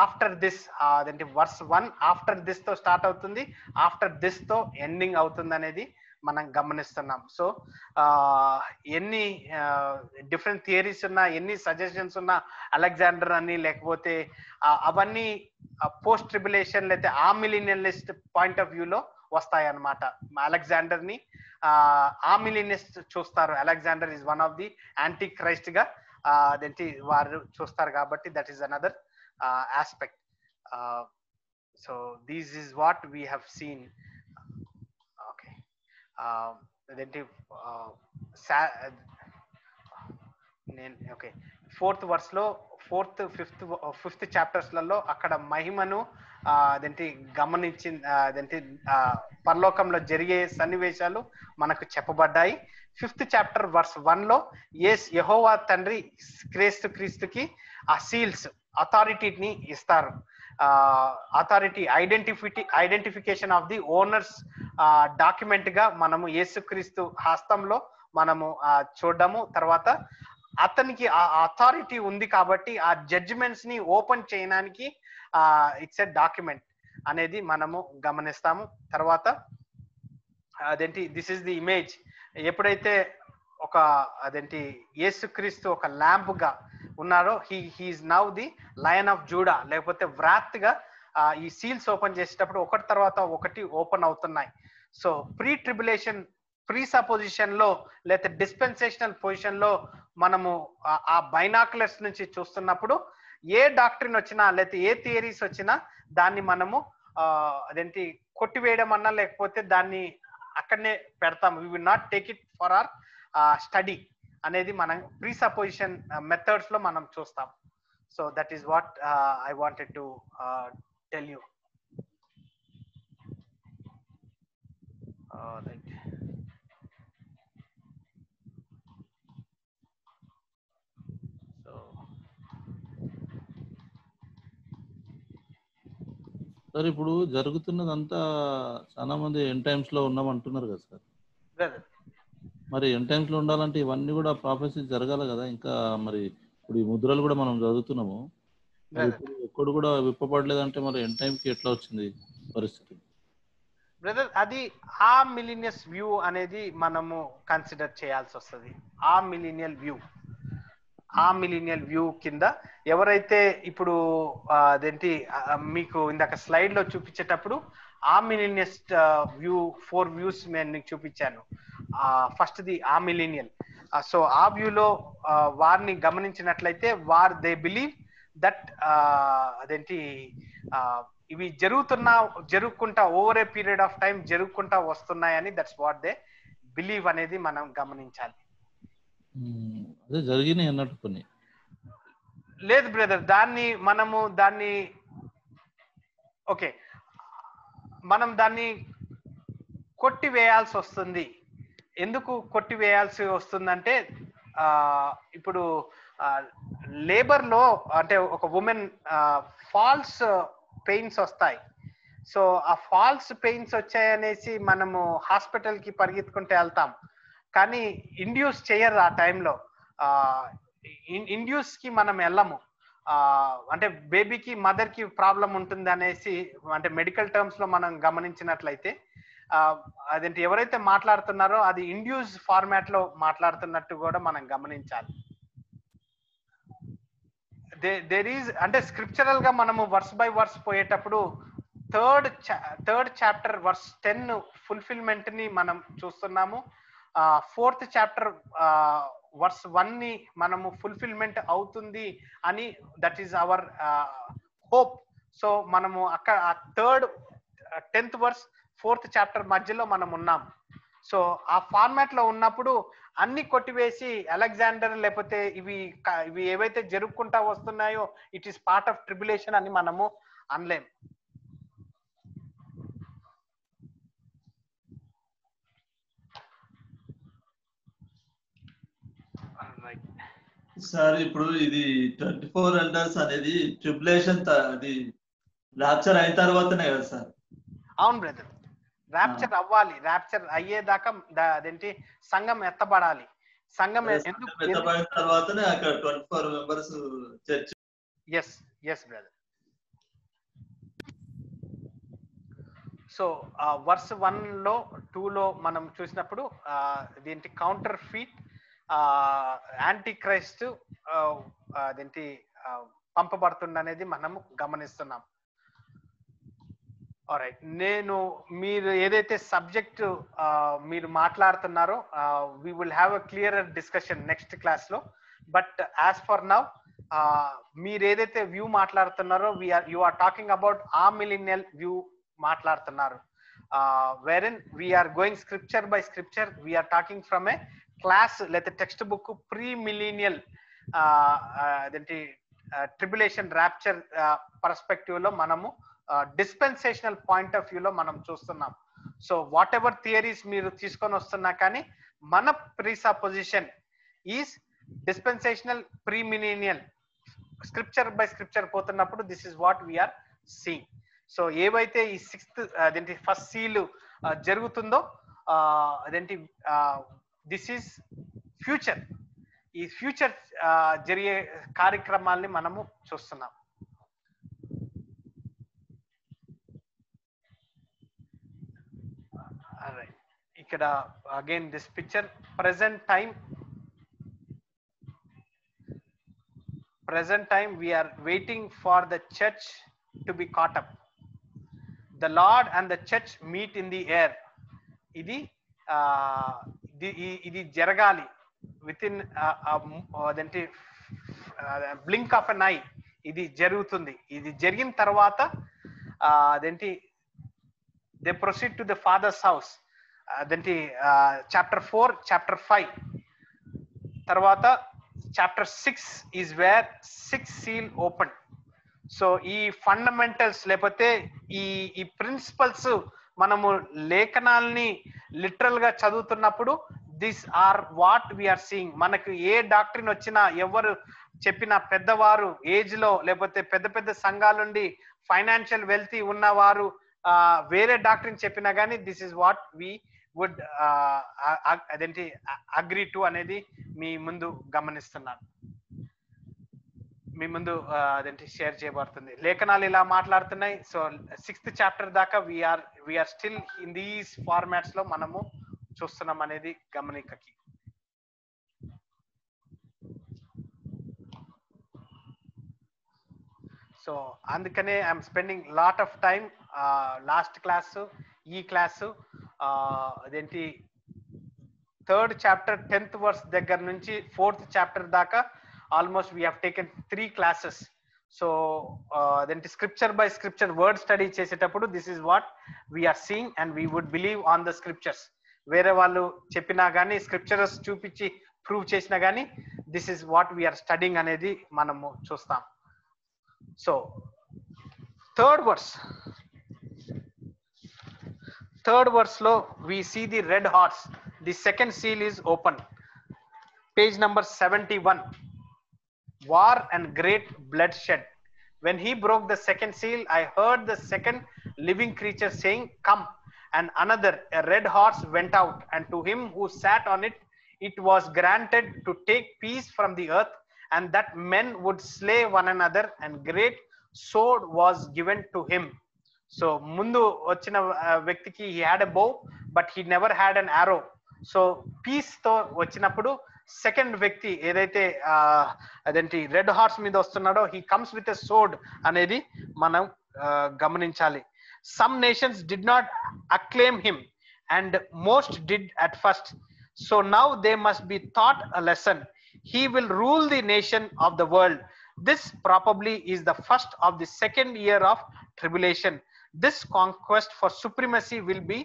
ఆఫ్టర్ దిస్ అదేంటి వర్స్ 1 ఆఫ్టర్ దిస్ తో స్టార్ట్ అవుతుంది, ఆఫ్టర్ దిస్ తో ఎండింగ్ అవుతుంది అనేది మనం గమనిస్తున్నాం. సో ఎన్ని డిఫరెంట్ థియరీస్ ఉన్నా, ఎన్ని సజెషన్స్ ఉన్నా అలెగ్జాండర్ అని, లేకపోతే అవన్నీ పోస్ట్ ట్రిబులేషన్ లేదా ఆ మిలీనియలిస్ట్ పాయింట్ ఆఫ్ వ్యూలో వస్తాయి అన్నమాట. అలెగ్జాండర్ ని ఆ మిలీనియలిస్ట్ చూస్తారు. Alexander is one of the anti Christ గా అదేంటి వారు చూస్తారు కాబట్టి that is another aspect. So this is what we have scene. Okay, అదేంటి నేను ఓకే 4th verse లో 4th 5th చాప్టర్స్లలో అక్కడ మహిమను అదేంటి గమనించింది, అదేంటి పరలోకంలో జరిగే సన్నివేశాలు మనకు చెప్పబడ్డాయి. 5th చాప్టర్ verse 1 లో యెహోవా తండ్రి క్రీస్తుకి ఆ సీల్స్ అథారిటీని ఇస్తారు. Authority identification of the owners document గా మనము యేసుక్రీస్తు హస్తంలో మనము చూడడము. తర్వాత అతనికి ఆ అథారిటీ ఉంది కాబట్టి ఆ జడ్జిమెంట్స్ ని ఓపెన్ చేయడానికి ఇట్స్ ఎ డాక్యుమెంట్ అనేది మనము గమనిస్తాము. తర్వాత అదేంటి దిస్ ఇస్ ది ఇమేజ్. ఎప్పుడైతే ఒక అదేంటి యేసుక్రీస్తు ఒక ల్యాంప్ గా ఉన్నారో, he is now the lion of Judah, లేకపోతే వ్రాత్ గా ఈ సీల్స్ ఓపెన్ చేసేటప్పుడు ఒకటి తర్వాత ఒకటి ఓపెన్ అవుతున్నాయి. So pre tribulation pre supposition లో లేకపోతే డిస్పెన్సేషనల్ పొజిషన్ లో మనము ఆ బైనాక్యులర్స్ నుంచి చూస్తున్నప్పుడు ఏ డాక్ట్రిన్ వచ్చినా లేకపోతే ఏ థియరీస్ వచ్చినా దాన్ని మనము అదేంటి కొట్టివేయడం అన్నా, లేకపోతే దాన్ని అక్కడనే పెడతాం. We will not take it for our study అనేది మనం ప్రీ సపోజిషన్ మెథడ్స్ లో మనం చూస్తాం. So that is what I wanted to tell you. Sir ఇప్పుడు జరుగుతున్నదంతా చాలా మంది ఎండ్ టైమ్స్ లో ఉన్నామంటున్నారు కదా సార్. మరి ఎండ్ టైమ్స్ లో ఉండాలంటే ఇవన్నీ కూడా ప్రాఫెసీ జరగాలి కదా. ఇంకా మరి ఇప్పుడు ఈ ముద్రలు కూడా మనం చదువుతున్నాము, ఎప్పుడు కూడా విప్పబడలేదంటే మరి ఎండ్ టైం కి ఎట్లా వచ్చింది పరిస్థితి? బ్రదర్, అది ఆ మిలీనియస్ వ్యూ అనేది మనము కన్సిడర్ చేయాల్సి వస్తుంది. ఆ మిలీనియల్ వ్యూ కింద ఎవరైతే ఇప్పుడు అదేంటి మీకు ఇందాక స్లైడ్ లో చూపించేటప్పుడు ఆ మిలీనియస్ వ్యూ 4 వ్యూస్ నేను నీకు చూపించాను. First the amillennial. So ఆ వ్యూలో వారిని గమనించినట్లయితే దే బిలీవ్ దట్ అదేంటి ఇవి జరుగుకుంటా over a period of time జరుగుకుంటా వస్తున్నాయని, దట్స్ వాట్ దే బిలీవ్ అనేది మనం గమనించాలి. అదే జరిగినాయి అన్నట్టు కొన్ని. లేదు బ్రదర్, మనం దాన్ని కొట్టివేయాల్సి వస్తుంది. ఎందుకు కొట్టివేయాల్సి వస్తుందంటే ఇప్పుడు లేబర్ లో అంటే ఒక ఉమెన్ ఫాల్స్ పెయిన్స్ వస్తాయి. సో ఆ ఫాల్స్ పెయిన్స్ వచ్చాయనేసి మనము హాస్పిటల్ కి పరిగెత్తుకుంటూ వెళ్తాం, కానీ ఇండ్యూస్ చేయరు ఆ టైంలో. ఇండ్యూస్ కి మనం వెళ్ళము. అంటే బేబీకి మదర్ కి ప్రాబ్లం ఉంటుంది అనేసి, అంటే మెడికల్ టర్మ్స్ లో మనం గమనించినట్లయితే అదేంటి ఎవరైతే మాట్లాడుతున్నారో అది ఇండ్యూస్ ఫార్మాట్ లో మాట్లాడుతున్నట్టు కూడా మనం గమనించాలి. దేర్ ఈజ్ అంటే స్క్రిప్చరల్ గా మనము వర్స్ బై వర్స్ పోయేటప్పుడు థర్డ్ చాప్టర్ వర్స్ 10 ఫుల్ఫిల్మెంట్ ని మనం చూస్తున్నాము. 4th చాప్టర్ వర్స్ 1 ని మనము ఫుల్ఫిల్మెంట్ అవుతుంది అని, that is our hope. So మనము అక్కడ 10th వర్స్ 4th చాప్టర్ మధ్యలో మనం ఉన్నాం. సో ఆ ఫార్మాట్ లో ఉన్నప్పుడు అన్ని కొట్టివేసి అలెగ్జాండర్ లేకపోతే ఇవి ఏవైతే జరుపుకుంటా వస్తున్నాయో it is part of tribulation అని మనము అనలేం. సార్ ఇప్పుడు ఇది 24 ఎల్డర్స్ అనేది ట్రిబులేషన్ అది ర్యాప్చర్ అయిన తర్వాతనే కదా సార్? అవును బ్రదర్, ర్యాప్చర్ అవ్వాలి. ర్యాప్చర్ అయ్యేదాకా అదేంటి సంఘం ఎత్తబడాలి. సంఘం ఎత్తబడిన తర్వాతనే అక్కడ 24 members church. Yes brother. So verse 1 లో 2 లో మనం చూసినప్పుడు దీనికి కౌంటర్ ఫీట్ యాంటీ క్రైస్ట్ అదేంటి పంపబడుతుందనేది మనము గమనిస్తున్నాం. ఆల్రైట్, మీరు ఏదైతే సబ్జెక్ట్ మీరు మాట్లాడుతున్నారో we will have a clearer discussion next class లో. బట్ యాజ్ ఫర్ నౌ మీరు ఏదైతే వ్యూ మాట్లాడుతున్నారో యు ఆర్ టాకింగ్ అబౌట్ ఆ మిలీనియల్ వ్యూ మాట్లాడుతున్నారు. wherein we are going scripture by scripture. We are talking from a class లేకపోతే text book pre millennial అదేంటి tribulation rapture perspective లో మనము dispensational point of view లో మనం చూస్తున్నాం. సో వాట్ ఎవర్ థియరీస్ మీరు తీసుకొని వస్తున్నా కానీ మన presupposition is dispensational premillennial scripture by scripture పోతున్నప్పుడు this is what we are seeing. So ఏవైతే ఈ 6th అదేంటి ఫస్ట్ సీల్ జరుగుతుందో అదేంటి దిస్ ఈజ్ ఫ్యూచర్. ఈ ఫ్యూచర్ జరిగే కార్యక్రమాల్ని మనము చూస్తున్నాం. ఇక్కడ again this picture present time we are waiting for the church to be caught up. The Lord and the church meet in the air. ఇది జరగాలి విత్ ఇన్ అదేంటి బ్లింక్ ఆఫ్ ఎన్ ఐ. ఇది జరుగుతుంది. ఇది జరిగిన తర్వాత అదేంటి they proceed to the father's house. అదేంటి చాప్టర్ 4 చాప్టర్ 5 తర్వాత chapter 6 is where 6th seal open. So ఈ ఫండమెంటల్స్ లేకపోతే ఈ ప్రిన్సిపల్స్ మనము లేఖనాల్ని లిటరల్ గా చదువుతున్నప్పుడు this are what we are seeing. మనకు ఏ డాక్ట్రిన్ వచ్చినా ఎవరు చెప్పిన పెద్దవారు ఏజ్ లో లేకపోతే పెద్ద పెద్ద సంఘాల నుండి ఫైనాన్షియల్ వెల్తీ ఉన్నవారు వేరే డాక్టరీని చెప్పినా కానీ this is what we would అదేంటి అగ్రీ టు అనేది మీ ముందు గమనిస్తున్నాను, మీ ముందు అదేంటి షేర్ చేయబడుతుంది. లేఖనాలు ఇలా మాట్లాడుతున్నాయి. సో 6th చాప్టర్ దాకా we are still in these formats లో మనము చూస్తున్నాం అనేది గమనికకి. సో అందుకనే I'm spending lot of time last class ఈ క్లాసు అదేంటి 3rd చాప్టర్ 10th వర్స్ దగ్గర నుంచి 4th చాప్టర్ దాకా almost we have taken 3 classes. So అదేంటి scripture by scripture word study చేసేటప్పుడు this is what we are seeing and we would believe on the scriptures. వేరే వాళ్ళు చెప్పినా కానీ స్క్రిప్చర్స్ చూపించి ప్రూవ్ చేసినా కానీ this is what we are studying అనేది మనము చూస్తాం. సో థర్డ్ వర్స్ లో we see the red horse. The second seal is open. Page number 71. War and great bloodshed. When he broke the second seal, I heard the second living creature saying, "Come." And another, a red horse, went out, and to him who sat on it, it was granted to take peace from the earth, and that men would slay one another, and great sword was given to him. So mundu vachina vyakti he had a bow but he never had an arrow. So peace tho vachinappudu second vyakti edaithe adenti red horse meeda vastunnado he comes with a sword anedi manam gamaninchali. Some nations did not acclaim him and most did at first. So now they must be taught a lesson. He will rule the nation of the world. This probably is the first of the second year of tribulation. This conquest for supremacy will be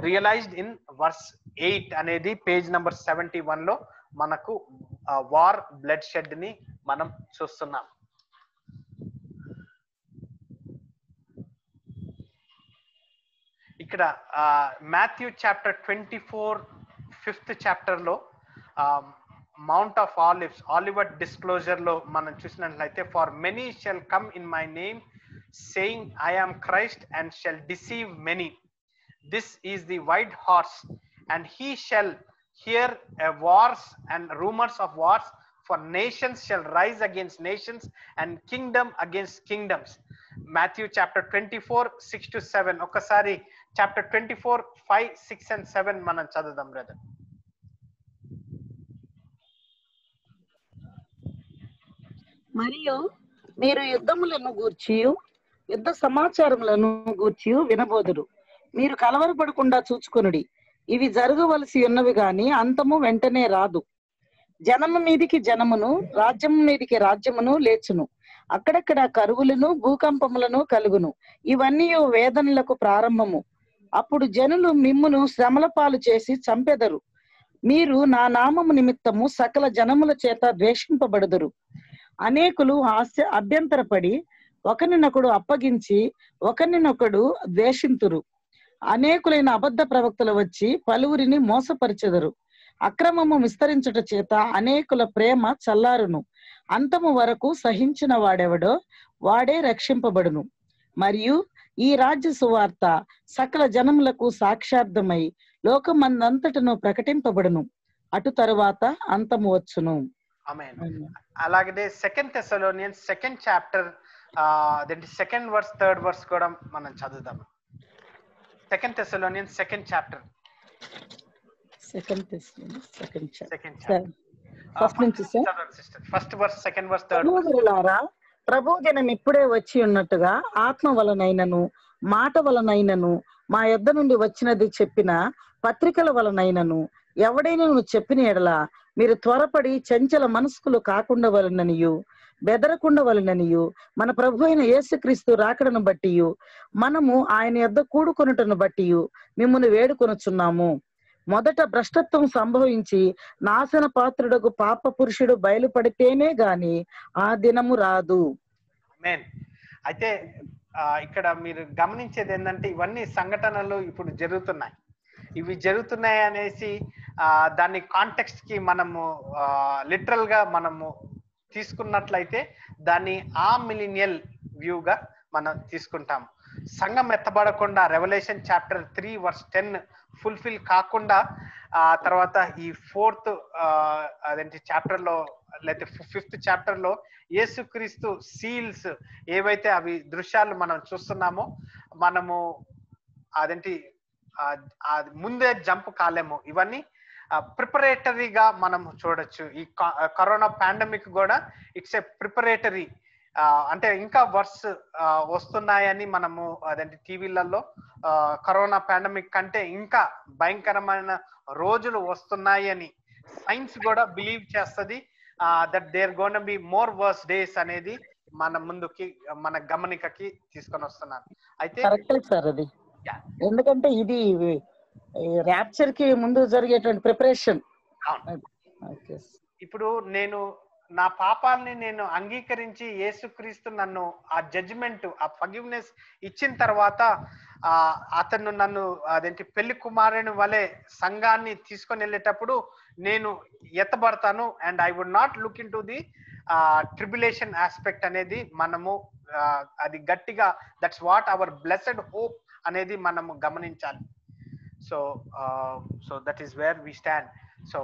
realized in verse 8 అనేది page number 71 లో మనకు war blood shed ని మనం చూస్తున్నాం. ఇక్కడ Matthew chapter 24 5th chapter లో mount of Oliver disclosure లో మనం చూసినట్లయితే for many shell come in my name saying I am Christ and shall deceive many. This is the white horse and he shall hear wars and rumors of wars, for nations shall rise against nations and kingdom against kingdoms. Matthew chapter 24 6 to 7. ఒకసారి chapter 24 5 6 and 7 మనం చదువుదాం brother. మరియు మీరు యుద్ధములను గూర్చియు యుద్ధ సమాచారములను గూర్చి వినబోదురు. మీరు కలవరపడకుండా చూచుకొనుడి. ఇవి జరగవలసి ఉన్నవి గాని అంతము వెంటనే రాదు. జనము మీదికి జనమును రాజ్యము మీదికి రాజ్యమును లేచును. అక్కడక్కడ కరువులను భూకంపములను కలుగును. ఇవన్నీ వేదనలకు ప్రారంభము. అప్పుడు జనులు మిమ్మును శ్రమల పాలు చేసి చంపెదరు. మీరు నా నామము నిమిత్తము సకల జనముల చేత ద్వేషింపబడుదురు. అనేకులు అభ్యంతరపడి ఒకరినొకడు అప్పగించి ఒకరినొకడు ద్వేషింతురు. అనేకులైన అబద్ధ ప్రవక్తలు వచ్చి పలువురిని మోసపరిచెదరు. అక్రమము విస్తరించుట చేత అనేకుల ప్రేమ చల్లారును. అంతము వరకు సహించిన వాడెవడో వాడే రక్షింపబడును. మరియు ఈ రాజ్య సువార్త సకల జనములకు సాక్షార్థమై లోకమందంతటను ప్రకటింపబడును. అటు తరువాత అంతము వచ్చును. ఆమేన్. అలాగే 2 Thessalonians 2nd chapter second verse 3rd verse కూడా మనం చదువుదాం. 2 Thessalonians 2nd chapter first verse 2nd verse 3rd verse. ప్రభు దినం ఇప్పుడే వచ్చి ఉన్నట్టుగా ఆత్మ వలనైనను మాట వలనైనను మా యొద్ద నుండి వచ్చినది చెప్పిన పత్రికల వలనైనను ఎవడైనా చెప్పిన ఎడల మీరు త్వరపడి చంచల మనస్కులు కాకుండా వలననియు బెదరకుండా వలననియు మన ప్రభు అయిన యేసుక్రీస్తు రాకడను బట్టి మనము ఆయన యొద్ద కూడుకొనుటను బట్టి మిమ్మును వేడుకొనుచున్నాము. మొదట భ్రష్టత్వం సంభవించి నాశన పాత్రుడకు పాప పురుషుడు బయలుపడితేనే గాని ఆ దినము రాదు. ఆమేన్. అయితే ఇక్కడ మీరు గమనించేది ఏంటంటే ఇవన్నీ సంఘటనలు ఇప్పుడు జరుగుతున్నాయి. ఇవి జరుగుతున్నాయి అనేసి దాని కాంటెక్స్ట్ కి మనము లిటరల్ గా మనము తీసుకున్నట్లయితే దాన్ని ఆ మిలీనియల్ వ్యూగా మనం తీసుకుంటాము. సంఘం ఎత్తబడకుండా రెవల్యూషన్ చాప్టర్ 3:10 ఫుల్ఫిల్ కాకుండా ఆ తర్వాత ఈ 4th చాప్టర్ లో లేకపోతే 5th చాప్టర్ లో యేసుక్రీస్తు సీల్స్ ఏవైతే అవి దృశ్యాలు మనం చూస్తున్నామో మనము ముందే జంప్ కాలేము. ఇవన్నీ ప్రిపరేటరీగా మనం చూడొచ్చు. ఈ కరోనా పాండమిక్ కూడా ఇట్స్ ఏ ప్రిపరేటరీ, అంటే ఇంకా వర్స్ వస్తున్నాయని మనము టీవీలలో కరోనా పాండమిక్ కంటే ఇంకా భయంకరమైన రోజులు వస్తున్నాయి అని సైన్స్ కూడా బిలీవ్ చేస్తుంది. That there gonna be more worse days అనేది మన ముందుకి మన గమనికకి తీసుకొని వస్తున్నాను. అయితే కరెక్ట్ సార్ అది, ఎందుకంటే ఇది ర్యాప్చర్ కి ముందు జరిగేటువంటి ప్రిపరేషన్. ఇప్పుడు నేను నా పాపాలని నేను అంగీకరించి యేసుక్రీస్తు నన్ను ఆ జడ్జిమెంట్ ఆ ఫర్గివ్నెస్ ఇచ్చిన తర్వాత అతను నన్ను పెళ్లి కుమారుని వలె సంఘాన్ని తీసుకొని వెళ్ళేటప్పుడు నేను ఎత్తబడతాను. And I would not look into the tribulation aspect అనేది మనము అది గట్టిగా that's what our blessed hope అనేది మనము గమనించాలి. So that is where we stand. So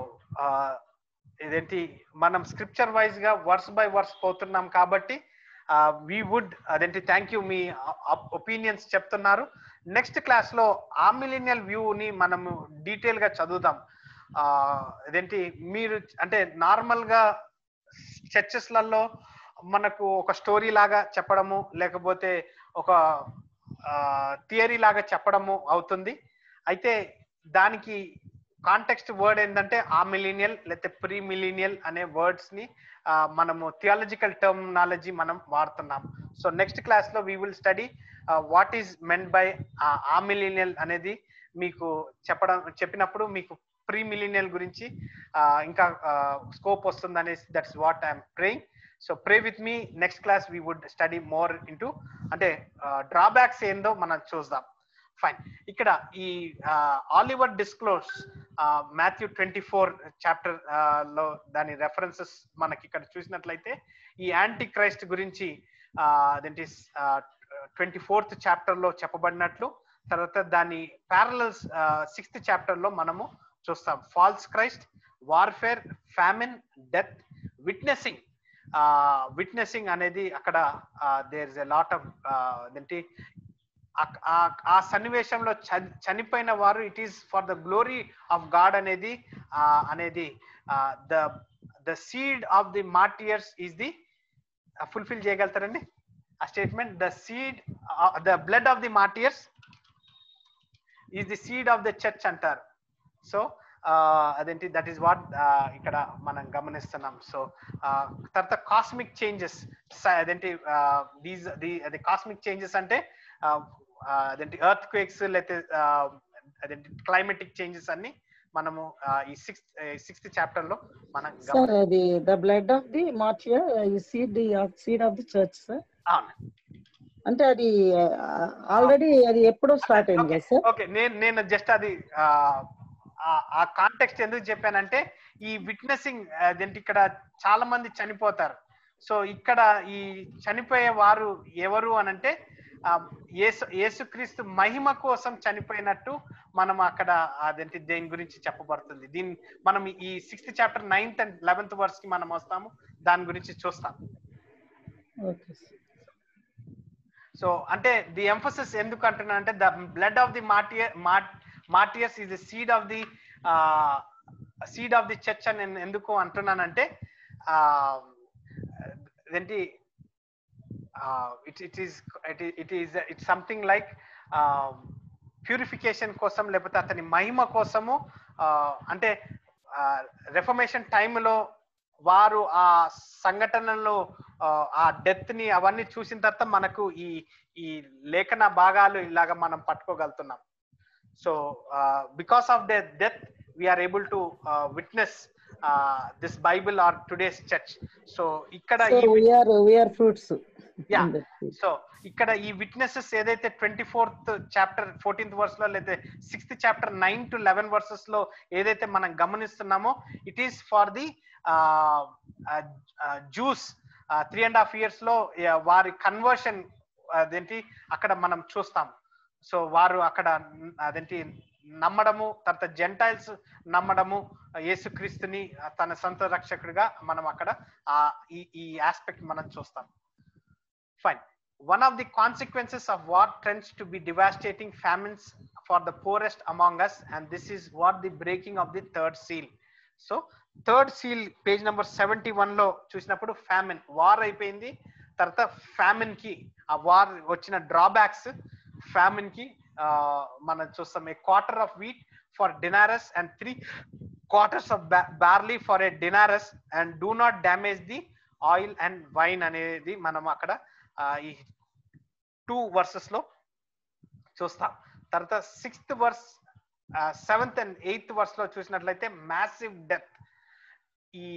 మనం స్క్రిప్చర్ వైజ్ గా వర్స్ బై వర్స్ పోతున్నాం కాబట్టి వి వుడ్ థ్యాంక్ యూ, మీ ఒపీనియన్స్ చెప్తున్నారు. నెక్స్ట్ క్లాస్ లో ఆ మిలీనియల్ వ్యూని మనము డీటెయిల్ గా చదువుదాం. మీరు అంటే నార్మల్ గా చర్చెస్లలో మనకు ఒక స్టోరీ లాగా చెప్పడము లేకపోతే ఒక థియరీ లాగా చెప్పడము అవుతుంది. అయితే దానికి కాంటెక్స్ట్ వర్డ్ ఏంటంటే ఆ మిలీనియల్ లేకపోతే ప్రీ మిలీనియల్ అనే వర్డ్స్ ని మనము థియాలజికల్ టర్మినాలజీ మనం వాడుతున్నాం. సో నెక్స్ట్ క్లాస్ లో we will study what is meant by ఆ మిలీనియల్ అనేది మీకు చెప్పినప్పుడు మీకు ప్రీ మిలీనియల్ గురించి ఇంకా స్కోప్ వస్తుంది అనేసి that's what I'm praying. So pray with me. Next class we would study more into అంటే డ్రాబ్యాక్స్ ఏందో మనం చూద్దాం. ఫైన్. ఇక్కడ ఈ ఆలివర్ డిస్క్లోస్ మాథ్యూ 24 చాప్టర్ లో దాని రెఫరెన్సెస్ మనకి ఇక్కడ చూసినట్లయితే ఈ యాంటీ క్రైస్ట్ గురించి 24th చాప్టర్ లో చెప్పబడినట్లు, తర్వాత దాని ప్యారలల్స్ 6th చాప్టర్ లో మనము చూస్తాం. False Christ, warfare, famine, death, witnessing అనేది అక్కడ there is a lot of ఆ సన్నివేశంలో చనిపోయిన వారు it is for the glory of God అనేది the seed of the martyrs is the fulfil చేయగలుగుతారండి ఆ statement? The seed the blood of the martyrs is the seed of the church అంటారు. So that is what ఇక్కడ మనం గమనిస్తున్నాం. సో తర్వాత cosmic changes cosmic changes అంటే ఎర్త్ క్వేక్స్ లేకపోతే క్లైమేటిక్ చేంజెస్ అన్ని మనము ఈ 6th చాప్టర్ లో మనం సార్ అది the blood of the martyr seed of the church sir. అంటే అది ఆల్రెడీ అది ఎప్పుడో స్టార్ట్ అయింది కదా సార్? ఓకే, నేను జస్ట్ అది ఆ కాంటెక్స్ట్ ఎందుకు చెప్పానంటే ఈ విట్నెసింగ్ ఇక్కడ చాలా మంది చనిపోతారు. సో ఇక్కడ ఈ చనిపోయే వారు ఎవరు అనంటే యేసుక్రీస్తు మహిమ కోసం చనిపోయినట్టు మనం అక్కడ దేని గురించి చెప్పబడుతుంది. మనం ఈ 6th chapter 9th and 11th verse కి మనం వస్తాము, దాని గురించి చూస్తాం. సో అంటే ది ఎంఫసిస్ ఎందుకు అంటున్నా అంటే the blood of the martyrs is the seed of the church అని నేను ఎందుకు అంటున్నానంటే ఇట్స్ సంథింగ్ లైక్ ప్యూరిఫికేషన్ కోసం లేకపోతే అతని మహిమ కోసము. అంటే రెఫర్మేషన్ టైంలో వారు ఆ సంఘటనలో ఆ డెత్ ని అవన్నీ చూసిన తర్వాత మనకు ఈ లేఖన భాగాలు ఇలాగా మనం పట్టుకోగలుగుతున్నాం. So because of the death we are able to witness this bible or today's church. So ఇక్కడ we are fruits. Yeah. So ఇక్కడ ఈ విట్నెసెస్ ఏదైతే 24th చాప్టర్ 14th వర్స్ లో లేదా 6th చాప్టర్ 9 to 11 వర్సెస్ లో ఏదైతే మనం గమనిస్తున్నామో it is for the Jews 3.5 years లో వారి కన్వర్షన్ అదేంటి అక్కడ మనం చూస్తాం. సో వారు అక్కడ అదేంటి నమ్మడము, తర్వాత జెంటైల్స్ నమ్మడము, యేసుక్రీస్తుని తన సొంత రక్షకుడిగా మనం అక్కడ ఈ ఆస్పెక్ట్ మనం చూస్తాం. Fine. One of the consequences of war tends to be devastating famines for the poorest among us, and this is what the breaking of the third seal. So third seal page number 71 లో చూసినప్పుడు famine, war అయిపోయింది, తర్వాత famine కి ఆ war వచ్చిన drawbacks famine కి మనం చూస్తాం. a quarter of wheat for denarius and 3 quarters of barley for a denarius, and do not damage the oil and wine అనేది మనం అక్కడ ఈ 2 verses లో చూస్తాం. తర్వాత 6th verse 7th and 8th verse లో చూసినట్లయితే మ్యాసివ్ డెత్. ఈ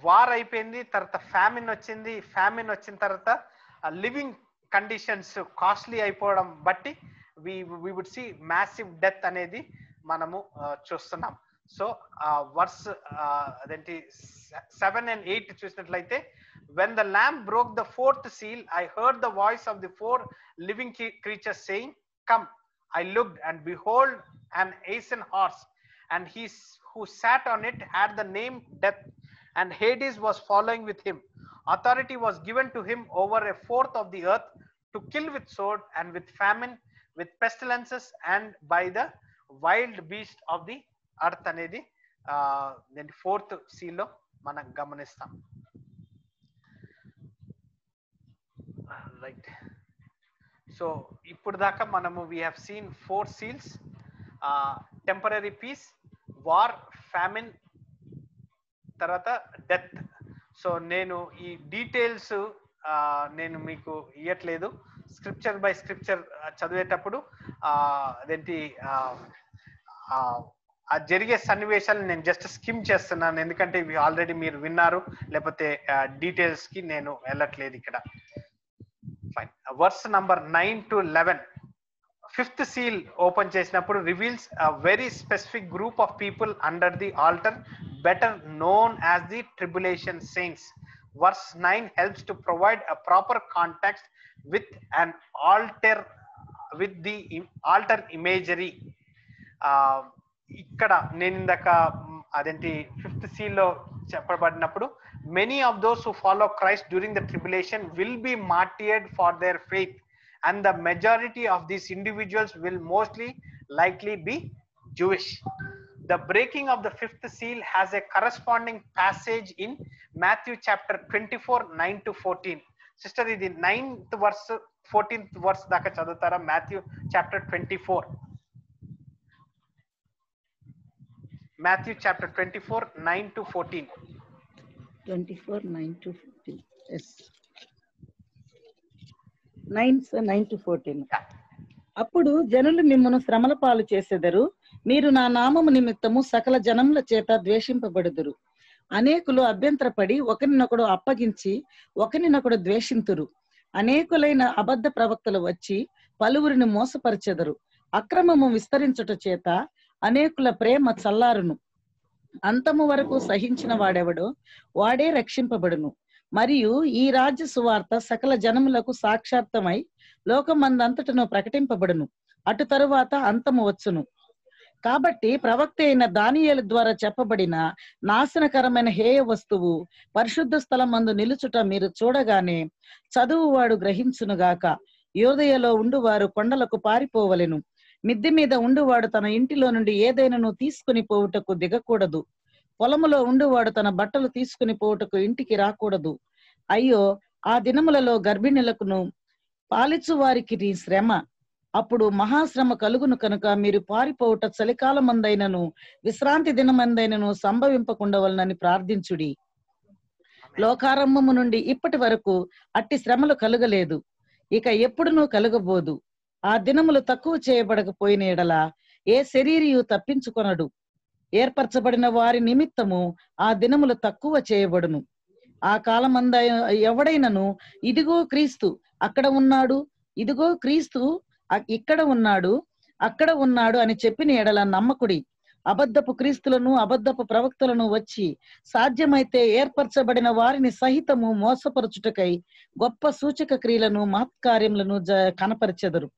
వార్ అయిపోయింది, తర్వాత ఫ్యామిన్ వచ్చింది. ఫ్యామిన్ వచ్చిన తర్వాత లివింగ్ కండిషన్స్ కాస్ట్లీ అయిపోవడం బట్టి we would see massive death అనేది మనము చూస్తున్నాం. సో వర్స్ అదేంటి 7 and 8 చూసినట్లయితే when the lamb broke the 4th seal, I heard the voice of the 4 living creatures saying, come. I looked, and behold, an ashen horse, and he who sat on it had the name Death, and Hades was following with him. Authority was given to him over 1/4 of the earth, to kill with sword and with famine, with pestilences, and by the wild beast of the earth అనేది నేను 4th seal లో మనం గమనిస్తాం. Right. So ఇప్పుడు దాకా మనము we have seen 4 seals, temporary peace, war, famine, తర్వాత death. So నేను ఈ డీటెయిల్స్ నేను మీకు ఇవ్వట్లేదు. స్క్రిప్చర్ బై స్క్రిప్చర్ చదివేటప్పుడు అదేంటి ఆ జరిగే సన్నివేశాలు నేను జస్ట్ స్కిమ్ చేస్తున్నాను, ఎందుకంటే ఇవి ఆల్రెడీ మీరు విన్నారు, లేకపోతే డీటెయిల్స్ కి నేను వెళ్ళట్లేదు ఇక్కడ. Fine. Verse number 9 to 11, 5th seal open చేసినప్పుడు reveals a very specific group of people under the altar, better known as the tribulation saints. Verse 9 helps to provide a proper context with an altar, with the altar imagery. ఇక్కడ నేను ఇందాక అదేంటి 5th seal లో చెప్పబడినప్పుడు many of those who follow Christ during the tribulation will be martyred for their faith, and the majority of these individuals will mostly likely be Jewish. The breaking of the 5th seal has a corresponding passage in Matthew chapter 24 9 to 14. Sister, ఇది 9th verse 14th verse దాకా చదువుతారా? Matthew chapter 24. Matthew chapter 24 9 to 14. 24 9 to 14. Yes. 9 to 14. అప్పుడు జనులు మిమ్మను శ్రమల పాలు చేసెదరు, మీరు నా నామము నిమిత్తము సకల జనముల చేత ద్వేషింపబడుదురు. అనేకులు అభ్యంతరపడి ఒకరినొకడు అప్పగించి ఒకరినొకడు ద్వేషింతురు. అనేకులైన అబద్ధ ప్రవక్తలు వచ్చి పలువురిని మోసపరచెదరు. అక్రమము విస్తరించుట చేత అనేకుల ప్రేమ చల్లారును. అంతము వరకు సహించిన వాడెవడో వాడే రక్షింపబడును. మరియు ఈ రాజ్య సువార్త సకల జనములకు సాక్షార్థమై లోకమందంతటను ప్రకటింపబడును. అటు తరువాత అంతము వచ్చును. కాబట్టి ప్రవక్త అయిన దానియేలు ద్వారా చెప్పబడిన నాశనకరమైన హేయ వస్తువు పరిశుద్ధ స్థలమందు నిలుచుట మీరు చూడగానే చదువువాడు గ్రహించునుగాక. యోదయలో ఉండువారు కొండలకు పారిపోవలెను. మిద్దె మీద ఉండువాడు తన ఇంటిలో నుండి ఏదైనాను తీసుకుని పోవుటకు దిగకూడదు. పొలములో ఉండువాడు తన బట్టలు తీసుకుని పోవుటకు ఇంటికి రాకూడదు. అయ్యో, ఆ దినములలో గర్భిణులకును పాలిచ్చు వారికి శ్రమ. అప్పుడు మహాశ్రమ కలుగును కనుక మీరు పారిపోవుట చలికాలమందైనను విశ్రాంతి దినమందైనను సంభవింపకుండవలనని ప్రార్థించుడి. లోకారంభము నుండి ఇప్పటి వరకు అట్టి శ్రమలు కలుగలేదు, ఇక ఎప్పుడునూ కలుగబోదు. ఆ దినములు తక్కువ చేయబడకపోయిన ఎడల ఏ శరీరియు తప్పించుకొనడు. ఏర్పరచబడిన వారి నిమిత్తము ఆ దినములు తక్కువ చేయబడును. ఆ కాలమంద ఎవడైనను ఇదిగో క్రీస్తు అక్కడ ఉన్నాడు, ఇదిగో క్రీస్తు ఇక్కడ ఉన్నాడు, అక్కడ ఉన్నాడు అని చెప్పిన ఎడల నమ్మకుడి. అబద్ధపు క్రీస్తులను అబద్ధపు ప్రవక్తలను వచ్చి సాధ్యమైతే ఏర్పరచబడిన వారిని సహితము మోసపరచుటకై గొప్ప సూచక క్రియలను మహత్కార్యములను కనపరిచెదరు.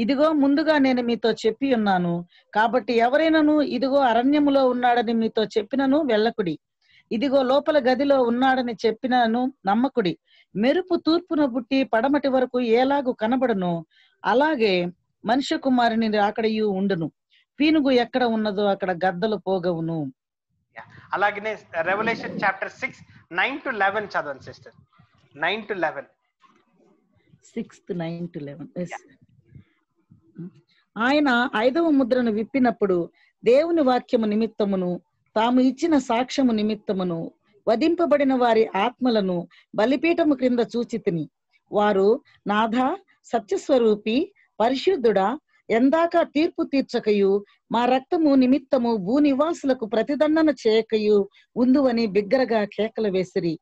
ఇదిగో ముందుగా నేను మీతో చెప్పి ఉన్నాను. కాబట్టి ఎవరైనాను ఇదిగో అరణ్యములో ఉన్నాడని మీతో చెప్పినను వెళ్ళకుడి, ఇదిగో లోపల గదిలో ఉన్నాడని చెప్పినను నమ్మకుడి. మెరుపు తూర్పున పుట్టి పడమటి వరకు ఎలాగూ కనబడును, అలాగే మనుష్య కుమారుని రాకడయు ఉండును. పీనుగు ఎక్కడ ఉన్నదో అక్కడ గద్దలు పోగవును. అలాగనే రెవల్యూషన్ చాప్టర్ 6 9 to 11 చదవండి సిస్టర్. 9 to 11 6 9 to 11. ఆయన 5వ ముద్రను విప్పినప్పుడు దేవుని వాక్యము నిమిత్తమును తాము ఇచ్చిన సాక్ష్యము నిమిత్తమును వధింపబడిన వారి ఆత్మలను బలిపీఠము క్రింద చూచితిని. వారు నాథా, సత్యస్వరూపి, పరిశుద్ధుడా, ఎందాక తీర్పు తీర్చకయు మా రక్తము నిమిత్తము భూనివాసులకు ప్రతిదండన చేయకయు ఉందువని బిగ్గరగా కేకలు వేసిరి.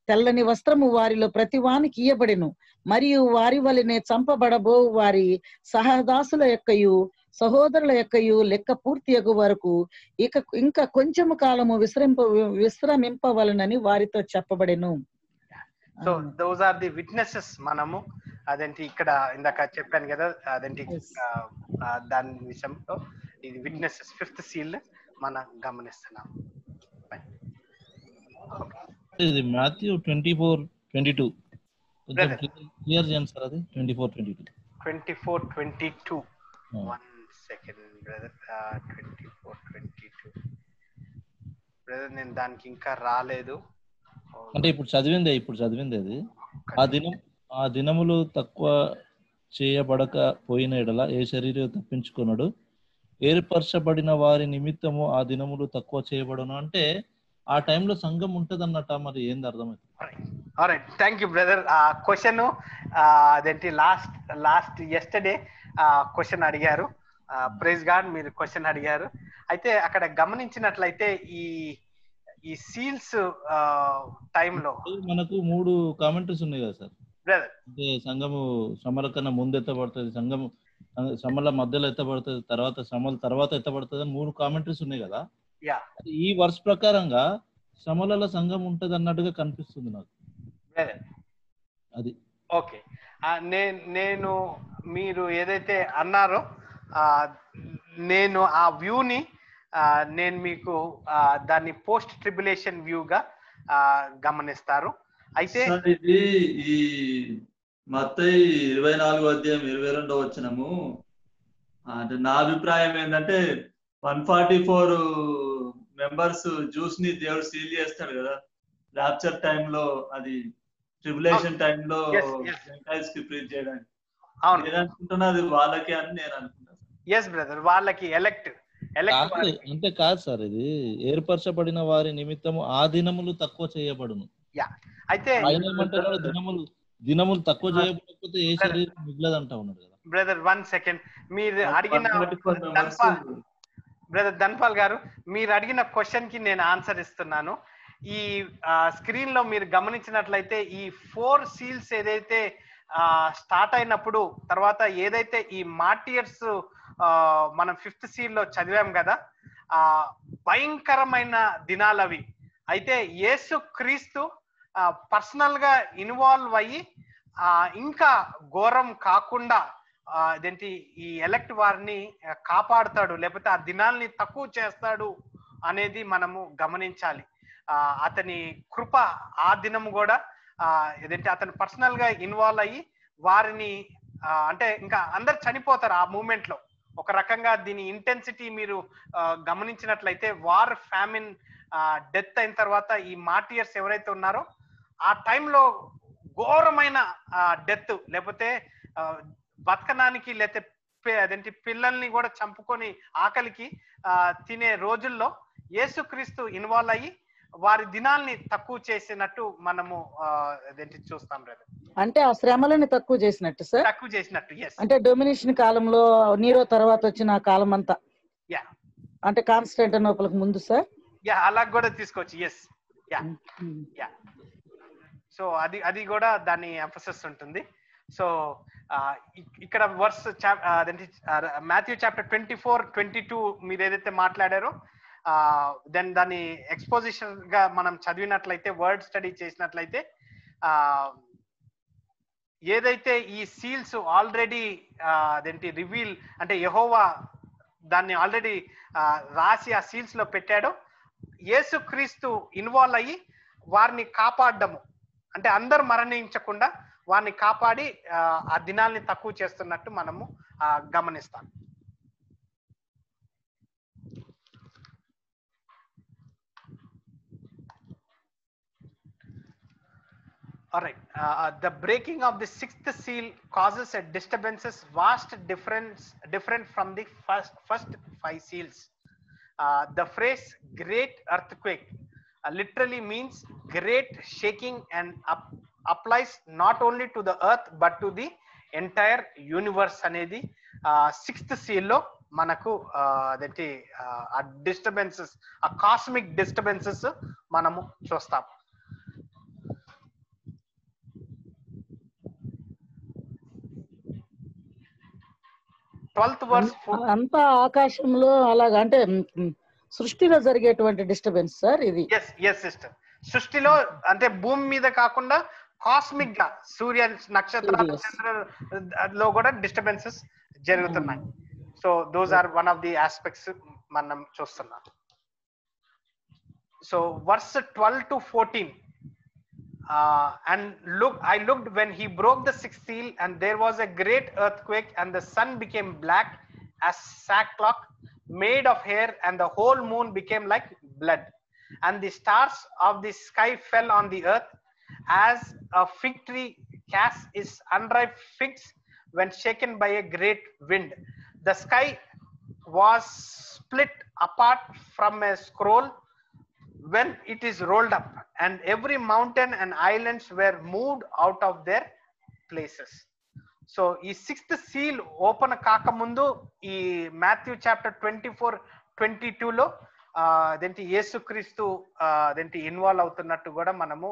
తెల్లని వస్త్రము వారిలో ప్రతివానికి ఇయ్యబడెను, మరియు వారి వలనే చంపబడబో వారి సహదాసుల యొక్కయు సహోదరుల యొక్కయు లెక్క పూర్తియగు వరకు ఇంకా కొంచెము కాలము విశ్రమింపవలనని వారితో చెప్పబడెను. So those are the witnesses. మనము అదేంటి ఇక్కడ ఇందాక చెప్పాను కదా, అదేంటి దాని విషయంలో ఇది విట్నెసెస్ 5th సీల్ మనం గమనిస్తున్నాం. ఇది మాథ్యూ 24:22 కొంచెం క్లియర్ చేయండి సార్. అది 24:22 1 సెకండ్ బ్రదర్. 24:22 బ్రదర్, నేను దానికి ఇంకా రాలేదు. అంటే ఇప్పుడు చదివింది అది. ఆ దినములు తక్కువ చేయబడక పోయిన ఎడల ఏ శరీరం తప్పించుకున్నాడు, ఏర్పరచబడిన వారి నిమిత్తము ఆ దినములు తక్కువ చేయబడను. అంటే ఆ టైంలో సంఘం ఉంటది అన్నట్ట. మరి ఏంది అర్థమైంది? Alright, thank you brother. ఆ క్వశ్చన్ అదేంటి లాస్ట్ ఎస్టర్డే క్వశ్చన్ అడిగారు. ప్రైజ్ గాడ్, మీరు క్వశ్చన్ అడిగారు. అయితే అక్కడ గమనించినట్లయితే ఈ సీల్స్ టైంలో మనకు 3 కామెంటరీస్ ఉన్నాయి కదా సార్. బ్రదర్, అంటే సంఘము శ్రమల కన్నా ముందు ఎత్తబడుతుంది, సంఘము శ్రమల మధ్యలో ఎత్తబడుతుంది, శ్రమల తర్వాత ఎత్తబడుతుంది అని 3 కామెంటరీస్ ఉన్నాయి కదా. ఈ వర్స్ ప్రకారంగా శ్రమలలో సంఘం ఉంటది అన్నట్టుగా కనిపిస్తుంది నాకు. అది ఓకే. నేను మీరు ఏదైతే అన్నారో నేను ఆ వ్యూని నేను మీకు దాన్ని పోస్ట్ ట్రిబ్యులేషన్ వ్యూగా గమనిస్తారు. అయితే ఇది ఈ మత్తయి 24:22 అంటే నా అభిప్రాయం ఏంటంటే 144 మెంబర్స్ జ్యూస్ ని దేవుడు సీల్ చేస్తాడు కదా రాప్చర్ టైంలో, అది ట్రిబ్యులేషన్ టైంలో జెంటైల్స్ కి ప్రీచ్ చేయడానికి. నేను అనుకుంటున్నా అది వాళ్ళకి అని నేను అనుకుంటాను. ఎస్ బ్రదర్, వాళ్ళకి ఎలెక్ట్ అంటే కాదు సార్, ఇది ఏర్పరచబడిన వారి నిమిత్తము ఆ దినములు తక్కువ చేయబడును. అయితే దినములు తక్కువ చేయబడకపోతే ఏ శరీరం మిగలదంటా ఉన్నాడు కదా బ్రదర్. 1 సెకండ్, మీరు అడిగిన బ్రదర్ ధన్పాల్ గారు, మీరు అడిగిన క్వశ్చన్ కి నేను ఆన్సర్ ఇస్తున్నాను. ఈ స్క్రీన్ లో మీరు గమనించినట్లయితే ఈ 4 సీల్స్ ఏదైతే స్టార్ట్ అయినప్పుడు తర్వాత ఏదైతే ఈ మార్టియర్స్ మనం 5th సీల్ లో చదివాం కదా, భయంకరమైన దినాలు అవి. అయితే యేసు క్రీస్తు పర్సనల్ గా ఇన్వాల్వ్ అయ్యి ఇంకా ఘోరం కాకుండా అదేంటి ఈ ఎలక్ట్ వారిని కాపాడుతాడు, లేకపోతే ఆ దినాల్ని తక్కువ చేస్తాడు అనేది మనము గమనించాలి. అతని కృప ఆ దినము కూడా ఏదంటే అతను పర్సనల్ గా ఇన్వాల్వ్ అయ్యి వారిని అంటే ఇంకా అందరు చనిపోతారు ఆ మూమెంట్ లో. ఒక రకంగా దీని ఇంటెన్సిటీ మీరు గమనించినట్లయితే వార్, ఫ్యామిన్, డెత్ అయిన తర్వాత ఈ మార్టియర్స్ ఎవరైతే ఉన్నారో ఆ టైంలో ఘోరమైన డెత్, లేకపోతే బతకడానికి లేకపోతే అదేంటి పిల్లల్ని కూడా చంపుకొని ఆకలికి తినే రోజుల్లో యేసుక్రీస్తు ఇన్వాల్వ్ అయ్యి వారి దినాల్ని తక్కువ చేసినట్టు మనము అదేంటి చూస్తాం బ్రదర్. అంటే ఆ శ్రమలని తక్కువ చేసినట్టు సార్, తక్కువ చేసినట్టు. అంటే డొమినేషన్ కాలంలో నీరో తర్వాత వచ్చిన కాలం అంతా, అంటే కాన్స్టాంటినోపుల్కి ముందు సార్. అలా కూడా తీసుకోవచ్చు. ఎస్. సో అది కూడా దాని ఎంఫసిస్ ఉంటుంది. సో ఇక్కడ వర్స్ మాథ్యూ చాప్టర్ 24-22 మీరు ఏదైతే మాట్లాడారో దెన్ దాన్ని ఎక్స్పోజిషన్ గా మనం చదివినట్లయితే, వర్డ్ స్టడీ చేసినట్లయితే, ఏదైతే ఈ సీల్స్ ఆల్రెడీ అదేంటి రివీల్ అంటే యెహోవా దాన్ని ఆల్రెడీ రాసి ఆ సీల్స్ లో పెట్టాడో, యేసుక్రీస్తు ఇన్వాల్వ్ అయ్యి వారిని కాపాడము అంటే అందరు మరణించకుండా వారిని కాపాడి ఆ దినాల్ని తక్కువ చేస్తున్నట్టు మనము గమనిస్తాం. Alright, the breaking of the sixth seal causes a disturbances different from the first five seals. The phrase great earthquake literally means great shaking and applies not only to the earth but to the entire universe అనేది sixth seal లో మనకు అదేంటి ఆ disturbances, ఆ cosmic disturbances మనము చూస్తాం. అంతా ఆకాశంలో అలాగా అంటే సృష్టిలో జరిగేటువంటి డిస్టర్బెన్స్ సార్ ఇది. ఎస్ సిస్టర్, సృష్టిలో అంటే భూమి మీద కాకుండా కాస్మిక్ గా సూర్య నక్షత్రాలు చంద్రులో కూడా డిస్టర్బెన్సెస్ జరుగుతున్నాయి. So those are one of the aspects మనం చూస్తున్నాం. So verse 12-14 and I looked when he broke the sixth seal, and there was a great earthquake, and the sun became black as sackcloth made of hair, and the whole moon became like blood, and the stars of the sky fell on the earth as a fig tree casts its unripe figs when shaken by a great wind. The sky was split apart from a scroll when it is rolled up, and every mountain and islands were moved out of their places. So ఈ sixth seal open కాకముందు ఈ Matthew chapter 24-22 లో అదేంటి యేసుక్రీస్తు అదేంటి involve అవుతున్నట్టు కూడా మనము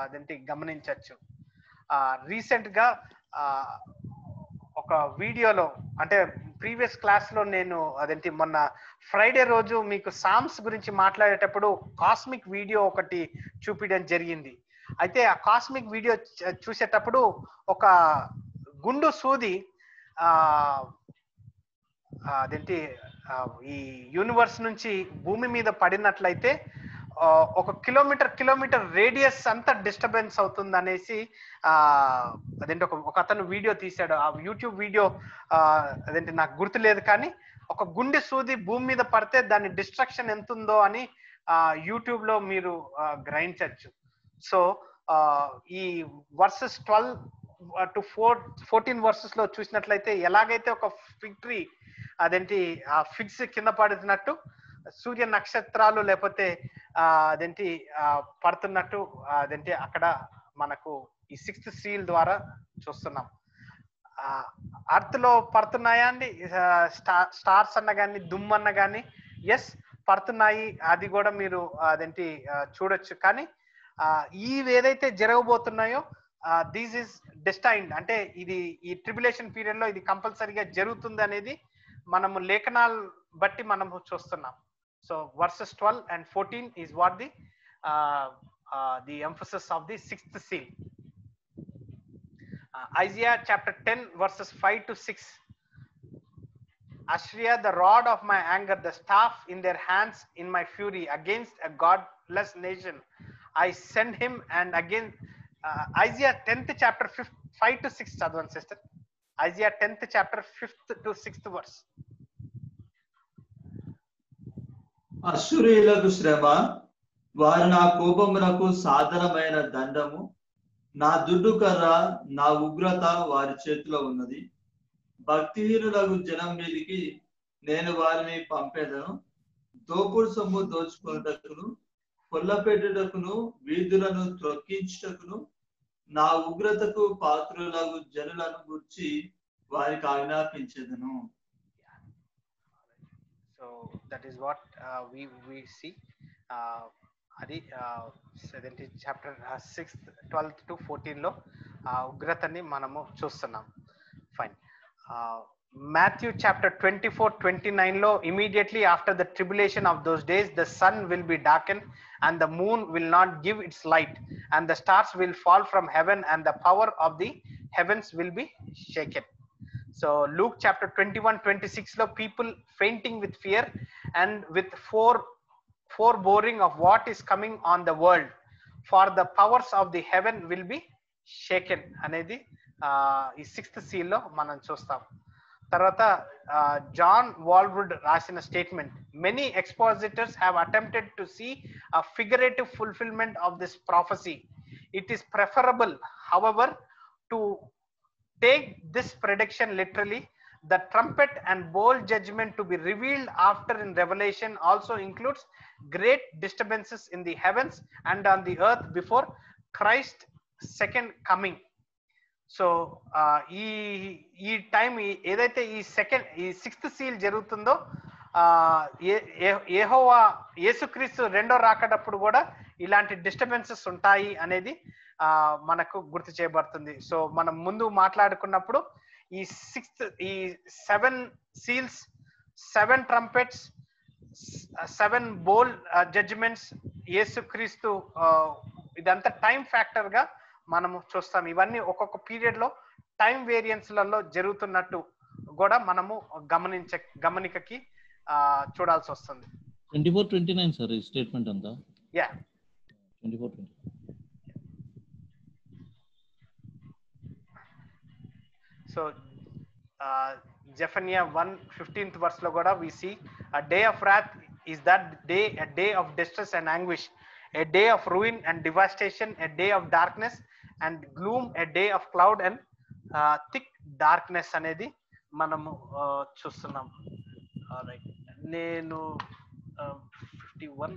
అదేంటి గమనించవచ్చు. రీసెంట్ గా ఒక వీడియోలో అంటే ప్రీవియస్ క్లాస్ లో నేను అదేంటి మొన్న ఫ్రైడే రోజు మీకు సామ్స్ గురించి మాట్లాడేటప్పుడు కాస్మిక్ వీడియో ఒకటి చూపించడం జరిగింది. అయితే ఆ కాస్మిక్ వీడియో చూసేటప్పుడు ఒక గుండు సూది అదేంటి ఈ యూనివర్స్ నుంచి భూమి మీద పడినట్లయితే ఒక కిలోమీటర్ రేడియస్ అంతా డిస్టర్బెన్స్ అవుతుంది అనేసి అదేంటి ఒక అతను వీడియో తీశాడు. ఆ యూట్యూబ్ వీడియో అదేంటి నాకు గుర్తులేదు, కానీ ఒక గుండె సూది భూమి మీద పడితే దాని డిస్ట్రక్షన్ ఎంత ఉందో అని యూట్యూబ్ లో మీరు గ్రహించవచ్చు. సో ఈ వర్సెస్ 12-14 వర్సెస్ లో చూసినట్లయితే ఎలాగైతే ఒక ఫిగ్ ట్రీ అదేంటి ఆ ఫిగ్స్ కింద పడుతున్నట్టు సూర్య నక్షత్రాలు లేకపోతే అదేంటి పడుతున్నట్టు అదేంటి అక్కడ మనకు ఈ సిక్స్త్ సీల్ ద్వారా చూస్తున్నాం. అర్త్ లో పడుతున్నాయా అండి స్టార్స్ అన్న కానీ దుమ్ము అన్న కానీ? ఎస్ పడుతున్నాయి, అది కూడా మీరు అదేంటి చూడొచ్చు. కానీ ఇవి ఏదైతే జరగబోతున్నాయో దిస్ ఈస్ డెస్టైన్డ్, అంటే ఇది ఈ ట్రిబులేషన్ పీరియడ్ లో ఇది కంపల్సరీగా జరుగుతుంది అనేది మనము లేఖనాలు బట్టి మనము చూస్తున్నాం. So versus 12 and 14 is what the emphasis of the sixth seal. Isaiah chapter 10 verses 5-6. Assyria, the rod of my anger, the staff in their hands in my fury, against a godless nation I send him. And again Isaiah 10th chapter 5-6 chadvan sister. Isaiah 10th chapter 5th to 6th verse. అశ్షూరీయులకు శ్రమ, వారు నా కోపమునకు సాధనమైన దండము, నా దుడ్డు కర్ర, నా ఉగ్రత వారి చేతిలో ఉన్నది. భక్తిహీనులకు జనం మీదికి నేను వారిని పంపేదను. దోపుడు సొమ్ము దోచుకున్నటకును, కొల్లపెట్టుటకును, వీధులను త్రొక్కించుటకును, నా ఉగ్రతకు పాత్రులకు జనులను గుర్చి వారికి ఆజ్ఞాపించేదను. So that is what we see. అది 17 చాప్టర్ 6 12 to 14 లో ఆ ఉగ్రతని మనము చూస్తున్నాం. ఫైన్. Matthew chapter 24-29 లో immediately after the tribulation of those days the sun will be darkened and the moon will not give its light and the stars will fall from heaven and the power of the heavens will be shaken. So Luke chapter 21-26 lo people fainting with fear and with foreboring of what is coming on the world, for the powers of the heaven will be shaken అనేది ఈ 6th seal లో మనం చూస్తాం. తర్వాత John Walvoord రాసిన statement, many expositors have attempted to see a figurative fulfilment of this prophecy. It is preferable however to take this prediction literally. The trumpet and bowl judgment to be revealed after in Revelation also includes great disturbances in the heavens and on the earth before Christ's second coming. So ఈ time ఏదైతే ఈ 6th seal జరుగుతుందో యెహోవా యేసుక్రీస్తు రెండో రాకడప్పుడు కూడా ఇలాంటి disturbances ఉంటాయి అనేది మనకు గుర్తు చేయబడుతుంది. సో మనం ముందు మాట్లాడుకున్నప్పుడు ఈ 7 seals, 7 trumpets, 7 bowl judgments, యేసుక్రీస్తు ఇదంతా టైం ఫ్యాక్టర్ గా మనము చూస్తాం. ఇవన్నీ ఒక్కొక్క పీరియడ్ లో టైం వేరియన్స్లలో జరుగుతున్నట్టు కూడా మనము గమనికకి చూడాల్సి వస్తుంది. 24-29 సార్ ఈ స్టేట్మెంట్ అంతా. యా 24-29. సో Zephaniah 1:15 verse లో కూడా we see a day of wrath is that day, a day of distress and anguish, a day of ruin and devastation, a day of darkness and gloom, a day of cloud and thick darkness అనేది మనము చూస్తున్నాం. Right, నేను 51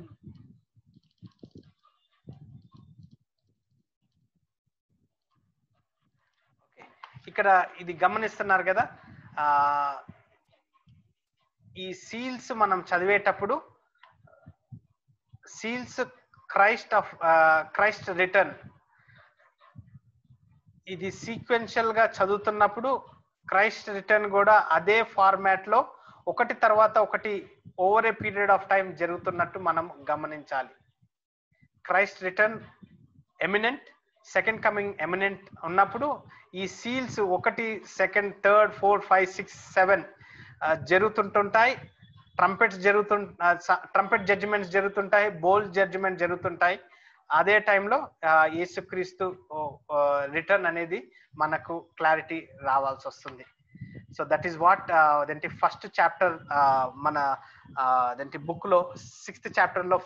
ఇక్కడ ఇది గమనిస్తున్నారు కదా. ఈ seals మనం చదివేటప్పుడు సీల్స్ క్రైస్ట్ రిటర్న్ ఇది సీక్వెన్షియల్ గా చదువుతున్నప్పుడు క్రైస్ట్ రిటర్న్ కూడా అదే ఫార్మాట్ లో ఒకటి తర్వాత ఒకటి over a period of time జరుగుతున్నట్టు మనం గమనించాలి. Christ return eminent, second coming eminent ఉన్నప్పుడు ఈ సీల్స్ 1, 2, 3, 4, 5, 6, 7 జరుగుతుంటాయి. ట్రంపెట్ జడ్జిమెంట్స్ జరుగుతుంటాయి, బోల్ జడ్జిమెంట్ జరుగుతుంటాయి. అదే టైంలో యేసుక్రీస్తు రిటర్న్ అనేది మనకు క్లారిటీ రావాల్సి వస్తుంది. సో దట్ ఈస్ వాట్ అదేంటి ఫస్ట్ చాప్టర్ మన అదేంటి బుక్ లో 6th చాప్టర్ లో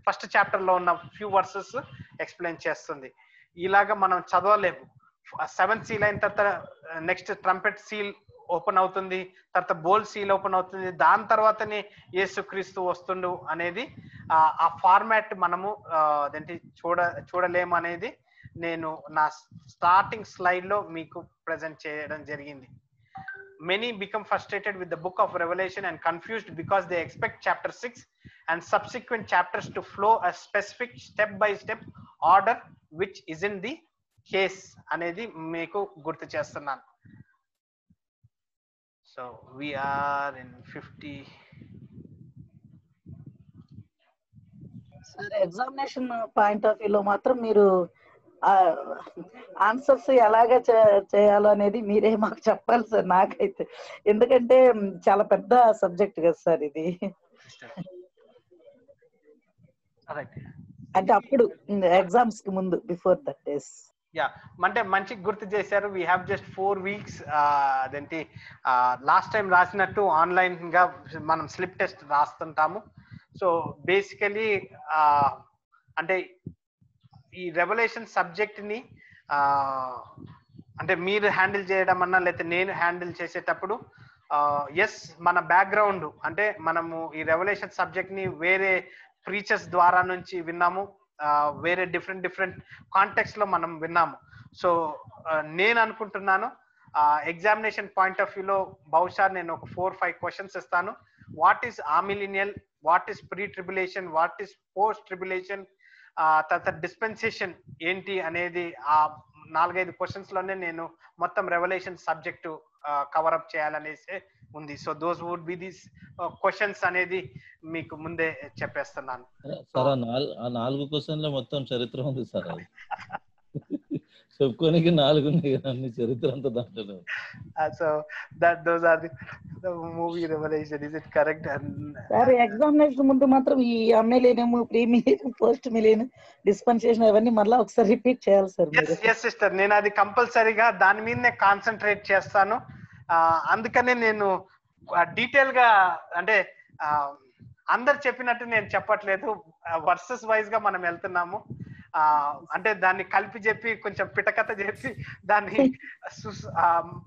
ఫస్ట్ చాప్టర్ లో ఉన్న ఫ్యూ వర్సెస్ ఎక్స్ప్లెయిన్ చేస్తుంది. ఇలాగా మనం చదవలేము. 7th seal అయిన తర్వాత నెక్స్ట్ ట్రంపెట్ సీల్ ఓపెన్ అవుతుంది, తర్వాత బోల్ సీల్ ఓపెన్ అవుతుంది, దాని తర్వాతనే యేసుక్రీస్తు వస్తుండు అనేది ఆ ఫార్మాట్ మనము అదేంటి చూడలేము అనేది నేను నా స్టార్టింగ్ స్లైడ్ లో మీకు ప్రెజెంట్ చేయడం జరిగింది. Many become frustrated with the book of Revelation and confused because they expect chapter 6 and subsequent chapters to flow a specific step-by-step order which isn't the case అనేది మీకు గుర్తు చేస్తున్నాను. So we are in 50. Sir examination point of వ్యూలో మాత్రం మీరు answers ఎలాగ చేయాలో అనేది మీరే మాకు చెప్పాలి సార్. నాకైతే ఎందుకంటే చాలా పెద్ద సబ్జెక్ట్ కదా సార్ ఇది. అంటే అప్పుడు ఎగ్జామ్స్ కి ముందు బిఫోర్ దట్ డేస్. యా, అంటే మంచి గుర్తు చేశారు. We have just 4 weeks. అదేంటి లాస్ట్ టైం రాసినట్టు ఆన్లైన్ గా మనం స్లిప్ టెస్ట్ రాస్తుంటాము. సో బేసికలీ అంటే ఈ రెవల్యూషన్ సబ్జెక్ట్ ని అంటే మీరు హ్యాండిల్ చేయడం అన్నా లేకపోతే నేను హ్యాండిల్ చేసేటప్పుడు ఎస్ మన బ్యాక్గ్రౌండ్ అంటే మనము ఈ రెవల్యూషన్ సబ్జెక్ట్ ని వేరే ప్రీచర్స్ ద్వారా నుంచి విన్నాము, వేరే డిఫరెంట్ కాంటెక్స్ట్ లో మనం విన్నాము. సో నేను అనుకుంటున్నాను ఎగ్జామినేషన్ పాయింట్ ఆఫ్ వ్యూలో బహుశా నేను ఒక 4-5 క్వశ్చన్స్ ఇస్తాను. What is amillennial what is pretribulation, what is posttribulation, తర్వాత డిస్పెన్సేషన్ ఏంటి అనేది ఆ 4-5 క్వశ్చన్స్ లోనే నేను మొత్తం రెవల్యూషన్ సబ్జెక్టు కవరప్ చేయాలనేసి ఉంది. So those would be these questions అనేది మీకు ముందే చెప్పేస్తున్నాను. సార్ ఆ 4 క్వశ్చన్లో మొత్తం చరిత్ర ఉంది సార్. అది చెప్పుకోనికి 4 ఉన్నాయి అన్ని చరిత్ర అంతా దాంట్లో. So those are the movie revelation, is it correct? Sir examination ముందు మాత్రం ఈ millennium, pre millennium, post millennium, dispensation అవన్నీ మళ్ళీ ఒకసారి రిపీట్ చేయాలి సార్. ఎస్ సిస్టర్, నేను అది కంపల్సరీగా దాని మీదనే కాన్సన్ట్రేట్ చేస్తాను. అందుకనే నేను డీటెయిల్ గా అంటే అందరు చెప్పినట్టు నేను చెప్పట్లేదు, వర్సెస్ వైజ్ గా మనం వెళ్తున్నాము. అంటే దాన్ని కలిపి చెప్పి కొంచెం పిటకథ చెప్పి దాన్ని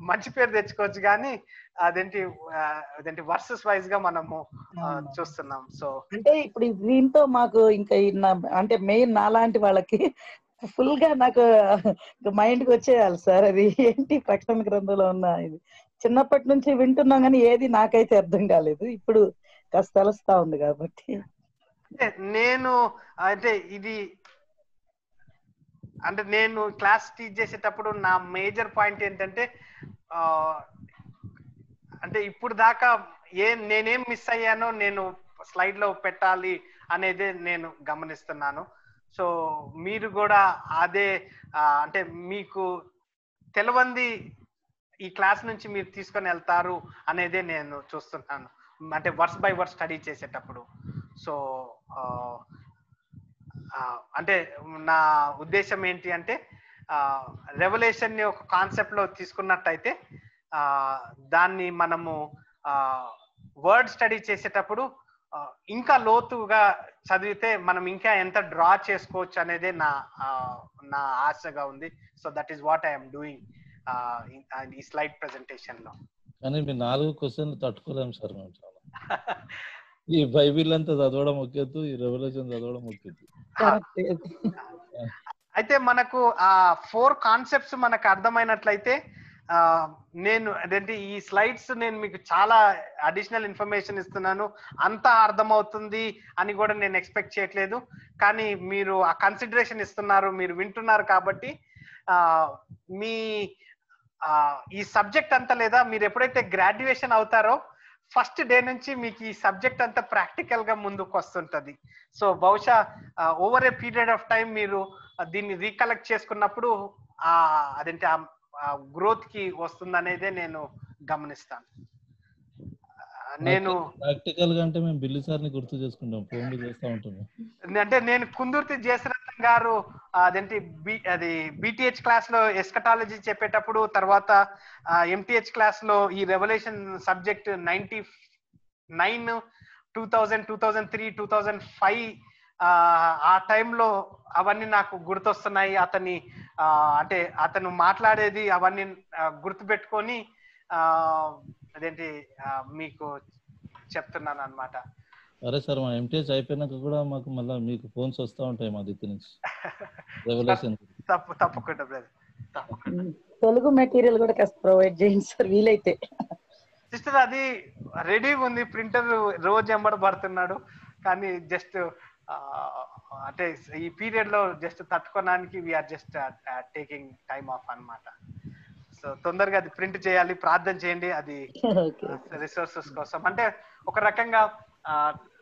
మంచి పేరు తెచ్చుకోవచ్చు, కానీ అదేంటి వర్సెస్ వైజ్ గా మనము చూస్తున్నాం. సో అంటే ఇప్పుడు దీంతో మాకు ఇంకా అంటే మెయిన్ నాలాంటి వాళ్ళకి ఫుల్ గా నాకు మైండ్ కి వచ్చేయాలి సార్. అది ఏంటి ప్రకటన గ్రంథంలో ఉన్న ఇది చిన్నప్పటి నుంచి వింటున్నాం కానీ ఏది నాకైతే అర్థం కాలేదు, ఇప్పుడు కాస్త తెలుస్తా ఉంది కాబట్టి. నేను నేను క్లాస్ టీచ్ చేసేటప్పుడు నా మేజర్ పాయింట్ ఏంటంటే అంటే ఇప్పుడు దాకా నేనేం మిస్ అయ్యానో నేను స్లైడ్ లో పెట్టాలి అనేది నేను గమనిస్తున్నాను. సో మీరు కూడా అదే అంటే మీకు తెలవంది ఈ క్లాస్ నుంచి మీరు తీసుకొని వెళ్తారు అనేదే నేను చూస్తున్నాను, అంటే వర్స్ బై వర్స్ స్టడీ చేసేటప్పుడు. సో అంటే నా ఉద్దేశం ఏంటి అంటే రెవల్యూషన్ ని ఒక కాన్సెప్ట్ లో తీసుకున్నట్టయితే దాన్ని మనము వర్డ్ స్టడీ చేసేటప్పుడు ఇంకా లోతుగా చదివితే మనం ఇంకా ఎంత డ్రా చేసుకోవచ్చు అనేదే నా ఆశగా ఉంది. So that is what I'm doing ఈ స్లైడ్ ప్రెజెంటేషన్ లో. కానీ మీ 4 క్వశ్చన్లు తట్టుకోలేము సార్ మేము చాలా. ఈ బైబిల్ అంతా చదవడం ఒకేతు, ఈ రెవల్యూషన్ చదవడం ఒకేతు. అయితే మనకు ఆ 4 కాన్సెప్ట్స్ మనకు అర్థమైనట్లయితే నేను అదేంటి ఈ స్లైడ్స్ నేను మీకు చాలా అడిషనల్ ఇన్ఫర్మేషన్ ఇస్తున్నాను, అంతా అర్థమవుతుంది అని కూడా నేను ఎక్స్పెక్ట్ చేయట్లేదు. కానీ మీరు ఆ కన్సిడరేషన్ ఇస్తున్నారు, మీరు వింటున్నారు కాబట్టి మీ ఈ సబ్జెక్ట్ అంతా లేదా మీరు ఎప్పుడైతే గ్రాడ్యుయేషన్ అవుతారో ఫస్ట్ డే నుంచి మీకు ఈ సబ్జెక్ట్ అంతా ప్రాక్టికల్ గా ముందుకు వస్తుంటది. సో బహుశా over a period of time మీరు దీన్ని రీకలెక్ట్ చేసుకున్నప్పుడు అదేంటి గ్రోత్ కి వస్తుంది అనేదే నేను గమనిస్తాను. నేను ప్రాక్టికల్ గా అంటే మేము బిల్లి సార్ ని గుర్తు చేసుకుంటాం, ఫోన్లు చేస్తా ఉంటాము. అంటే నేను కుందుర్తి జయశ్రతం గారు అదేంటి బీటీహెచ్ క్లాస్ లో ఎస్కటాలజీ చెప్పేటప్పుడు, తర్వాత ఎంటీహెచ్ క్లాస్ లో ఈ రెవల్యూషన్ సబ్జెక్ట్ 99, 2000, 2003, 2005 ఆ టైంలో అవన్నీ నాకు గుర్తొస్తున్నాయి. అంటే అతను మాట్లాడేది అవన్నీ గుర్తుపెట్టుకొని అదేంటి మీకు చెప్తున్నాను అన్నమాట. అరే సార్, మా ఎంటీహెచ్ అయిపోయినాక కూడా మాకు మళ్ళీ మీకు ఫోన్స్ వస్తూ ఉంటాయి మా దగ్గర నుంచి. తప్పకుండా బ్రదర్, తప్పకుండా. తెలుగు మెటీరియల్ కూడా కాస్త ప్రొవైడ్ చేయండి సార్ వీలైతే. సిస్టర్ అది రెడీగా ఉంది, ప్రింటర్ రోజు ఎంబడబడుతున్నాడు, కానీ జస్ట్ అంటే ఈ పీరియడ్ లో జస్ట్ తట్టుకోవడానికి we are just taking time off అన్నమాట. సో తొందరగా అది ప్రింట్ చేయాలి, ప్రార్థన చేయండి అది రిసోర్సెస్ కోసం. అంటే ఒక రకంగా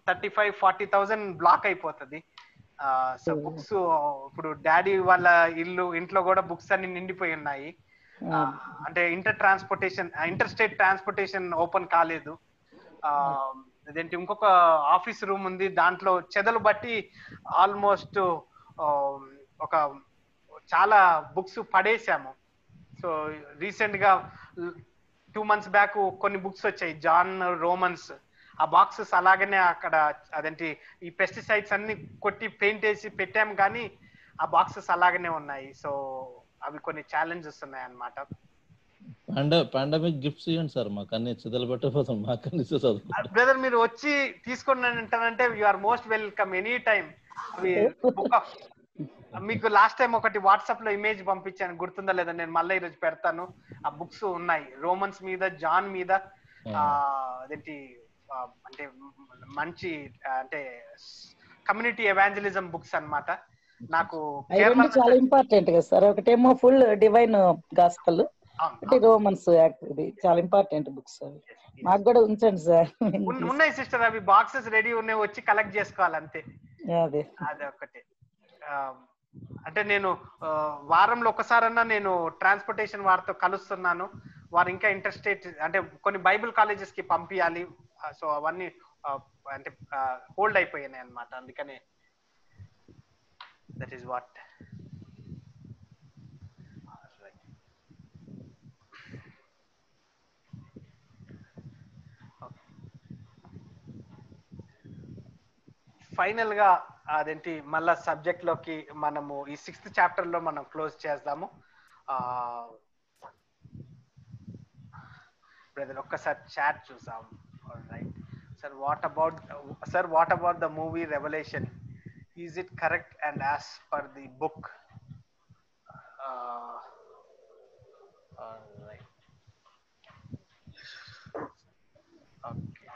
35-40,000 బ్లాక్ అయిపోతుంది. సో బుక్స్ ఇప్పుడు డాడీ వాళ్ళ ఇంట్లో కూడా బుక్స్ అన్ని నిండిపోయి ఉన్నాయి. అంటే ఇంటర్ స్టేట్ ట్రాన్స్పోర్టేషన్ ఓపెన్ కాలేదు. అదేంటి ఇంకొక ఆఫీస్ రూమ్ ఉంది, దాంట్లో చెదలు బట్టి ఆల్మోస్ట్ ఒక చాలా బుక్స్ పడేసాము. సో రీసెంట్ గా 2 months బ్యాక్ కొన్ని బుక్స్ వచ్చాయి, జాన్ రోమన్స్. ఆ బాక్సెస్ అలాగనే అక్కడ అదేంటి ఈ పెస్టిసైడ్స్ అన్ని కొట్టి పెయింట్ వేసి పెట్టాము, కానీ ఆ బాక్సెస్ అలాగనే ఉన్నాయి. సో అవి కొన్ని ఛాలెంజెస్ ఉన్నాయి అన్నమాట. పాండమిక్ గిఫ్ట్స్ ఇవ్వండి సార్, మాకు అన్ని చెదలు పెట్టిపోతాం, మాకు అన్ని బ్రదర్ మీరు వచ్చి తీసుకుని అంటానంటే you are most welcome any time. మీకు లాస్ట్ టైం ఒకటి వాట్సాప్ లో ఇమేజ్ పంపించాను, గుర్తుందా లేదా? నేను మళ్ళీ ఈరోజు పెడతాను. ఆ బుక్స్ ఉన్నాయి, రోమన్స్ మీద, జాన్ మీద, అదేంటి అంటే మంచి అంటే కమ్యూనిటీ ఎవాంజలిజం బుక్స్ అన్నమాట. నాకు కేరళ చాలా ఇంపార్టెంట్ కదా సార్. ఒకటేమో ఫుల్ డివైన్ గాస్పల్, అంటే రోమన్స్ ఇది చాలా ఇంపార్టెంట్ బుక్స్. అవి మాకు కూడా ఉంచండి సార్. ఉన్నాయి సిస్టర్, అవి బాక్సెస్ రెడీ ఉన్నాయి, వచ్చి కలెక్ట్ చేసుకోవాలి అంతే. అదే ఒకటి. అంటే నేను వారంలో ఒకసారన్నా నేను ట్రాన్స్పోర్టేషన్ వారితో కలుస్తున్నాను. వారు ఇంకా ఇంట్రెస్టెడ్, అంటే కొన్ని బైబిల్ కాలేజెస్ కి పంపించాలి. సో అవన్నీ అంటే హోల్డ్ అయిపోయినాయి అన్నమాట. అందుకనే దట్ ఈస్ వాట్. ఫైనల్ గా అదేంటి మళ్ళా సబ్జెక్ట్ లోకి మనము ఈ 6th చాప్టర్ లో మనం క్లోజ్ చేద్దాము. బ్రదర్ ఒక్కసారి చాట్ చూసాం. Right sir, what about the movie revolution, is it correct and as per the book? Right, okay,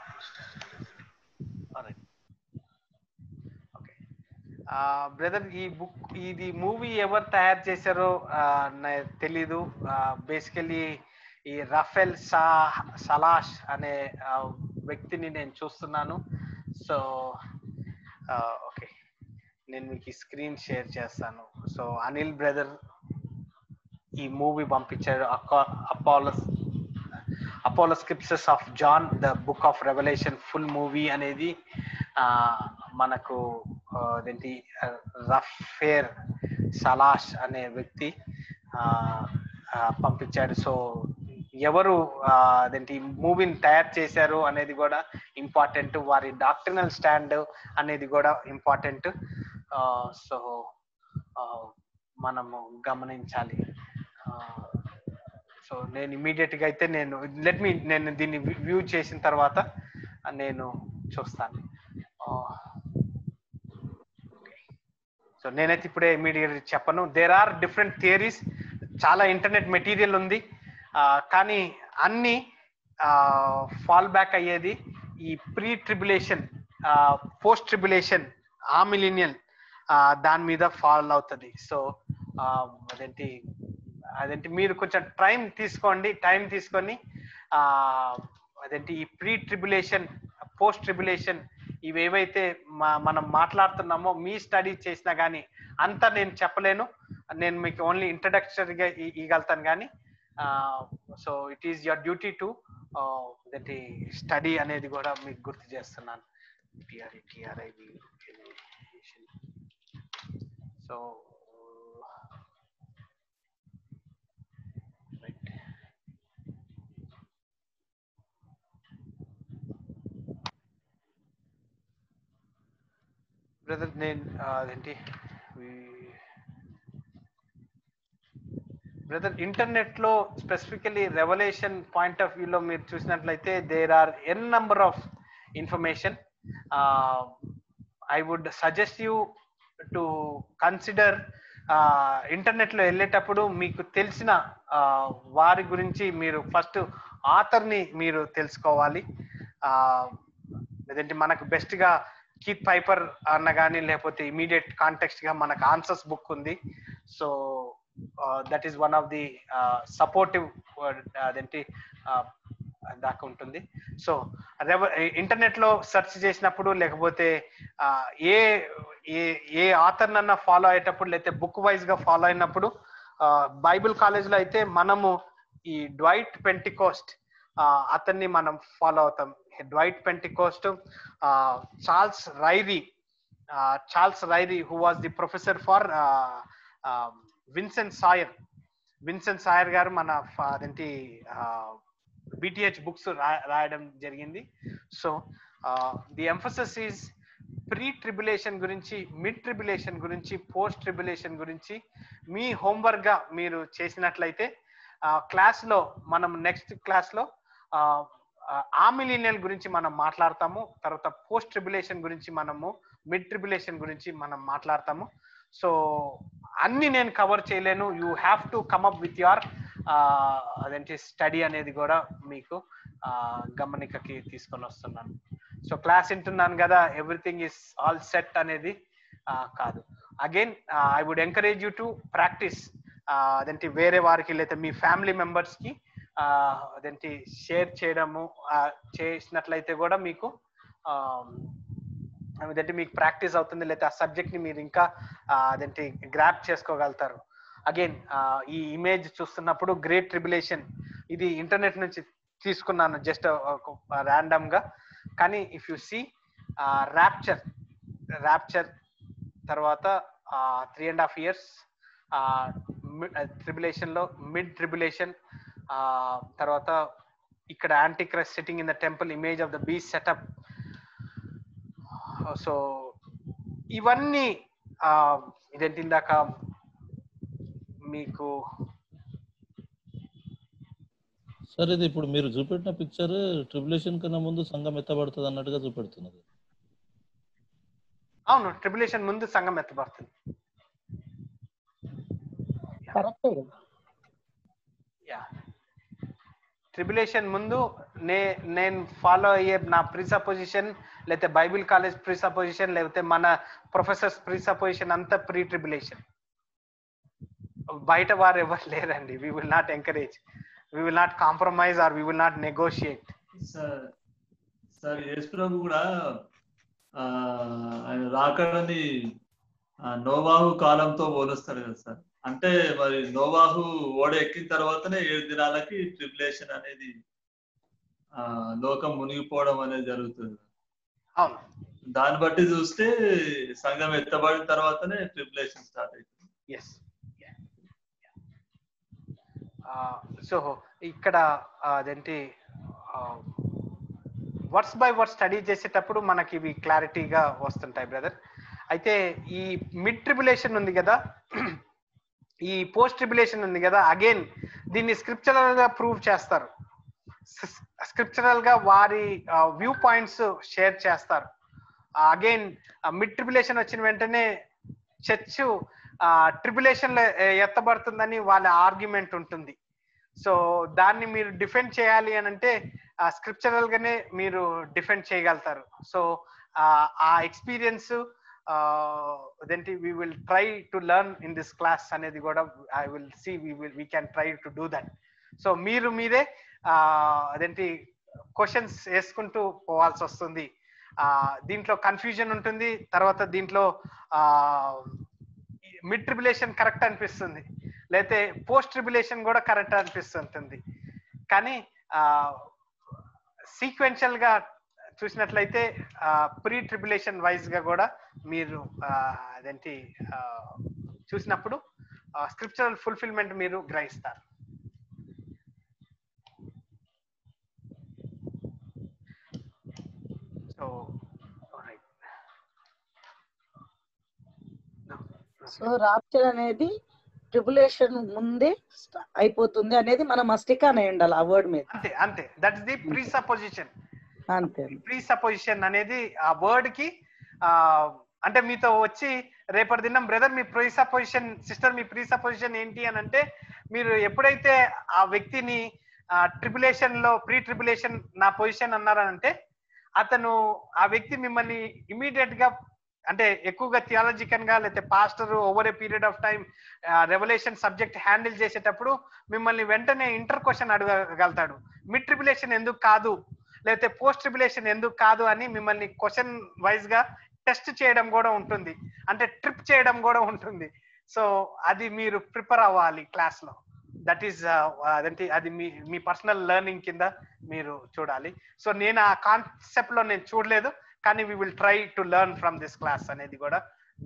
right. Brother, ఇది మూవీ ఎవరు తయారు చేశారో నాకు తెలీదు. బేసికలీ ఈ రఫెల్ సలాష్ అనే వ్యక్తిని నేను చూస్తున్నాను. సో ఓకే, నేను మీకు ఈ స్క్రీన్ షేర్ చేస్తాను. సో అనిల్ బ్రదర్ ఈ మూవీ పంపించారు, Apollo scriptures of John the book of Revelation full movie అనేది మనకు అదేంటి రఫేర్ సలాష్ అనే వ్యక్తి పంపించాడు. సో ఎవరు అదేంటి మూవీని తయారు చేశారు అనేది కూడా ఇంపార్టెంట్, వారి డాక్టరినల్ స్టాండ్ అనేది కూడా ఇంపార్టెంట్. సో మనము గమనించాలి. సో నేను ఇమీడియట్ గా అయితే నేను దీన్ని వ్యూ చేసిన తర్వాత నేను చూస్తాను. సో నేనైతే ఇప్పుడే ఇమీడియట్ చెప్పను. దేర్ ఆర్ డిఫరెంట్ థియరీస్, చాలా ఇంటర్నెట్ మెటీరియల్ ఉంది, కానీ అన్ని ఫాల్ బ్యాక్ అయ్యేది ఈ ప్రీ ట్రిబులేషన్, పోస్ట్ ట్రిబులేషన్, ఆ మిలీనియల్ దాని మీద ఫాల్ అవుతుంది. సో అదేంటి మీరు కొంచెం టైం తీసుకొని అదేంటి ఈ ప్రీ ట్రిబులేషన్, పోస్ట్ ట్రిబులేషన్ ఇవేవైతే మనం మాట్లాడుతున్నామో మీ స్టడీ చేసినా కానీ అంతా నేను చెప్పలేను. నేను మీకు ఓన్లీ ఇంట్రడక్టరీగా ఇవ్వగలుగుతాను కానీ so it is your duty to that study అనేది కూడా మీకు గుర్తు చేస్తున్నాను. సో బ్రదర్ నేను అదేంటి బ్రదర్ ఇంటర్నెట్ లో స్పెసిఫికలీ రెవల్యూషన్ పాయింట్ ఆఫ్ వ్యూలో మీరు చూసినట్లయితే there are an number of information. I would suggest you to consider internet లో వెళ్ళేటప్పుడు మీకు తెలిసిన వారి గురించి మీరు ఫస్ట్ ఆథర్ని మీరు తెలుసుకోవాలి. లేదంటే మనకు బెస్ట్ గా కీత్ పైపర్ అన్న కానీ లేకపోతే ఇమీడియట్ కాంటెక్స్ట్ గా మనకు ఆన్సర్స్ బుక్ ఉంది. So that is one of the supportive అదేంటి దాకా ఉంటుంది. సో ఇంటర్నెట్ లో సెర్చ్ చేసినప్పుడు లేకపోతే ఏ ఆథర్ నన్నా ఫాలో అయ్యేటప్పుడు లేకపోతే బుక్ వైజ్ గా ఫాలో అయినప్పుడు బైబిల్ కాలేజ్ లో అయితే మనము ఈ డ్వైట్ పెంటికోస్ట్ అతన్ని మనం ఫాలో అవుతాం. Dwight Pentecost, Charles Ryrie who was the professor for Vincent Sawyer గారు మన అదేంటి BTH బుక్స్ రాయడం జరిగింది. So the emphasis is pre tribulation గురించి, మిడ్ ట్రిబులేషన్ గురించి, పోస్ట్ ట్రిబులేషన్ గురించి మీ హోంవర్క్ గా మీరు చేసినట్లయితే క్లాస్ లో మనం నెక్స్ట్ క్లాస్ లో ఆ మిలీనియల్ గురించి మనం మాట్లాడతాము. తర్వాత పోస్ట్ ట్రిబులేషన్ గురించి మనము, మిడ్ ట్రిబులేషన్ గురించి మనం మాట్లాడతాము. సో అన్ని నేను కవర్ చేయలేను. You have to come up with your అదేంటి స్టడీ అనేది కూడా మీకు గమనికకి తీసుకొని వస్తున్నాను. సో క్లాస్ వింటున్నాను కదా, ఎవ్రీథింగ్ ఈస్ ఆల్ సెట్ అనేది కాదు. Again I would encourage you to practise. అదేంటి వేరే వారికి లేదా మీ ఫ్యామిలీ మెంబర్స్కి అదేంటి షేర్ చేయడము చేసినట్లయితే కూడా మీకు అదేంటి మీకు ప్రాక్టీస్ అవుతుంది, లేదా ఆ సబ్జెక్ట్ని మీరు ఇంకా అదేంటి గ్రాప్ చేసుకోగలుగుతారు. అగైన్ ఈ ఇమేజ్ చూస్తున్నప్పుడు గ్రేట్ ట్రిబులేషన్, ఇది ఇంటర్నెట్ నుంచి తీసుకున్నాను జస్ట్ ర్యాండమ్గా. కానీ ఇఫ్ యు సీ ర్యాప్చర్ తర్వాత 3.5 years ట్రిబులేషన్లో మిడ్ ట్రిబులేషన్, తర్వాత ఇక్కడ Antichrist sitting in the temple, image of the beast setup. So ఇవన్నీ ఇదేంటి ఇందాక మీకు సార్ ఇది ఇప్పుడు మీరు చూపెట్టిన పిక్చర్ ట్రిబులేషన్ కన్నా ముందు సంఘం ఎత్తబడుతుంది అన్నట్టుగా చూపెడుతున్నది. అవును, ట్రిబులేషన్ ముందు సంఘం ఎత్తబడుతుంది. ట్రిబులేషన్ ముందు నేను ఫాలో అయ్యే నా ప్రీసపోజిషన్, లేకపోతే బైబిల్ కాలేజ్ ప్రీసపోజిషన్, లేకపోతే మన ప్రొఫెసర్స్ ప్రీసపోజిషన్ అంతా ప్రీ ట్రిబులేషన్. బయట వారు ఎవరు లేరండి. We will not encourage, we will not compromise or we will not negotiate. Sir Yesu ప్రభు కూడా ఆయన రాకడని నోవాహు కాలంతో పోలుస్తాడు కదా సార్. అంటే మరి నోవాహు ఓడ ఎక్కిన తర్వాతనే 7 దినాలకి ట్రిబులేషన్ అనేది లోకం మునిగిపోవడం అనేది జరుగుతుంది. అవును, దాన్ని బట్టి చూస్తే సంఘం ఎత్తబడిన తర్వాతనే ట్రిబులేషన్ స్టార్ట్ అవుతుంది. ఎస్. సో ఇక్కడ అదేంటి వర్డ్స్ బై వర్డ్స్ స్టడీ చేసేటప్పుడు మనకి ఇవి క్లారిటీగా వస్తుంటాయి బ్రదర్. అయితే ఈ మిడ్ ట్రిబులేషన్ ఉంది కదా, ఈ పోస్ట్ ట్రిబులేషన్ ఉంది కదా, అగైన్ దీన్ని స్క్రిప్చరల్ గా ప్రూవ్ చేస్తారు. స్క్రిప్చరల్ గా వారి వ్యూ పాయింట్స్ షేర్ చేస్తారు. అగైన్ మిడ్ ట్రిబులేషన్ వచ్చిన వెంటనే చర్చ్ ట్రిబులేషన్ లో ఎత్తబడుతుందని వాళ్ళ ఆర్గ్యుమెంట్ ఉంటుంది. సో దాన్ని మీరు డిఫెండ్ చేయాలి అని అంటే స్క్రిప్చరల్ గానే మీరు డిఫెండ్ చేయగలుగుతారు. సో ఆ ఎక్స్పీరియన్స్ అదేంటి we will try to learn in this class అనేది కూడా I will see we can try to do that. So మీరే అదేంటి క్వశ్చన్స్ వేసుకుంటూ పోవాల్సి వస్తుంది. దీంట్లో కన్ఫ్యూజన్ ఉంటుంది. తర్వాత దీంట్లో మిడ్ ట్రిబులేషన్ కరెక్ట్ అనిపిస్తుంది, లేకపోతే పోస్ట్ ట్రిబులేషన్ కూడా కరెక్ట్ అనిపిస్తుంటుంది. కానీ సీక్వెన్షియల్ గా చూసినట్లయితే ప్రీ ట్రిబులేషన్ వైజ్ గా కూడా మీరు అదేంటి చూసినప్పుడు స్క్రిప్చరల్ ఫుల్ఫిల్మెంట్ మీరు గ్రహిస్తారు. సో రాప్చర్ అనేది ట్రిబులేషన్ ముందే అయిపోతుంది అనేది మనం మస్టికానే ఉండాలి ఆ వర్డ్ మీద. అంతే అంతే, that is the pre supposition. అంతే, ప్రీ సపోజిషన్ అనేది ఆ వర్డ్ కి అంటే మీతో వచ్చి రేపటి దినం బ్రదర్ మీ ప్రీ సపోజిషన్, సిస్టర్ మీ ప్రీ సపోజిషన్ ఏంటి అని అంటే, మీరు ఎప్పుడైతే ఆ వ్యక్తిని ట్రిబులేషన్ లో ప్రీ ట్రిబులేషన్ నా పొజిషన్ అన్నారంటే అతను ఆ వ్యక్తి మిమ్మల్ని ఇమీడియట్ గా అంటే ఎక్కువగా థియాలజికల్ గా లేకపోతే pastor over a period of time revolution subject handle చేసేటప్పుడు మిమ్మల్ని వెంటనే ఇంటర్ క్వశ్చన్ అడగగలుగుతాడు. మిడ్ ట్రిబులేషన్ ఎందుకు కాదు, లేకపోతే పోస్ట్ ట్రిబులేషన్ ఎందుకు కాదు అని మిమ్మల్ని క్వశ్చన్ వైజ్ గా టెస్ట్ చేయడం కూడా ఉంటుంది, అంటే ట్రిప్ చేయడం కూడా ఉంటుంది. సో అది మీరు ప్రిపేర్ అవ్వాలి క్లాస్ లో. దట్ ఈస్ అదంటే అది మీ పర్సనల్ లెర్నింగ్ కింద మీరు చూడాలి. సో నేను ఆ కాన్సెప్ట్ లో నేను చూడలేదు, కానీ we will try to learn from this class అనేది కూడా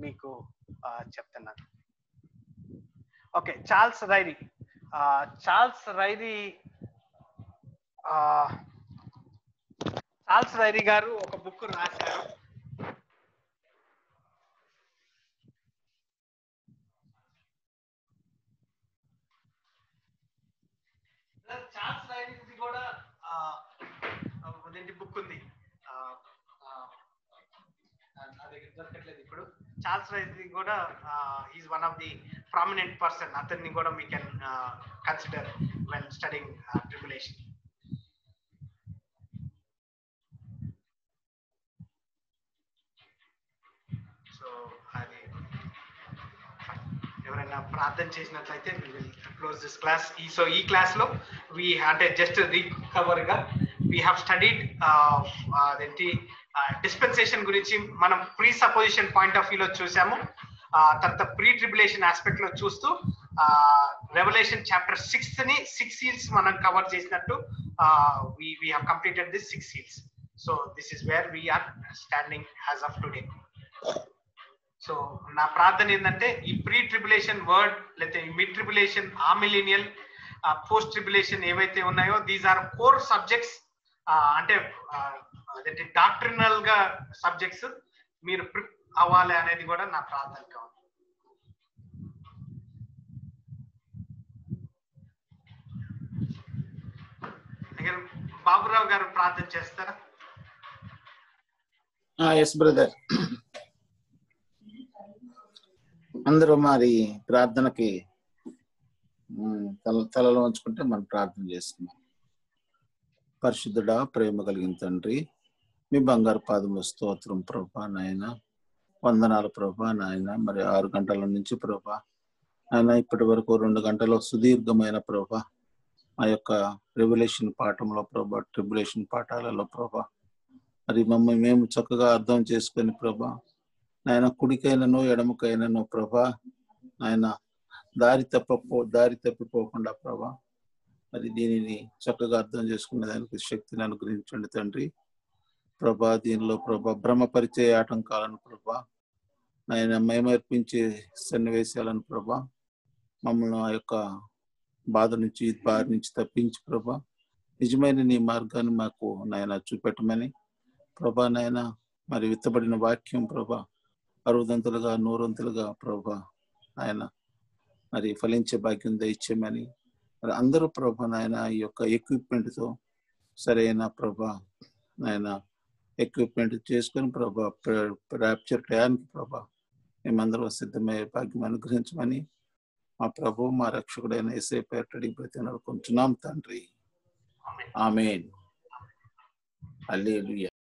మీకు చెప్తున్నాను. ఓకే, చార్ల్స్ రైరీ గారు ఒక బుక్ రాశారు. చార్ల్స్ రైరీది కూడా బుక్ ఉంది, అది దొరకట్లేదు ఇప్పుడు. చార్ల్స్ రైరీ కూడా is one of the prominent person. అతన్ని కూడా we can consider when studying tribulation. ఎవరైనా ప్రార్థన చేసినట్లయితే we will close this class. So ఈ క్లాస్ లో అంటే జస్ట్ రీకవర్ గా we have studied అదేంటి డిస్పెన్సేషన్ గురించి మనం pre supposition point of view లో చూసాము. తర్వాత ప్రీ ట్రిబులేషన్ ఆస్పెక్ట్ లో చూస్తూ రెవల్యూషన్ చాప్టర్ 6 ని 6 సీల్స్ మనం కవర్ చేసినట్టు we have completed this 6 seals. So this is where we are standing as of today. So నా ప్రార్థన ఏంటంటే ఈ ప్రీ ట్రిబులేషన్ వర్డ్ లేకపోతే mid tribulation millennial post tribulation ఏవైతే ఉన్నాయో దీస్ ఆర్ కోర్ సబ్జెక్ట్స్, అంటే అదేంటి డాక్ట్రినల్ గా సబ్జెక్ట్స్ మీరు అవ్వాలి అనేది కూడా నా ప్రార్థన కావాలి. బాబురావు గారు ప్రార్థన చేస్తారా? ఎస్ బ్రదర్, అందరూ మరి ప్రార్థనకి తలలో ఉంచుకుంటే మనం ప్రార్థన చేసుకున్నాం. పరిశుద్ధుడా, ప్రేమ కలిగిన తండ్రి, మీ బంగారు పాదముల స్తోత్రం ప్రభా నాయన, వందనాలు ప్రభా నాయన. మరి 6 గంటల నుంచి ప్రభా ఆయన ఇప్పటి వరకు 2 గంటల సుదీర్ఘమైన ప్రభా ఆ యొక్క రెవల్యూషన్ పాఠంలో ప్రభా, ట్రిబులేషన్ పాఠాలలో ప్రభా మరి మమ్మల్ని మేము చక్కగా అర్థం చేసుకొని ప్రభా నాయన కుడికైనను ఎడమకైనను ప్రభా ఆయన దారి తప్పిపోకుండా ప్రభా మరి దీనిని చక్కగా అర్థం చేసుకునే దానికి శక్తిని అనుగ్రహించండి తండ్రి ప్రభా. దీనిలో ప్రభా భ్రమపరిచే ఆటంకాలను ప్రభా ఆయన మైమర్పించే సన్నివేశాలను ప్రభా మమ్మల్ని ఆ యొక్క బాధ నుంచి బారి నుంచి తప్పించి ప్రభా నిజమైన నీ మార్గాన్ని మాకు నాయన చూపెట్టమని ప్రభా నాయన. మరి విత్తబడిన వాక్యం ప్రభా 60 100 ప్రభా ఆయన మరి ఫలించే భాగ్యం దయచేయమని. మరి అందరూ ప్రభా నాయన ఈ యొక్క ఎక్విప్మెంట్తో సరైన ప్రభా నాయన ఎక్విప్మెంట్ చేసుకొని ప్రభా ర్యాప్చర్ టయానికి ప్రభా మేమందరం సిద్ధమయ్యే భాగ్యం అనుగ్రహించమని మా ప్రభు మా రక్షకుడైన యేసయ్య పేరిట అడిగి బ్రతిమలాడుకుంటున్నాం తండ్రి. ఆమేన్. హల్లెలూయా.